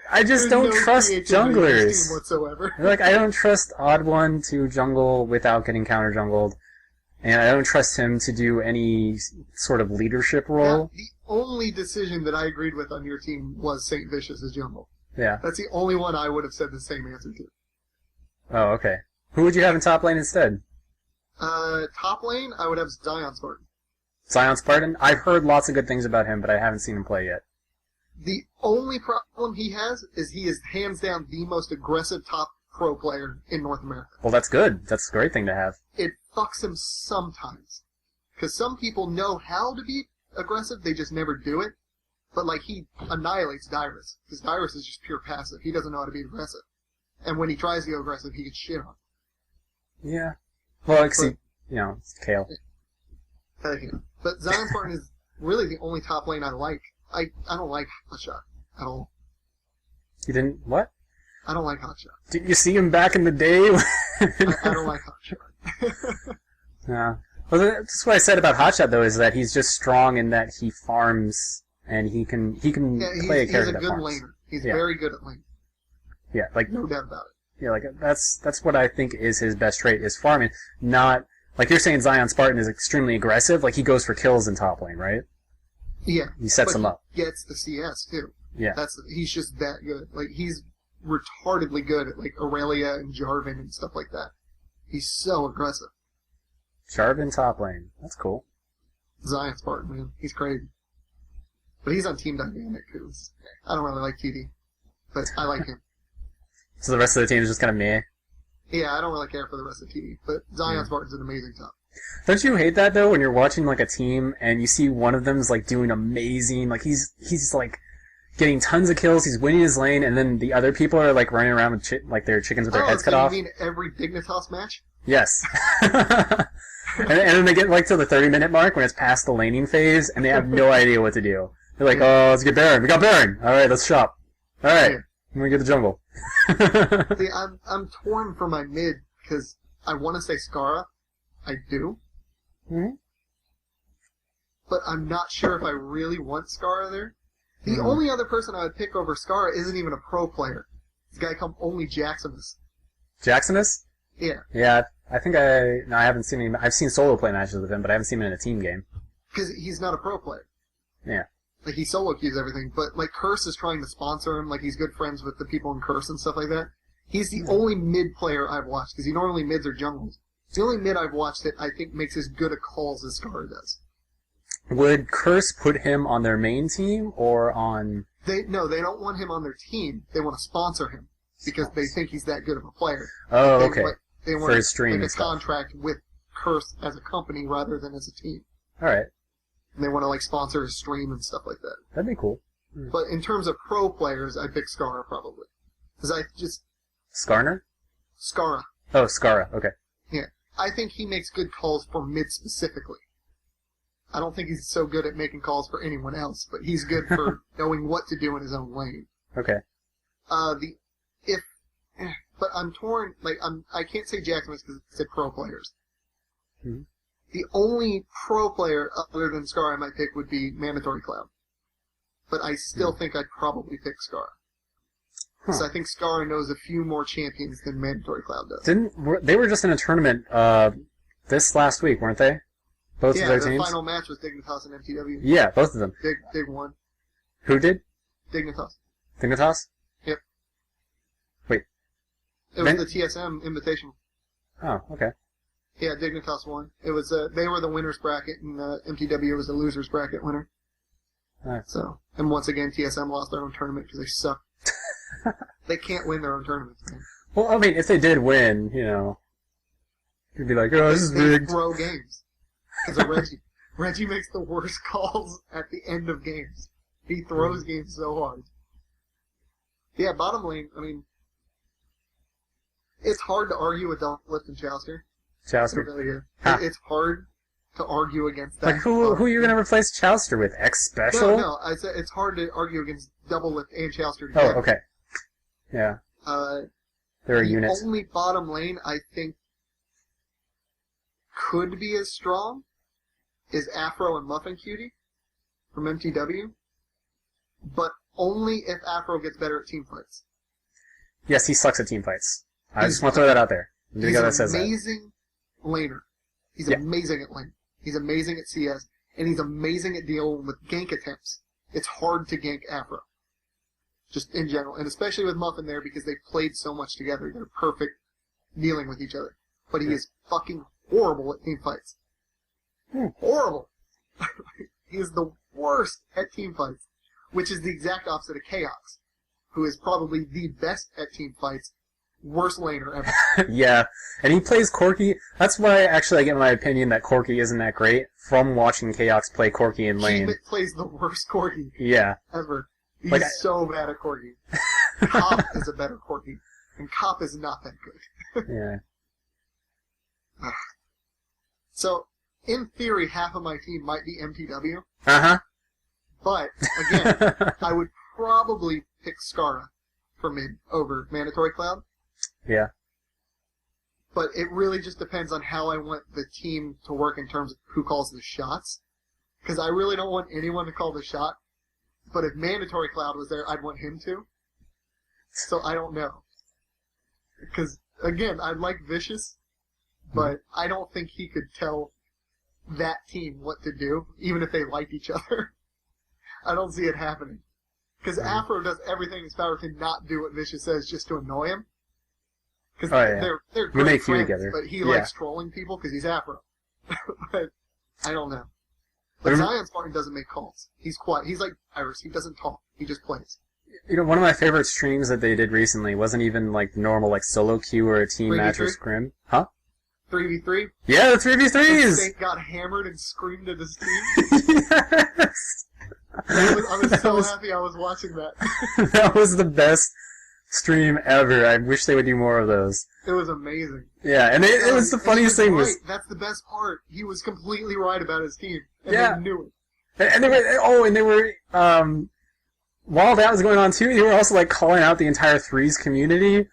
Speaker 1: I just don't trust junglers.
Speaker 2: Whatsoever.
Speaker 1: Like, I don't trust Odd One to jungle without getting counter jungled. And I don't trust him to do any sort of leadership role.
Speaker 2: Now, the only decision that I agreed with on your team was St. Vicious's jungle.
Speaker 1: Yeah.
Speaker 2: That's the only one I would have said the same answer to.
Speaker 1: Oh, okay. Who would you have in top lane instead?
Speaker 2: Top lane, I would have Zion Spartan.
Speaker 1: Zion Spartan? I've heard lots of good things about him, but I haven't seen him play yet.
Speaker 2: The only problem he has is he is hands down the most aggressive top pro player in North America.
Speaker 1: Well, that's good. That's a great thing to have.
Speaker 2: It fucks him sometimes. Because some people know how to be aggressive, they just never do it. But, like, he annihilates Dyrus. Because Dyrus is just pure passive. He doesn't know how to be aggressive. And when he tries to go aggressive, he gets shit on.
Speaker 1: Yeah. Well, it's Kale.
Speaker 2: But Zion Spartan is really the only top lane I like. I don't like Hotshot at all.
Speaker 1: You didn't... What?
Speaker 2: I don't like Hotshot.
Speaker 1: Did you see him back in the day?
Speaker 2: I don't like Hotshot.
Speaker 1: Yeah. Well, that's what I said about Hotshot, though, is that he's just strong in that he farms, and he can play a character that farms. He's a good laner.
Speaker 2: He's very good at lane.
Speaker 1: Yeah, like...
Speaker 2: No doubt about it.
Speaker 1: Yeah, like, that's what I think is his best trait, is farming. Not... Like, you're saying Zion Spartan is extremely aggressive, like, he goes for kills in top lane, right?
Speaker 2: Yeah.
Speaker 1: He sets them up.
Speaker 2: He gets the CS, too.
Speaker 1: Yeah.
Speaker 2: He's just that good. Like, he's retardedly good at, like, Aurelia and Jarvan and stuff like that. He's so aggressive.
Speaker 1: Jarvan top lane. That's cool.
Speaker 2: Zion Spartan, man. He's crazy. But he's on Team Dynamic, too. I don't really like TD. But I like him.
Speaker 1: So the rest of the team is just kind of meh?
Speaker 2: Yeah, I don't really care for the rest of TD. But Zion Spartan's an amazing top.
Speaker 1: Don't you hate that, though, when you're watching, like, a team and you see one of them's, like, doing amazing, like, he's like, getting tons of kills, he's winning his lane, and then the other people are, like, running around with, like, their chickens with their heads cut off?
Speaker 2: You mean every Dignitas match?
Speaker 1: Yes. and then they get, like, to the 30-minute mark when it's past the laning phase, and they have no idea what to do. They're like, oh, let's get Baron. We got Baron. All right, let's shop. All right, I'm going to get the jungle.
Speaker 2: See, I'm torn for my mid, because I want to say Skara. I do.
Speaker 1: Mm-hmm.
Speaker 2: But I'm not sure if I really want Skara there. The only other person I would pick over Skara isn't even a pro player. This guy called only Jaximus.
Speaker 1: Jaximus?
Speaker 2: Yeah.
Speaker 1: Yeah, I think I haven't seen him. I've seen solo play matches with him, but I haven't seen him in a team game.
Speaker 2: Because he's not a pro player.
Speaker 1: Yeah.
Speaker 2: Like, he solo queues everything, but, like, Curse is trying to sponsor him, like, he's good friends with the people in Curse and stuff like that. He's the only mid player I've watched, because normally mids are jungles. It's the only mid I've watched that I think makes as good a calls as Skara does.
Speaker 1: Would Curse put him on their main team, or on...
Speaker 2: No, they don't want him on their team. They want to sponsor him, because they think he's that good of a player.
Speaker 1: Oh, okay.
Speaker 2: They want
Speaker 1: for his stream
Speaker 2: like
Speaker 1: and
Speaker 2: a
Speaker 1: stuff.
Speaker 2: contract with Curse as a company rather than as a team.
Speaker 1: Alright.
Speaker 2: And they want to, like, sponsor his stream and stuff like that.
Speaker 1: That'd be cool.
Speaker 2: But in terms of pro players, I'd pick Skara, probably. Because I just...
Speaker 1: Skarner?
Speaker 2: Skara.
Speaker 1: Oh, Skara, okay.
Speaker 2: Yeah. I think he makes good calls for mid specifically. I don't think he's so good at making calls for anyone else, but he's good for knowing what to do in his own lane.
Speaker 1: Okay.
Speaker 2: But I'm torn, like, I can't say Jackson because it said pro players.
Speaker 1: Mm-hmm.
Speaker 2: The only pro player other than Scar I might pick would be Mandatory Cloud. But I still think I'd probably pick Scar. Because I think Scar knows a few more champions than Mandatory Cloud does.
Speaker 1: They were just in a tournament this last week, weren't they? Both of their teams?
Speaker 2: Yeah, the final match was Dignitas and MTW.
Speaker 1: Yeah, both of them.
Speaker 2: Dig won.
Speaker 1: Who did?
Speaker 2: Dignitas.
Speaker 1: Dignitas?
Speaker 2: Yep.
Speaker 1: Wait.
Speaker 2: It was the TSM Invitational.
Speaker 1: Oh, okay.
Speaker 2: Yeah, Dignitas won. It was they were the winners bracket, and MTW was the losers bracket winner.
Speaker 1: Right.
Speaker 2: So, and once again, TSM lost their own tournament because they suck. They can't win their own tournaments, man.
Speaker 1: Well, I mean, if they did win, you know, you'd be like, oh, this is
Speaker 2: they
Speaker 1: rigged.
Speaker 2: throw games. Because Reggie makes the worst calls at the end of games. He throws games so hard. Yeah, bottom lane, I mean, it's hard to argue with Lift and Chouster.
Speaker 1: Chouster?
Speaker 2: It really is. It's hard to argue against that.
Speaker 1: Like, who are you going to replace Chouster with? X Special?
Speaker 2: No, I said it's hard to argue against Double Lift and Chouster
Speaker 1: Oh,
Speaker 2: together.
Speaker 1: okay. Yeah. They're a unit.
Speaker 2: The only bottom lane I think could be as strong is Afro and Muffin Cutie from MTW, but only if Afro gets better at team fights.
Speaker 1: Yes, he sucks at team fights. I just want to throw that out there.
Speaker 2: He's an amazing laner. He's amazing at lane. He's amazing at CS, and he's amazing at dealing with gank attempts. It's hard to gank Afro, just in general, and especially with Muffin there because they've played so much together. They're perfect dealing with each other. But he is fucking horrible at team fights. Horrible. He is the worst at team fights. which is the exact opposite of Chaos, who is probably the best at team fights, worst laner ever.
Speaker 1: Yeah, and he plays Corki. That's why, actually, I get my opinion that Corki isn't that great from watching Chaos play Corki in lane.
Speaker 2: He plays the worst Corki ever. He's
Speaker 1: Like,
Speaker 2: so bad at Corki. Cop is a better Corki, and Cop is not that good.
Speaker 1: Yeah.
Speaker 2: So, in theory, half of my team might be MTW,
Speaker 1: Uh-huh.
Speaker 2: but, again, I would probably pick Skara for mid over Mandatory Cloud.
Speaker 1: Yeah.
Speaker 2: But it really just depends on how I want the team to work in terms of who calls the shots. Because I really don't want anyone to call the shot. But if Mandatory Cloud was there, I'd want him to. So I don't know. Because, again, I like Vicious, but I don't think he could tell that team what to do, even if they liked each other. I don't see it happening. Because Afro does everything in his power to not do what Vicious says just to annoy him. Because they're great
Speaker 1: make
Speaker 2: friends,
Speaker 1: together.
Speaker 2: but he likes trolling people because he's Afro. But I don't know. But Zion Spartan doesn't make calls. He's quiet. He's like Iris. He doesn't talk. He just plays.
Speaker 1: You know, one of my favorite streams that they did recently wasn't even like the normal like solo queue or a team match or scrim. Huh?
Speaker 2: 3v3?
Speaker 1: Yeah, the 3v3s!
Speaker 2: Saint got hammered and screamed at his team.
Speaker 1: Yes!
Speaker 2: I was so happy I was watching that.
Speaker 1: That was the best stream ever. I wish they would do more of those.
Speaker 2: It was amazing.
Speaker 1: Yeah, and it was the funniest thing was...
Speaker 2: That's the best part. He was completely right about his team. And
Speaker 1: Yeah.
Speaker 2: they knew
Speaker 1: And they were, while that was going on too, they were also like calling out the entire threes community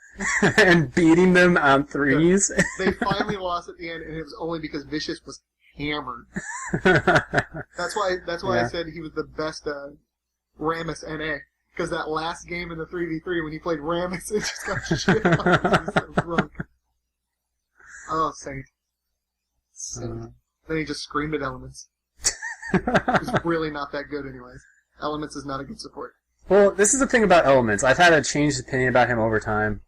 Speaker 1: and beating them on threes.
Speaker 2: it. They finally lost at the end, and it was only because Vicious was hammered. That's why I said he was the best Rammus NA. Because that last game in the 3v3 when he played Rammus, it just got shit on. He was so drunk. Oh, Saint. Then he just screamed at Elements. He's really not that good anyways. Elements is not a good support.
Speaker 1: Well, this is the thing about Elements. I've had a changed opinion about him over time.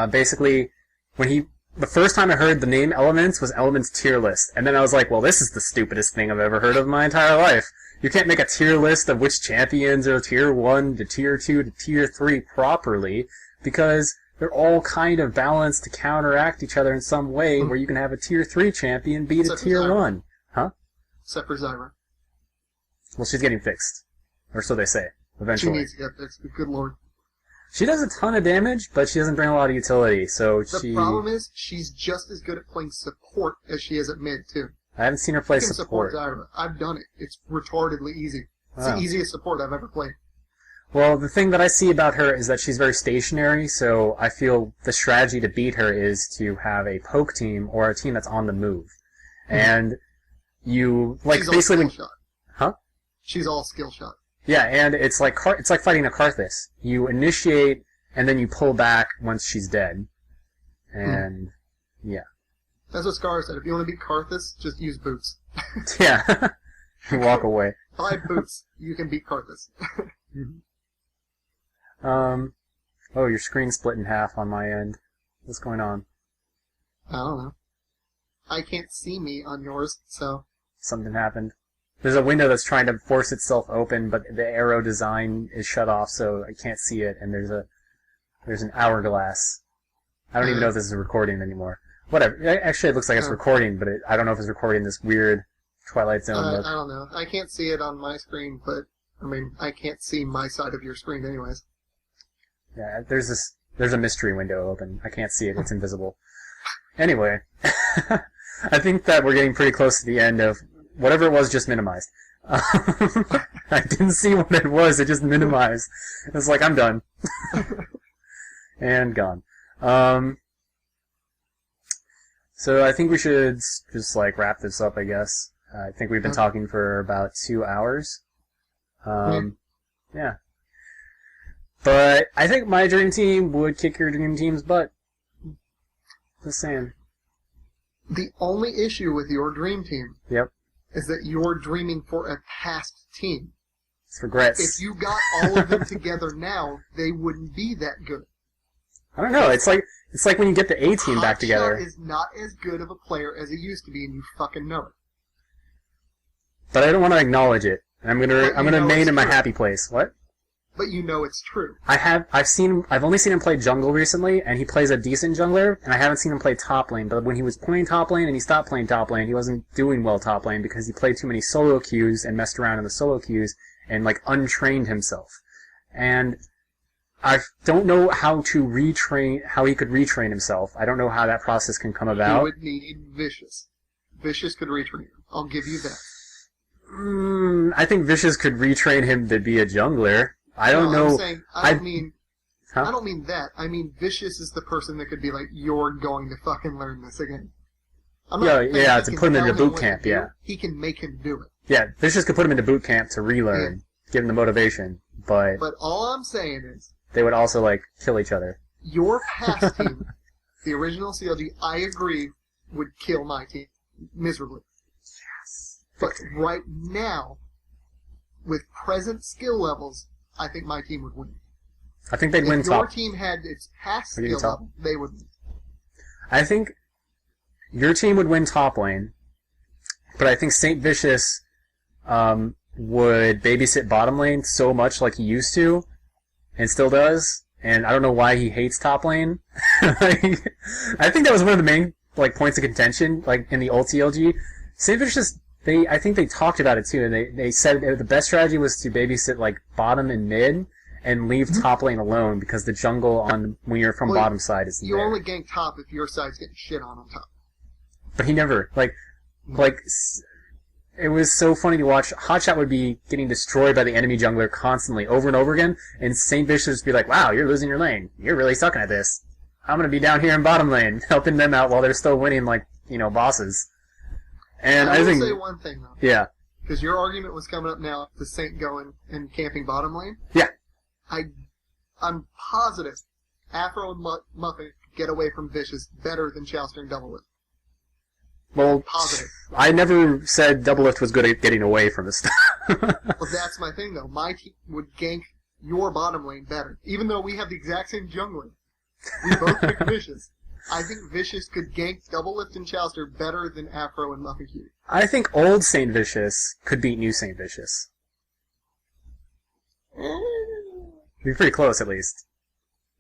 Speaker 1: Basically, the first time I heard the name Elements was Elements tier list, and then I was like, well, this is the stupidest thing I've ever heard of in my entire life. You can't make a tier list of which champions are tier 1 to tier 2 to tier 3 properly, because they're all kind of balanced to counteract each other in some way, where you can have a tier 3 champion beat a tier 1. Huh?
Speaker 2: Except for Zyra.
Speaker 1: Well, she's getting fixed. Or so they say, eventually.
Speaker 2: She needs to get fixed, but good lord.
Speaker 1: She does a ton of damage, but she doesn't bring a lot of utility, so
Speaker 2: The problem is, she's just as good at playing support as she is at mid, too.
Speaker 1: I haven't seen her play
Speaker 2: You can
Speaker 1: support.
Speaker 2: Zyra. I've done it. It's retardedly easy. It's
Speaker 1: Wow.
Speaker 2: the easiest support I've ever played.
Speaker 1: Well, the thing that I see about her is that she's very stationary, so I feel the strategy to beat her is to have a poke team or a team that's on the move. And you, like,
Speaker 2: She's
Speaker 1: basically...
Speaker 2: all skill shot.
Speaker 1: Huh?
Speaker 2: She's all skill shot.
Speaker 1: Yeah, and it's like fighting a Karthus. You initiate, and then you pull back once she's dead. And, yeah.
Speaker 2: That's what Scar said. If you want to beat Karthus, just use boots.
Speaker 1: Yeah. You walk away.
Speaker 2: 5 boots, you can beat Karthus.
Speaker 1: Oh, your screen's split in half on my end. What's going on?
Speaker 2: I don't know. I can't see me on yours, so...
Speaker 1: Something happened. There's a window that's trying to force itself open, but the arrow design is shut off, so I can't see it, and there's an hourglass. I don't even know if this is recording anymore. Whatever. Actually, it looks like it's recording, but I don't know if it's recording this weird Twilight Zone look.
Speaker 2: I don't know. I can't see it on my screen, but, I mean, I can't see my side of your screen anyways.
Speaker 1: Yeah, there's a mystery window open. I can't see it. It's invisible. Anyway, I think that we're getting pretty close to the end of whatever it was just minimized. I didn't see what it was. It just minimized. It's like, I'm done. And gone. So I think we should just like wrap this up, I guess. I think we've been talking for about 2 hours. Yeah. But I think my dream team would kick your dream team's butt. Just saying.
Speaker 2: The only issue with your dream team is that you're dreaming for a past team.
Speaker 1: It's regrets.
Speaker 2: If you got all of them together now, they wouldn't be that good.
Speaker 1: I don't know. It's like when you get the A team back together.
Speaker 2: Hotshot is not as good of a player as he used to be, and you fucking know it.
Speaker 1: But I don't want to acknowledge it. And I'm gonna main in my happy place. What?
Speaker 2: But you know it's true.
Speaker 1: I've only seen him play jungle recently, and he plays a decent jungler, and I haven't seen him play top lane, but when he was playing top lane and he stopped playing top lane, he wasn't doing well top lane because he played too many solo queues and messed around in the solo queues and, like, untrained himself. And I don't know how he could retrain himself. I don't know how that process can come about.
Speaker 2: He would need Vicious. Vicious could retrain him. I'll give you that.
Speaker 1: I think Vicious could retrain him to be a jungler. I don't know.
Speaker 2: I'm saying, I don't mean that. I mean, Vicious is the person that could be like, you're going to fucking learn this again.
Speaker 1: Yeah, to put him into boot camp, yeah.
Speaker 2: He can make him do it.
Speaker 1: Yeah, Vicious could put him into boot camp to relearn, give him the motivation, but
Speaker 2: all I'm saying is...
Speaker 1: they would also, like, kill each other.
Speaker 2: Your past team, the original CLG, I agree, would kill my team miserably.
Speaker 1: Yes.
Speaker 2: But right now, with present skill levels, I think my team would win.
Speaker 1: I think they'd win top.
Speaker 2: If your team had its past skill level, they would win.
Speaker 1: I think your team would win top lane, but I think Saint Vicious would babysit bottom lane so much like he used to, and still does, and I don't know why he hates top lane. I think that was one of the main points of contention, in the old CLG. Saint Vicious, I think they talked about it too, and they said the best strategy was to babysit bottom and mid, and leave top lane alone, because the jungle when you're from bottom side is
Speaker 2: you
Speaker 1: there.
Speaker 2: only gank top if your side's getting shit on top.
Speaker 1: But he never, it was so funny to watch. Hotshot would be getting destroyed by the enemy jungler constantly, over and over again, and Saint Vicious would be like, wow, you're losing your lane. You're really sucking at this. I'm gonna be down here in bottom lane, helping them out while they're still winning, bosses. And I think...
Speaker 2: will say one thing, though.
Speaker 1: Yeah.
Speaker 2: Because your argument was coming up now, the Saint going and camping bottom lane.
Speaker 1: Yeah.
Speaker 2: I'm positive Afro and Muffin get away from Vicious better than Chowster and Doublelift.
Speaker 1: Well,
Speaker 2: positive.
Speaker 1: I never said Doublelift was good at getting away from this stuff.
Speaker 2: Well, that's my thing, though. My team would gank your bottom lane better. Even though we have the exact same jungler. We both pick Vicious. I think Vicious could gank Doublelift and Chowster better than Afro and Muffin Q.
Speaker 1: I think old Saint Vicious could beat new Saint Vicious. Be pretty close, at least.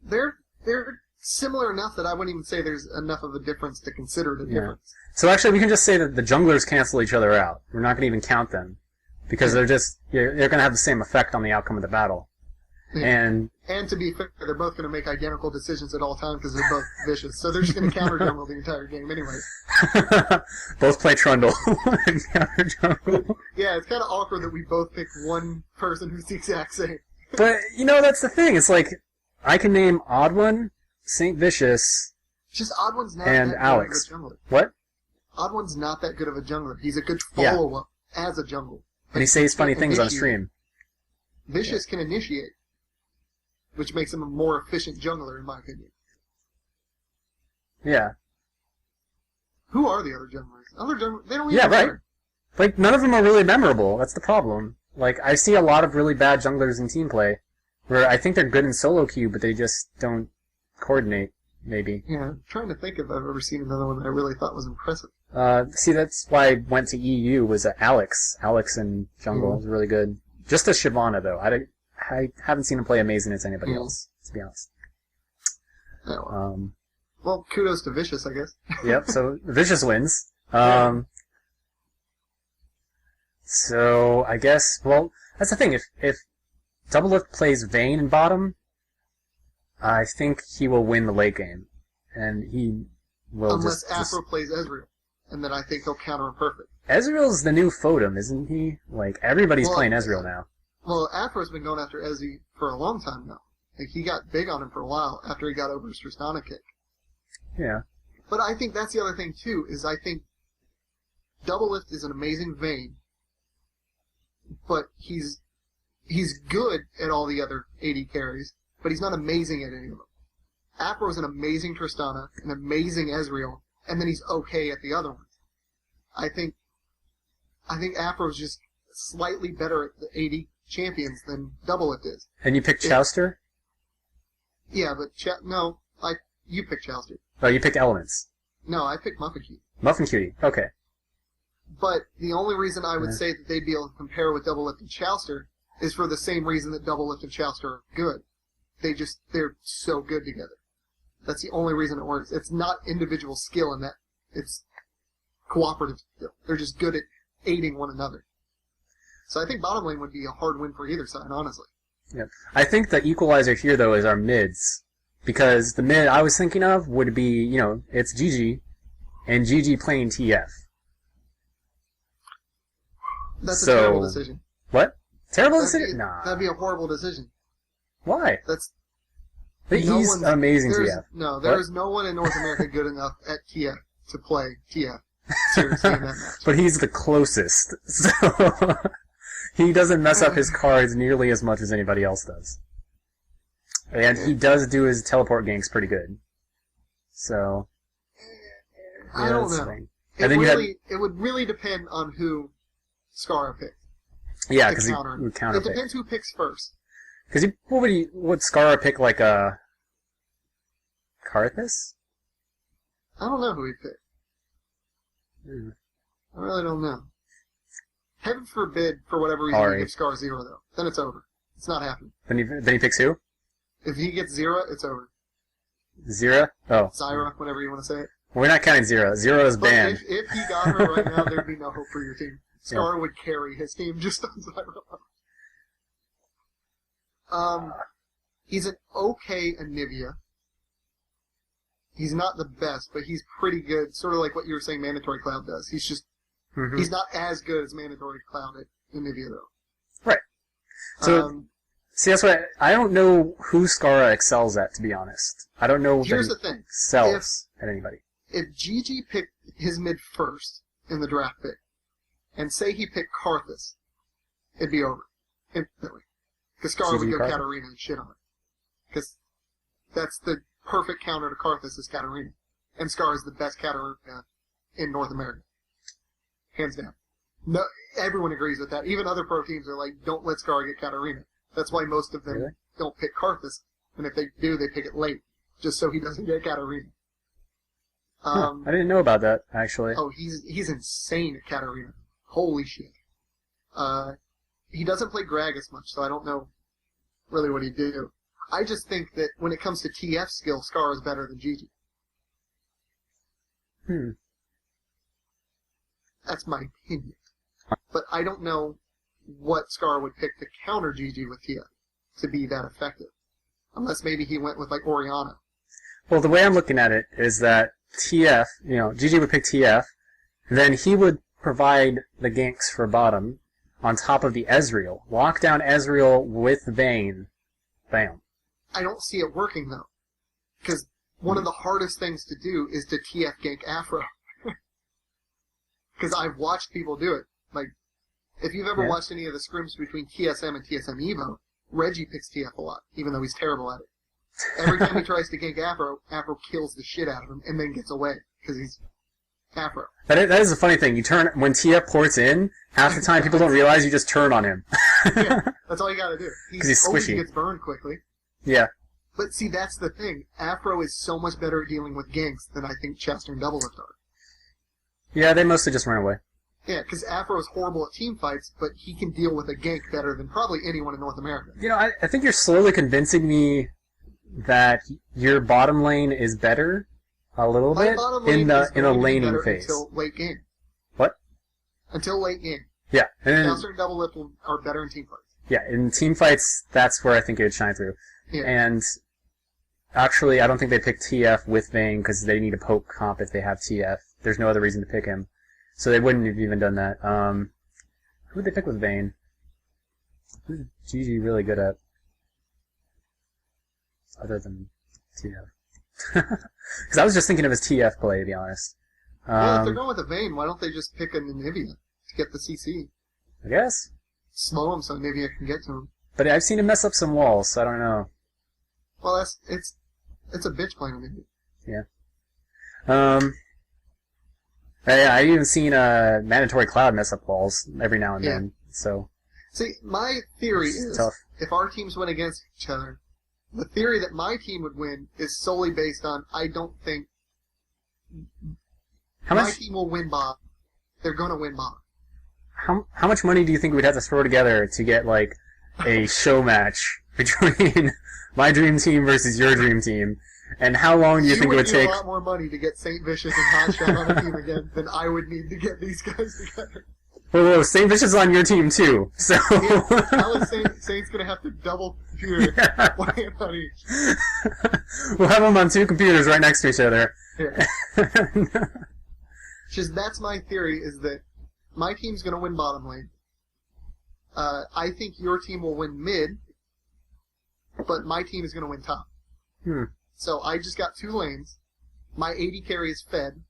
Speaker 2: They're similar enough that I wouldn't even say there's enough of a difference to consider the difference.
Speaker 1: So actually, we can just say that the junglers cancel each other out. We're not going to even count them. Because they're going to have the same effect on the outcome of the battle.
Speaker 2: Yeah. And to be fair, they're both going to make identical decisions at all times because they're both Vicious. So they're just going to counter jungle the entire game anyway.
Speaker 1: Both play Trundle and counter jungle.
Speaker 2: Yeah, it's kind of awkward that we both pick one person who's the exact same.
Speaker 1: But, that's the thing. It's I can name Odd One, Saint Vicious,
Speaker 2: just Odd One's not
Speaker 1: and
Speaker 2: that
Speaker 1: Alex.
Speaker 2: good of a jungler.
Speaker 1: What?
Speaker 2: Odd One's not that good of a jungler. He's a good follow-up as a jungler.
Speaker 1: And he says funny things on stream.
Speaker 2: Vicious can initiate, which makes him a more efficient jungler, in my opinion.
Speaker 1: Yeah.
Speaker 2: Who are the other junglers? They don't even
Speaker 1: matter. Right. None of them are really memorable. That's the problem. I see a lot of really bad junglers in team play, where I think they're good in solo queue, but they just don't coordinate, maybe.
Speaker 2: Yeah, I'm trying to think if I've ever seen another one that I really thought was impressive.
Speaker 1: See, that's why I went to EU, was Alex. Alex in jungle was really good. Just as Shyvana, though. I haven't seen him play amazing as anybody else, to be honest.
Speaker 2: Oh. Well, kudos to Vicious, I guess.
Speaker 1: Yep, so Vicious wins. So, I guess, that's the thing. If Doublelift plays Vayne in bottom, I think he will win the late game. And he will
Speaker 2: Unless Afro plays Ezreal. And then I think he'll counter him perfect.
Speaker 1: Ezreal's the new Photom, isn't he? Everybody's playing Ezreal now.
Speaker 2: Well, Afro's been going after Ezzy for a long time now. He got big on him for a while after he got over his Tristana kick.
Speaker 1: Yeah.
Speaker 2: But I think that's the other thing, too, is I think Doublelift is an amazing Vayne, but he's good at all the other 80 carries, but he's not amazing at any of them. Afro's an amazing Tristana, an amazing Ezreal, and then he's okay at the other ones. I think Afro's just slightly better at the 80 champions than Doublelift is.
Speaker 1: And you picked Chowster?
Speaker 2: Yeah, but you picked Chowster.
Speaker 1: Oh, you picked Elements.
Speaker 2: No, I picked Muffin Cutie.
Speaker 1: Muffin Cutie, okay.
Speaker 2: But the only reason I would say that they'd be able to compare with Double Lift and Chouster is for the same reason that Double Lift and Chouster are good. They're so good together. That's the only reason it works. It's not individual skill in that. It's cooperative skill. They're just good at aiding one another. So I think bottom lane would be a hard win for either side, honestly.
Speaker 1: Yeah. I think the equalizer here, though, is our mids. Because the mid I was thinking of would be, it's GG, and GG playing TF.
Speaker 2: That's a terrible decision.
Speaker 1: What? Terrible decision? Nah.
Speaker 2: That'd be a horrible decision.
Speaker 1: Why? He's
Speaker 2: no
Speaker 1: an amazing TF.
Speaker 2: No, there is no one in North America good enough at TF to play TF. Seriously, in that match.
Speaker 1: But he's the closest, so he doesn't mess up his cards nearly as much as anybody else does. And he does do his teleport ganks pretty good. So,
Speaker 2: I don't know. It would really depend on who Scara picked.
Speaker 1: Yeah, because he would counter.
Speaker 2: It depends who picks first.
Speaker 1: Because would Scara pick like a Karthus?
Speaker 2: I don't know who he picked. I really don't know. Heaven forbid, for whatever reason, he gives Scar 0, though. Then it's over. It's not happening.
Speaker 1: Then he picks who?
Speaker 2: If he gets 0, it's over.
Speaker 1: 0? Oh.
Speaker 2: Zyra, whatever you want to say it.
Speaker 1: Well, we're not counting 0. 0 is banned.
Speaker 2: If he got her right now, there'd be no hope for your team. Scar would carry his team just on Zyra. He's an okay Anivia. He's not the best, but he's pretty good. Sort of like what you were saying Mandatory Cloud does. He's just... He's not as good as Mandatory Cloud at Anivia, though.
Speaker 1: Right. So, see, that's why I don't know who Scara excels at, to be honest. I don't know
Speaker 2: Here's the thing.
Speaker 1: Excels at anybody.
Speaker 2: If Gigi picked his mid first in the draft pick, and say he picked Karthus, it'd be over. Instantly. Because Scara would go Katarina and shit on it. Because that's the perfect counter to Karthus is Katarina. And Scar is the best Katarina in North America. Hands down. No, everyone agrees with that. Even other pro teams are like, don't let Scar get Katarina. That's why most of them don't pick Karthus. And if they do, they pick it late. Just so he doesn't get Katarina.
Speaker 1: I didn't know about that, actually.
Speaker 2: Oh, he's insane at Katarina. Holy shit. He doesn't play Gragas much, so I don't know really what he'd do. I just think that when it comes to TF skill, Scar is better than Gigi. That's my opinion. But I don't know what Scar would pick to counter Gigi with TF to be that effective. Unless maybe he went with, like, Orianna.
Speaker 1: Well, the way I'm looking at it is that TF, Gigi would pick TF, then he would provide the ganks for bottom on top of the Ezreal. Lock down Ezreal with Vayne. Bam.
Speaker 2: I don't see it working, though. Because one of the hardest things to do is to TF gank Afro. Because I've watched people do it. Like, if you've ever watched any of the scrims between TSM and TSM Evo, Reggie picks TF a lot, even though he's terrible at it. Every time he tries to gank Afro, Afro kills the shit out of him and then gets away, because he's Afro.
Speaker 1: That is a funny thing. You turn, when TF ports in, half the time people don't realize you just turn on him.
Speaker 2: Yeah, that's all you gotta do.
Speaker 1: Because he's squishy.
Speaker 2: He gets burned quickly.
Speaker 1: Yeah.
Speaker 2: But see, that's the thing. Afro is so much better at dealing with ganks than I think Chester and Double Lift are.
Speaker 1: Yeah, they mostly just run away.
Speaker 2: Yeah, because Afro is horrible at team fights, but he can deal with a gank better than probably anyone in North America.
Speaker 1: I think you're slowly convincing me that your bottom lane is better a little bit in a laning phase.
Speaker 2: Until late game.
Speaker 1: What?
Speaker 2: Until late game.
Speaker 1: Yeah.
Speaker 2: Chester and Double Lift are better in team fights.
Speaker 1: Yeah, in team fights, that's where I think it would shine through.
Speaker 2: Yeah.
Speaker 1: And actually, I don't think they pick TF with Vayne because they need a poke comp if they have TF. There's no other reason to pick him. So they wouldn't have even done that. Who would they pick with Vayne? Who's GG really good at? Other than TF. Because I was just thinking of his TF play, to be honest.
Speaker 2: Well, if they're going with a Vayne, why don't they just pick an Anivia to get the CC?
Speaker 1: I guess.
Speaker 2: Slow him so Anivia can get to him.
Speaker 1: But I've seen him mess up some walls, so I don't know.
Speaker 2: Well, it's a bitch playing Anivia.
Speaker 1: Yeah. I've even seen Mandatory Cloud mess up walls every now and then. So.
Speaker 2: See, my theory is
Speaker 1: tough.
Speaker 2: If our teams went against each other, the theory that my team would win is solely based on I don't think my team will win bot, they're going to win bottom.
Speaker 1: How much money do you think we'd have to throw together to get like a show match between my dream team versus your dream team? And how long do you think it would take?
Speaker 2: A lot more money to get Saint Vicious and Hotshot on the team again than I would need to get these guys together.
Speaker 1: Well, Saint Vicious is on your team too, so.
Speaker 2: Yeah, now Saint's gonna have to double computer play on each.
Speaker 1: We'll have them on two computers right next to each other.
Speaker 2: Yeah. Just that's my theory, is that my team's gonna win bottom lane. I think your team will win mid, but my team is gonna win top. So I just got 2 lanes. My AD carry is fed.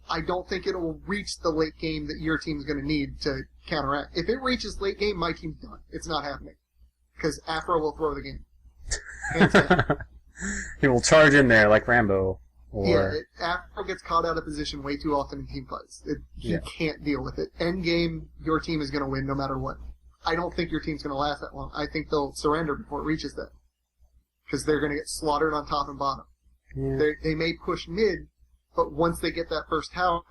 Speaker 2: I don't think it will reach the late game that your team's going to need to counteract. If it reaches late game, my team's done. It's not happening. Because Afro will throw the game. Hands down.
Speaker 1: He will charge in there like Rambo. Or...
Speaker 2: Yeah, Afro gets caught out of position way too often in team fights. He can't deal with it. End game, your team is going to win no matter what. I don't think your team's going to last that long. I think they'll surrender before it reaches that. Because they're going to get slaughtered on top and bottom. Yeah. They may push mid, but once they get that first tower,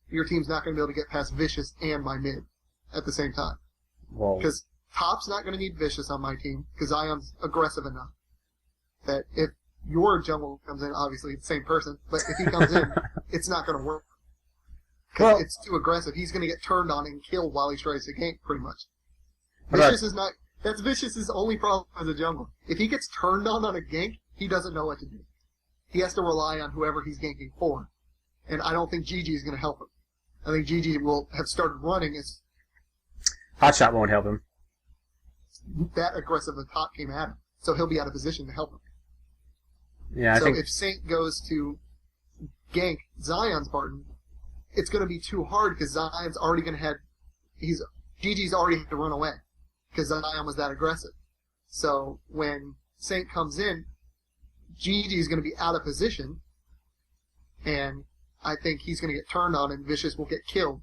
Speaker 2: your team's not going to be able to get past Vicious and my mid at the same time. Because top's not going to need Vicious on my team, because Zion's aggressive enough that if your jungle comes in, obviously it's the same person, but if he comes in, it's not going to work. Because it's too aggressive. He's going to get turned on and killed while he tries to gank, pretty much. Vicious is not... That's Vicious's only problem as a jungle. If he gets turned on a gank, he doesn't know what to do. He has to rely on whoever he's ganking for. And I don't think GG is going to help him. I think GG will have started running as...
Speaker 1: Hotshot won't help him.
Speaker 2: That aggressive a top came at him. So he'll be out of position to help him.
Speaker 1: Yeah, I think...
Speaker 2: if Saint goes to gank Zion's Barton, it's going to be too hard because Zion's already going to have... GG's already had to run away because Zion was that aggressive. So when Saint comes in, GG is going to be out of position, and I think he's going to get turned on and Vicious will get killed.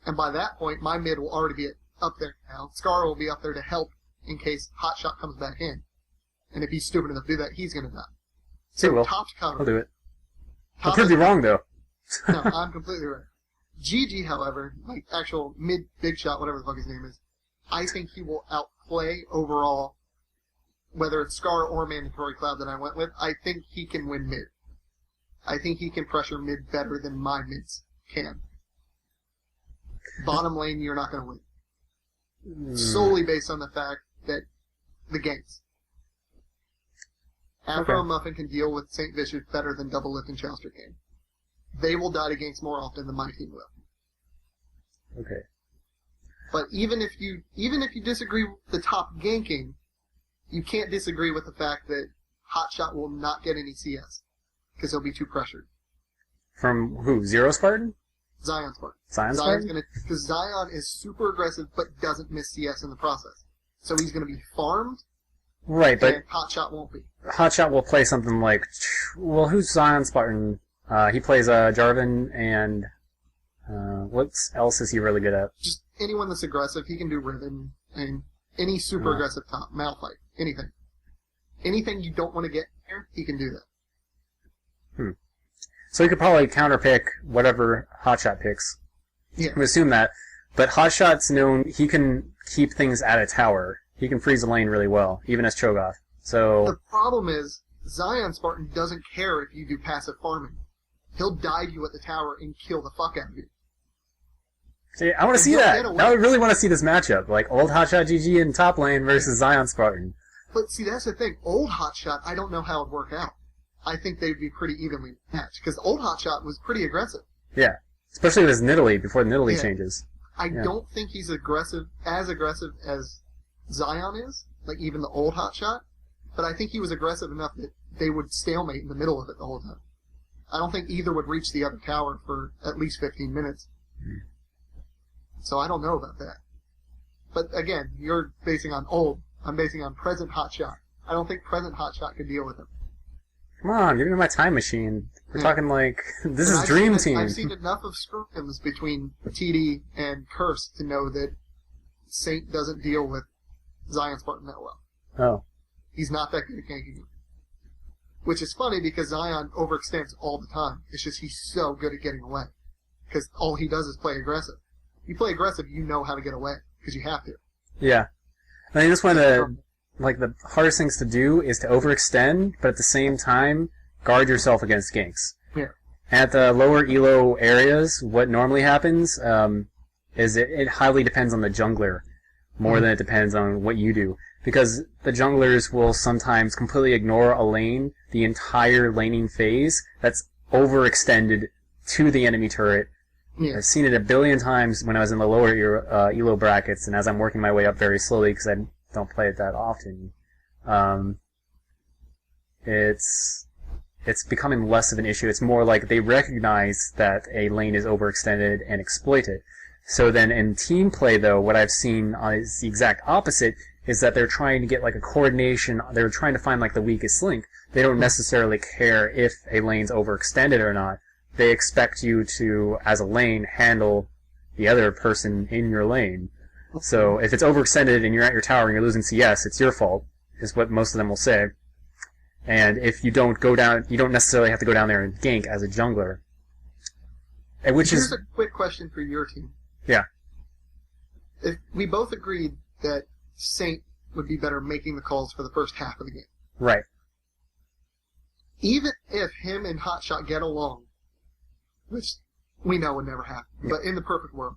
Speaker 2: And by that point, my mid will already be up there now. Scar will be up there to help in case Hotshot comes back in. And if he's stupid enough to do that, he's going to die. So top's covered.
Speaker 1: I'll do it. I could be wrong, though.
Speaker 2: No, I'm completely right. GG, however, like actual mid big shot, whatever the fuck his name is, I think he will outplay overall, whether it's Scar or Mandatory Cloud that I went with. I think he can win mid. I think he can pressure mid better than my mids can. Bottom lane, you're not going to win. Solely based on the fact that the ganks. Afro and Muffin can deal with St. Vicious better than Double Lift and Chowster can. They will die to ganks more often than my team will.
Speaker 1: Okay.
Speaker 2: But even if you disagree with the top ganking, you can't disagree with the fact that Hotshot will not get any CS because he'll be too pressured.
Speaker 1: From who? Zero Spartan?
Speaker 2: Zion Spartan.
Speaker 1: Zion's Spartan?
Speaker 2: Because Zion is super aggressive but doesn't miss CS in the process. So he's going to be farmed.
Speaker 1: Right, but
Speaker 2: Hotshot won't be.
Speaker 1: Hotshot will play something like, well, who's Zion Spartan? He plays Jarvan and what else is he really good at?
Speaker 2: Just anyone that's aggressive. He can do Riven and any super aggressive top, Malphite, anything. Anything you don't want to get here, he can do that.
Speaker 1: So he could probably counterpick whatever Hotshot picks.
Speaker 2: Yeah.
Speaker 1: I assume that. But Hotshot's known, he can keep things at a tower. He can freeze a lane really well, even as Cho'Gath. So
Speaker 2: the problem is, Zion Spartan doesn't care if you do passive farming. He'll dive you at the tower and kill the fuck out of you.
Speaker 1: See, I want to see that. I really want to see this matchup, like old Hotshot GG in top lane versus Zion Spartan.
Speaker 2: But see, that's the thing. Old Hotshot, I don't know how it would work out. I think they'd be pretty evenly matched, because old Hotshot was pretty aggressive.
Speaker 1: Yeah, especially with his Nidalee, before the Nidalee changes.
Speaker 2: I don't think he's as aggressive as Zion is, like even the old Hotshot, but I think he was aggressive enough that they would stalemate in the middle of it the whole time. I don't think either would reach the other tower for at least 15 minutes. So I don't know about that. But again, you're basing on old. I'm basing on present Hotshot. I don't think present Hotshot could deal with him.
Speaker 1: Come on, give me my time machine. We're talking like, this is Dream Team.
Speaker 2: I've seen enough of scrims between TD and Curse to know that Saint doesn't deal with Zion Spartan that well.
Speaker 1: Oh.
Speaker 2: He's not that good at ganking him. Which is funny because Zion overextends all the time. It's just he's so good at getting away. because all he does is play aggressive. You play aggressive, you know how to get away, because you have to.
Speaker 1: Yeah. I think that's one of the, like, the hardest things to do is to overextend, but at the same time, guard yourself against ganks.
Speaker 2: Yeah.
Speaker 1: At the lower elo areas, what normally happens is it highly depends on the jungler more than it depends on what you do. Because the junglers will sometimes completely ignore a lane, the entire laning phase, that's overextended to the enemy turret.
Speaker 2: Yeah.
Speaker 1: I've seen it a billion times when I was in the lower elo brackets, and as I'm working my way up very slowly because I don't play it that often, it's becoming less of an issue. It's more like they recognize that a lane is overextended and exploit it. So then in team play, though, what I've seen is the exact opposite, is that they're trying to get like a coordination, they're trying to find like the weakest link. They don't necessarily care if a lane's overextended or not. They expect you to, as a lane, handle the other person in your lane. So if it's overextended and you're at your tower and you're losing CS, it's your fault, is what most of them will say. And if you don't go down, you don't necessarily have to go down there and gank as a jungler.
Speaker 2: Here's a quick question for your team.
Speaker 1: Yeah.
Speaker 2: If we both agreed that Saint would be better making the calls for the first half of the game.
Speaker 1: Right.
Speaker 2: Even if him and Hotshot get along, which we know would never happen, but in the perfect world,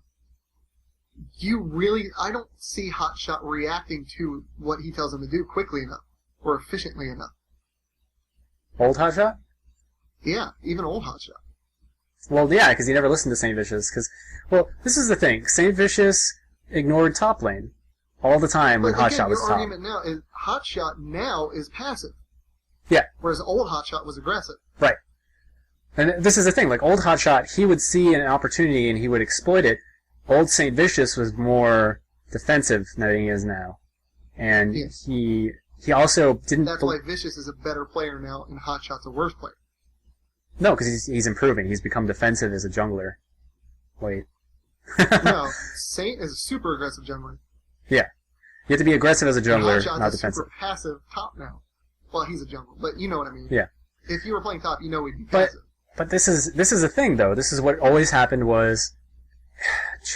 Speaker 2: I don't see Hotshot reacting to what he tells him to do quickly enough or efficiently enough.
Speaker 1: Old Hotshot?
Speaker 2: Yeah, even old Hotshot.
Speaker 1: Well, yeah, because he never listened to Saint Vicious. Well, this is the thing. Saint Vicious ignored top lane all the time when Hotshot was top.
Speaker 2: Your argument now is Hotshot now is passive.
Speaker 1: Yeah.
Speaker 2: Whereas old Hotshot was aggressive.
Speaker 1: Right. And this is the thing. Like, old Hotshot, he would see an opportunity and he would exploit it. Old Saint Vicious was more defensive than he is now. And he also didn't...
Speaker 2: That's why Vicious is a better player now and Hotshot's a worse player.
Speaker 1: No, because he's improving. He's become defensive as a jungler. Wait.
Speaker 2: No, Saint is a super aggressive jungler.
Speaker 1: Yeah. You have to be aggressive as a jungler, not
Speaker 2: Hotshot's
Speaker 1: defensive.
Speaker 2: super passive top now. Well, he's a jungler, but you know what I mean.
Speaker 1: Yeah.
Speaker 2: If you were playing top, you know he'd be passive.
Speaker 1: But this is the thing, though. This is what always happened was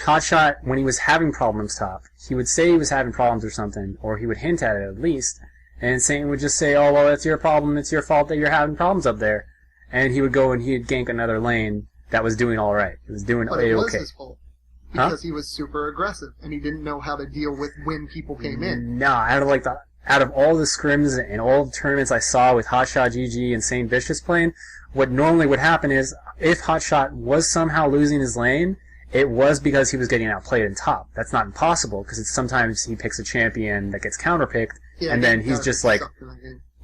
Speaker 1: Hotshot, when he was having problems top, he would say he was having problems or something, or he would hint at it at least, and Saint would just say, oh, well, it's your problem, it's your fault that you're having problems up there. And he would go and he'd gank another lane that was doing all right. It was doing
Speaker 2: But it was
Speaker 1: okay.
Speaker 2: his fault. Because he was super aggressive, and he didn't know how to deal with when people came in.
Speaker 1: No, out of all the scrims and all the tournaments I saw with Hotshot GG and Saint Vicious playing, what normally would happen is, if Hotshot was somehow losing his lane, it was because he was getting outplayed in top. That's not impossible, because sometimes he picks a champion that gets counterpicked, and then he's just like...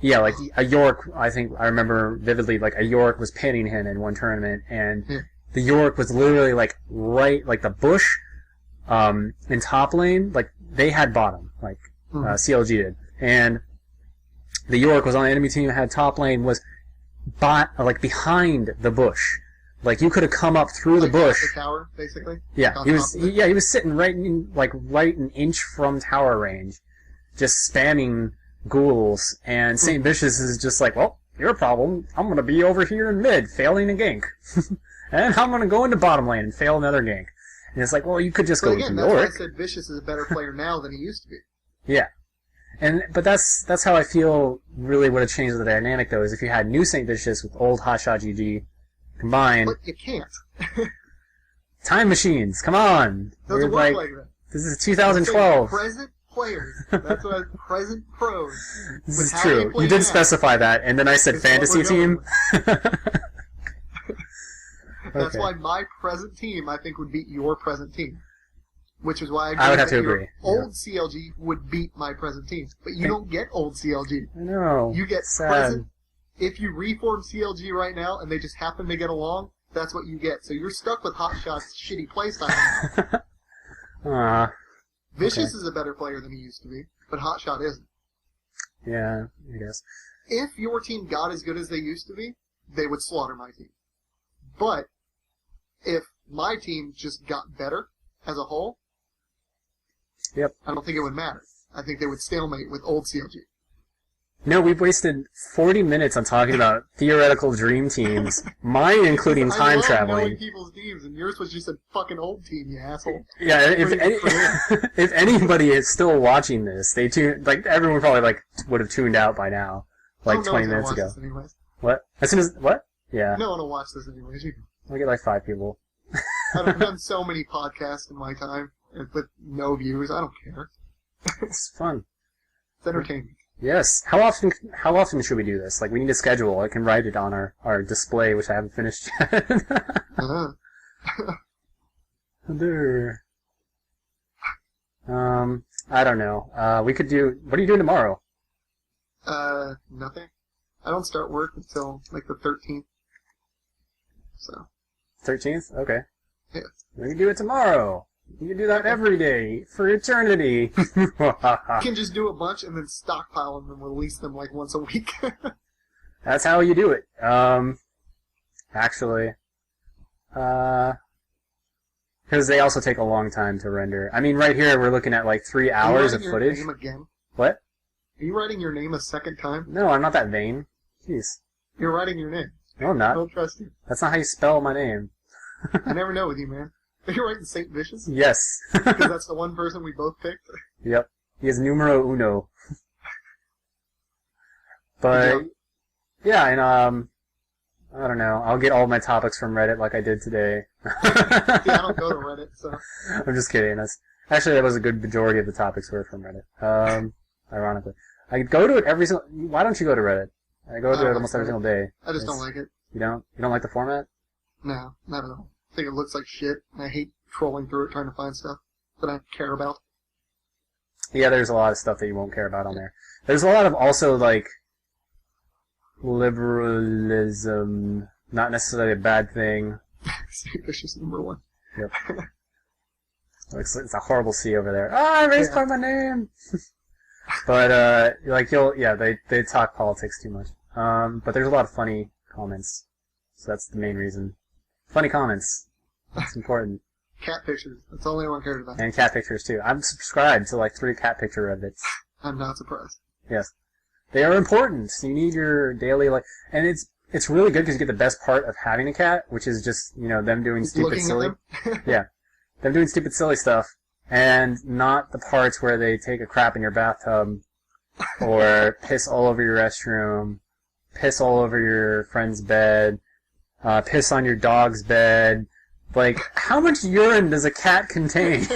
Speaker 1: Yeah, like a York, I think I remember vividly, like a York was pinning him in one tournament, and the York was literally like right, like the bush in top lane, like they had bottom, like CLG did, and the York was on the enemy team that had top lane was like behind the bush. Like you could have come up through the bush.
Speaker 2: The tower, basically.
Speaker 1: Yeah, he was sitting right an inch from tower range, just spamming ghouls, and Saint Vicious is just like, well, your problem. I'm gonna be over here in mid, failing a gank, and I'm gonna go into bottom lane and fail another gank. And it's like, well, you could just go with York.
Speaker 2: That's why I said Vicious is a better player now than he used to be.
Speaker 1: Yeah, but that's how I feel. Really, would have changed the dynamic though is if you had new Saint Vicious with old Hotshot GG combined.
Speaker 2: But you can't.
Speaker 1: Time machines, come on.
Speaker 2: Doesn't work like that.
Speaker 1: This is 2012.
Speaker 2: Present players. That's what present pros.
Speaker 1: This is true. You did specify that, and then I said fantasy team.
Speaker 2: That's why my present team, I think, would beat your present team. Which is why
Speaker 1: I would have to agree.
Speaker 2: Old CLG would beat my present team. But you don't get old CLG.
Speaker 1: I know.
Speaker 2: You get
Speaker 1: sad.
Speaker 2: Present. If you reform CLG right now and they just happen to get along, that's what you get. So you're stuck with Hotshot's shitty playstyle. Vicious is a better player than he used to be, but Hotshot isn't.
Speaker 1: Yeah, I guess.
Speaker 2: If your team got as good as they used to be, they would slaughter my team. But if my team just got better as a whole, I don't think it would matter. I think they would stalemate with old CLG.
Speaker 1: No, we've wasted 40 minutes on talking about theoretical dream teams, mine including time
Speaker 2: I love
Speaker 1: traveling.
Speaker 2: knowing people's teams, and yours was just a fucking old team, you asshole.
Speaker 1: Yeah, if anybody is still watching this, they everyone probably would have tuned out by now, 20 minutes ago. What? As soon as what? Yeah.
Speaker 2: No one will watch this anyways.
Speaker 1: I'll get 5 people.
Speaker 2: I've done so many podcasts in my time with no views. I don't care.
Speaker 1: It's fun.
Speaker 2: It's entertainment.
Speaker 1: Yes. How often should we do this? We need a schedule. I can write it on our display, which I haven't finished yet. There. I don't know. We could do... What are you doing tomorrow?
Speaker 2: Nothing. I don't start work until, the 13th. So.
Speaker 1: 13th? Okay.
Speaker 2: Yeah.
Speaker 1: We can do it tomorrow. You can do that every day for eternity.
Speaker 2: You can just do a bunch and then stockpile them and release them once a week.
Speaker 1: That's how you do it. Actually. Because they also take a long time to render. I mean, right here we're looking at 3 hours of footage.
Speaker 2: Are you writing your name again?
Speaker 1: What?
Speaker 2: Are you writing your name a second time?
Speaker 1: No, I'm not that vain. Jeez.
Speaker 2: You're writing your name.
Speaker 1: No, I'm not.
Speaker 2: I don't trust you.
Speaker 1: That's not how you spell my name.
Speaker 2: I never know with you, man. Are you writing Saint Vicious?
Speaker 1: Yes.
Speaker 2: Because that's the one person we both picked?
Speaker 1: Yep. He is numero uno. But, yeah, and, I don't know. I'll get all my topics from Reddit like I did today.
Speaker 2: See, I don't go to Reddit, so...
Speaker 1: I'm just kidding. Actually, that was a good majority of the topics were from Reddit. Ironically. I go to it every single... Why don't you go to Reddit? I go to it almost every single day.
Speaker 2: I just don't like it.
Speaker 1: You don't? You don't like the format?
Speaker 2: No, not at all. I think it looks like shit, and I hate trolling through it trying to find stuff that I care about.
Speaker 1: Yeah, there's a lot of stuff that you won't care about on there. There's a lot of also, liberalism, not necessarily a bad thing.
Speaker 2: Saint Vicious #1.
Speaker 1: Yep. It's a horrible C over there. I raised by my name! But, they talk politics too much. But there's a lot of funny comments. So that's the main reason. Funny comments. That's important.
Speaker 2: Cat pictures. That's all anyone cares about.
Speaker 1: And cat pictures, too. I'm subscribed to 3 cat picture Reddits.
Speaker 2: I'm not surprised.
Speaker 1: Yes. They are important. You need your daily, and it's really good because you get the best part of having a cat, which is just, them doing stupid, silly. Yeah. Them doing stupid, silly stuff. And not the parts where they take a crap in your bathtub, or piss all over your restroom, piss all over your friend's bed, piss on your dog's bed. How much urine does a cat contain?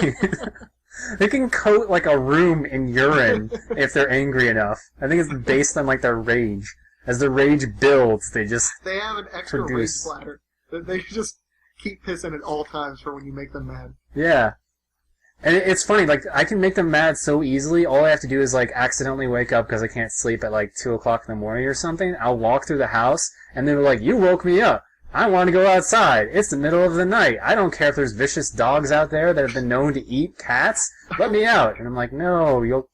Speaker 1: They can coat, a room in urine if they're angry enough. I think it's based on, their rage. As the rage builds, they
Speaker 2: have an extra rage bladder that they just keep pissing at all times for when you make them mad.
Speaker 1: Yeah. And it's funny, I can make them mad so easily. All I have to do is, accidentally wake up because I can't sleep at, 2 o'clock in the morning or something. I'll walk through the house, and they're like, you woke me up. I want to go outside. It's the middle of the night. I don't care if there's vicious dogs out there that have been known to eat cats. Let me out. And I'm like, no, you'll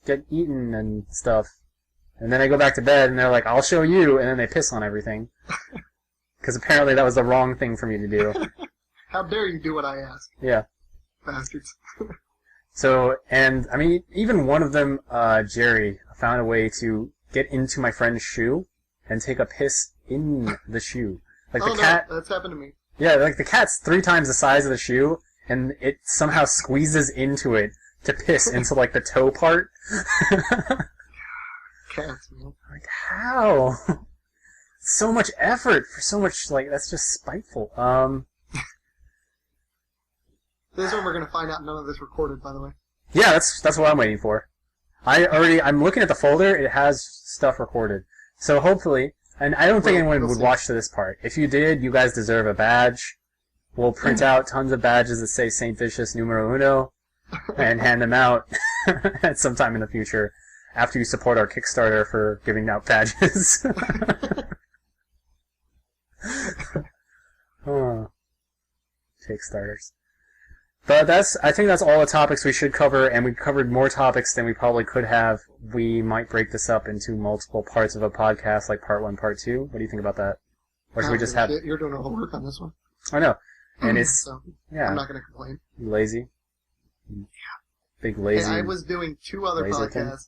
Speaker 1: get eaten and stuff. And then I go back to bed, and they're like, I'll show you. And then they piss on everything. Because apparently that was the wrong thing for me to do.
Speaker 2: How dare you do what I ask?
Speaker 1: Yeah.
Speaker 2: Bastards.
Speaker 1: So, and, I mean, even one of them, Jerry, found a way to get into my friend's shoe and take a piss in the shoe. The cat...
Speaker 2: No, that's happened to me.
Speaker 1: Yeah, the cat's 3 times the size of the shoe, and it somehow squeezes into it to piss into, the toe part.
Speaker 2: Cats, man.
Speaker 1: How? So much effort for so much, that's just spiteful.
Speaker 2: This is when we're going to find out none of this recorded, by the way.
Speaker 1: Yeah, that's what I'm waiting for. I'm looking at the folder, it has stuff recorded. So hopefully, and I don't think anyone would watch to this part. If you did, you guys deserve a badge. We'll print out tons of badges that say Saint Vicious numero uno, and hand them out at some time in the future, after you support our Kickstarter for giving out badges. Oh. Kickstarters. But I think that's all the topics we should cover, and we covered more topics than we probably could have. We might break this up into multiple parts of a podcast, like part 1, part 2. What do you think about that? Or should we just have...
Speaker 2: You're doing all the work on this one.
Speaker 1: I know. And it's...
Speaker 2: So,
Speaker 1: yeah.
Speaker 2: I'm not going to complain.
Speaker 1: You lazy?
Speaker 2: Yeah.
Speaker 1: Big lazy...
Speaker 2: Hey, I was doing 2 other podcasts,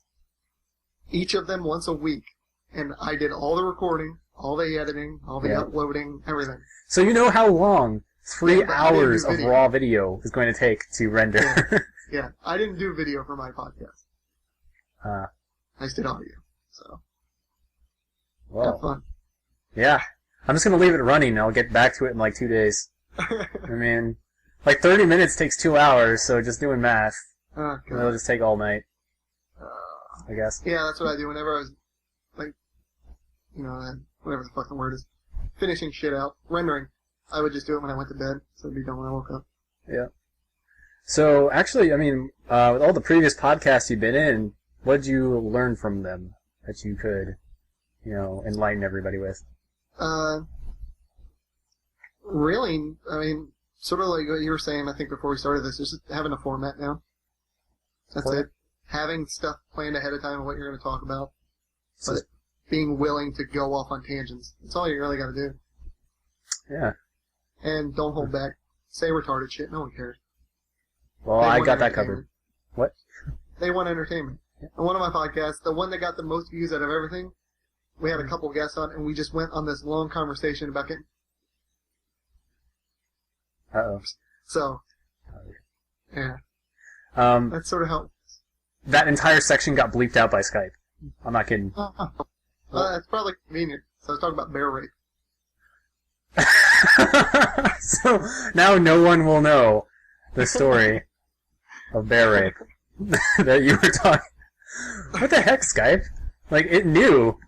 Speaker 2: each of them once a week, and I did all the recording, all the editing, all the uploading, everything.
Speaker 1: So you know how long 3
Speaker 2: but I didn't do
Speaker 1: hours of
Speaker 2: video.
Speaker 1: raw video is going to take to render.
Speaker 2: Yeah, I didn't do video for my podcast. I just did audio, so have fun.
Speaker 1: Yeah. I'm just going to leave it running and I'll get back to it in like 2 days. I mean, like 30 minutes takes 2 hours, so just doing math.
Speaker 2: Oh, God.
Speaker 1: It'll just take all night, I guess.
Speaker 2: Yeah, that's what I do whenever I was, like, whatever the fucking word is, finishing shit out, rendering. I would just do it when I went to bed, so it'd be done when I woke up.
Speaker 1: Yeah. So, actually, I mean, with all the previous podcasts you've been in, what did you learn from them that you could, enlighten everybody with?
Speaker 2: Really, I mean, sort of like what you were saying, I think, before we started this, just having a format now. That's it. Having stuff planned ahead of time of what you're going to talk about, but being willing to go off on tangents. That's all you really got to do.
Speaker 1: Yeah.
Speaker 2: And don't hold back. Say retarded shit. No one cares.
Speaker 1: Well, I got that covered. What?
Speaker 2: They want entertainment.
Speaker 1: Yeah.
Speaker 2: On one of my podcasts, the one that got the most views out of everything, we had a couple guests on, and we just went on this long conversation about getting...
Speaker 1: Uh-oh.
Speaker 2: So, yeah. That's sort of how...
Speaker 1: That entire section got bleeped out by Skype. I'm not kidding.
Speaker 2: That's probably convenient. So I was talking about bear rape.
Speaker 1: So now no one will know the story of bear rape that you were talking. What the heck, Skype? Like, it knew.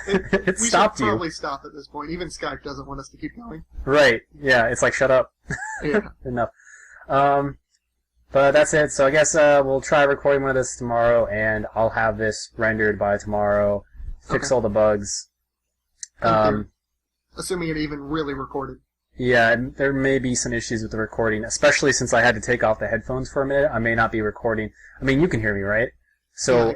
Speaker 1: It stopped you.
Speaker 2: We should probably stop at this point. Even Skype doesn't want us to keep going.
Speaker 1: Right. Yeah, it's like, shut up.
Speaker 2: Yeah.
Speaker 1: Enough. But that's it. So I guess we'll try recording one of this tomorrow, and I'll have this rendered by tomorrow. Fix all the bugs.
Speaker 2: Assuming it even really recorded.
Speaker 1: Yeah, there may be some issues with the recording, especially since I had to take off the headphones for a minute. I may not be recording. I mean, you can hear me, right? So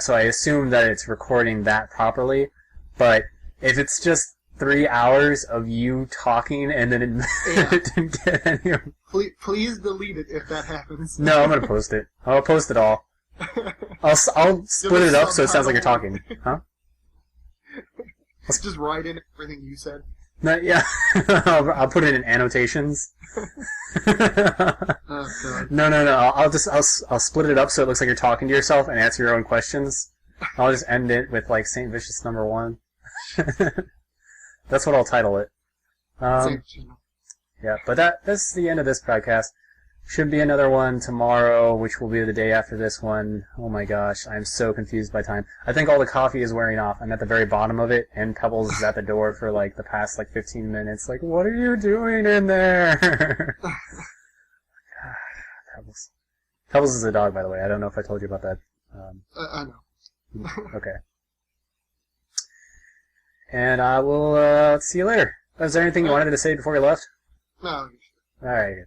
Speaker 1: so I assume that it's recording that properly. But if it's just 3 hours of you talking and then it didn't get any.
Speaker 2: Please delete it if that happens.
Speaker 1: No, I'm gonna post it. I'll post it all. I'll split it up so it sounds like you're talking. Huh?
Speaker 2: Just write in everything you said.
Speaker 1: No, yeah. I'll put it in annotations.
Speaker 2: Oh, God.
Speaker 1: No. I'll split it up so it looks like you're talking to yourself and answer your own questions. I'll just end it with like Saint Vicious number 1. That's what I'll title it. Yeah, but that's the end of this podcast. Should be another one tomorrow, which will be the day after this one. Oh my gosh, I'm so confused by time. I think all the coffee is wearing off. I'm at the very bottom of it, and Pebbles is at the door for like the past 15 minutes. Like, what are you doing in there? Pebbles. Pebbles is a dog, by the way. I don't know if I told you about that.
Speaker 2: I know.
Speaker 1: Okay. And I will see you later. Is there anything you wanted to say before you left?
Speaker 2: No.
Speaker 1: Alright.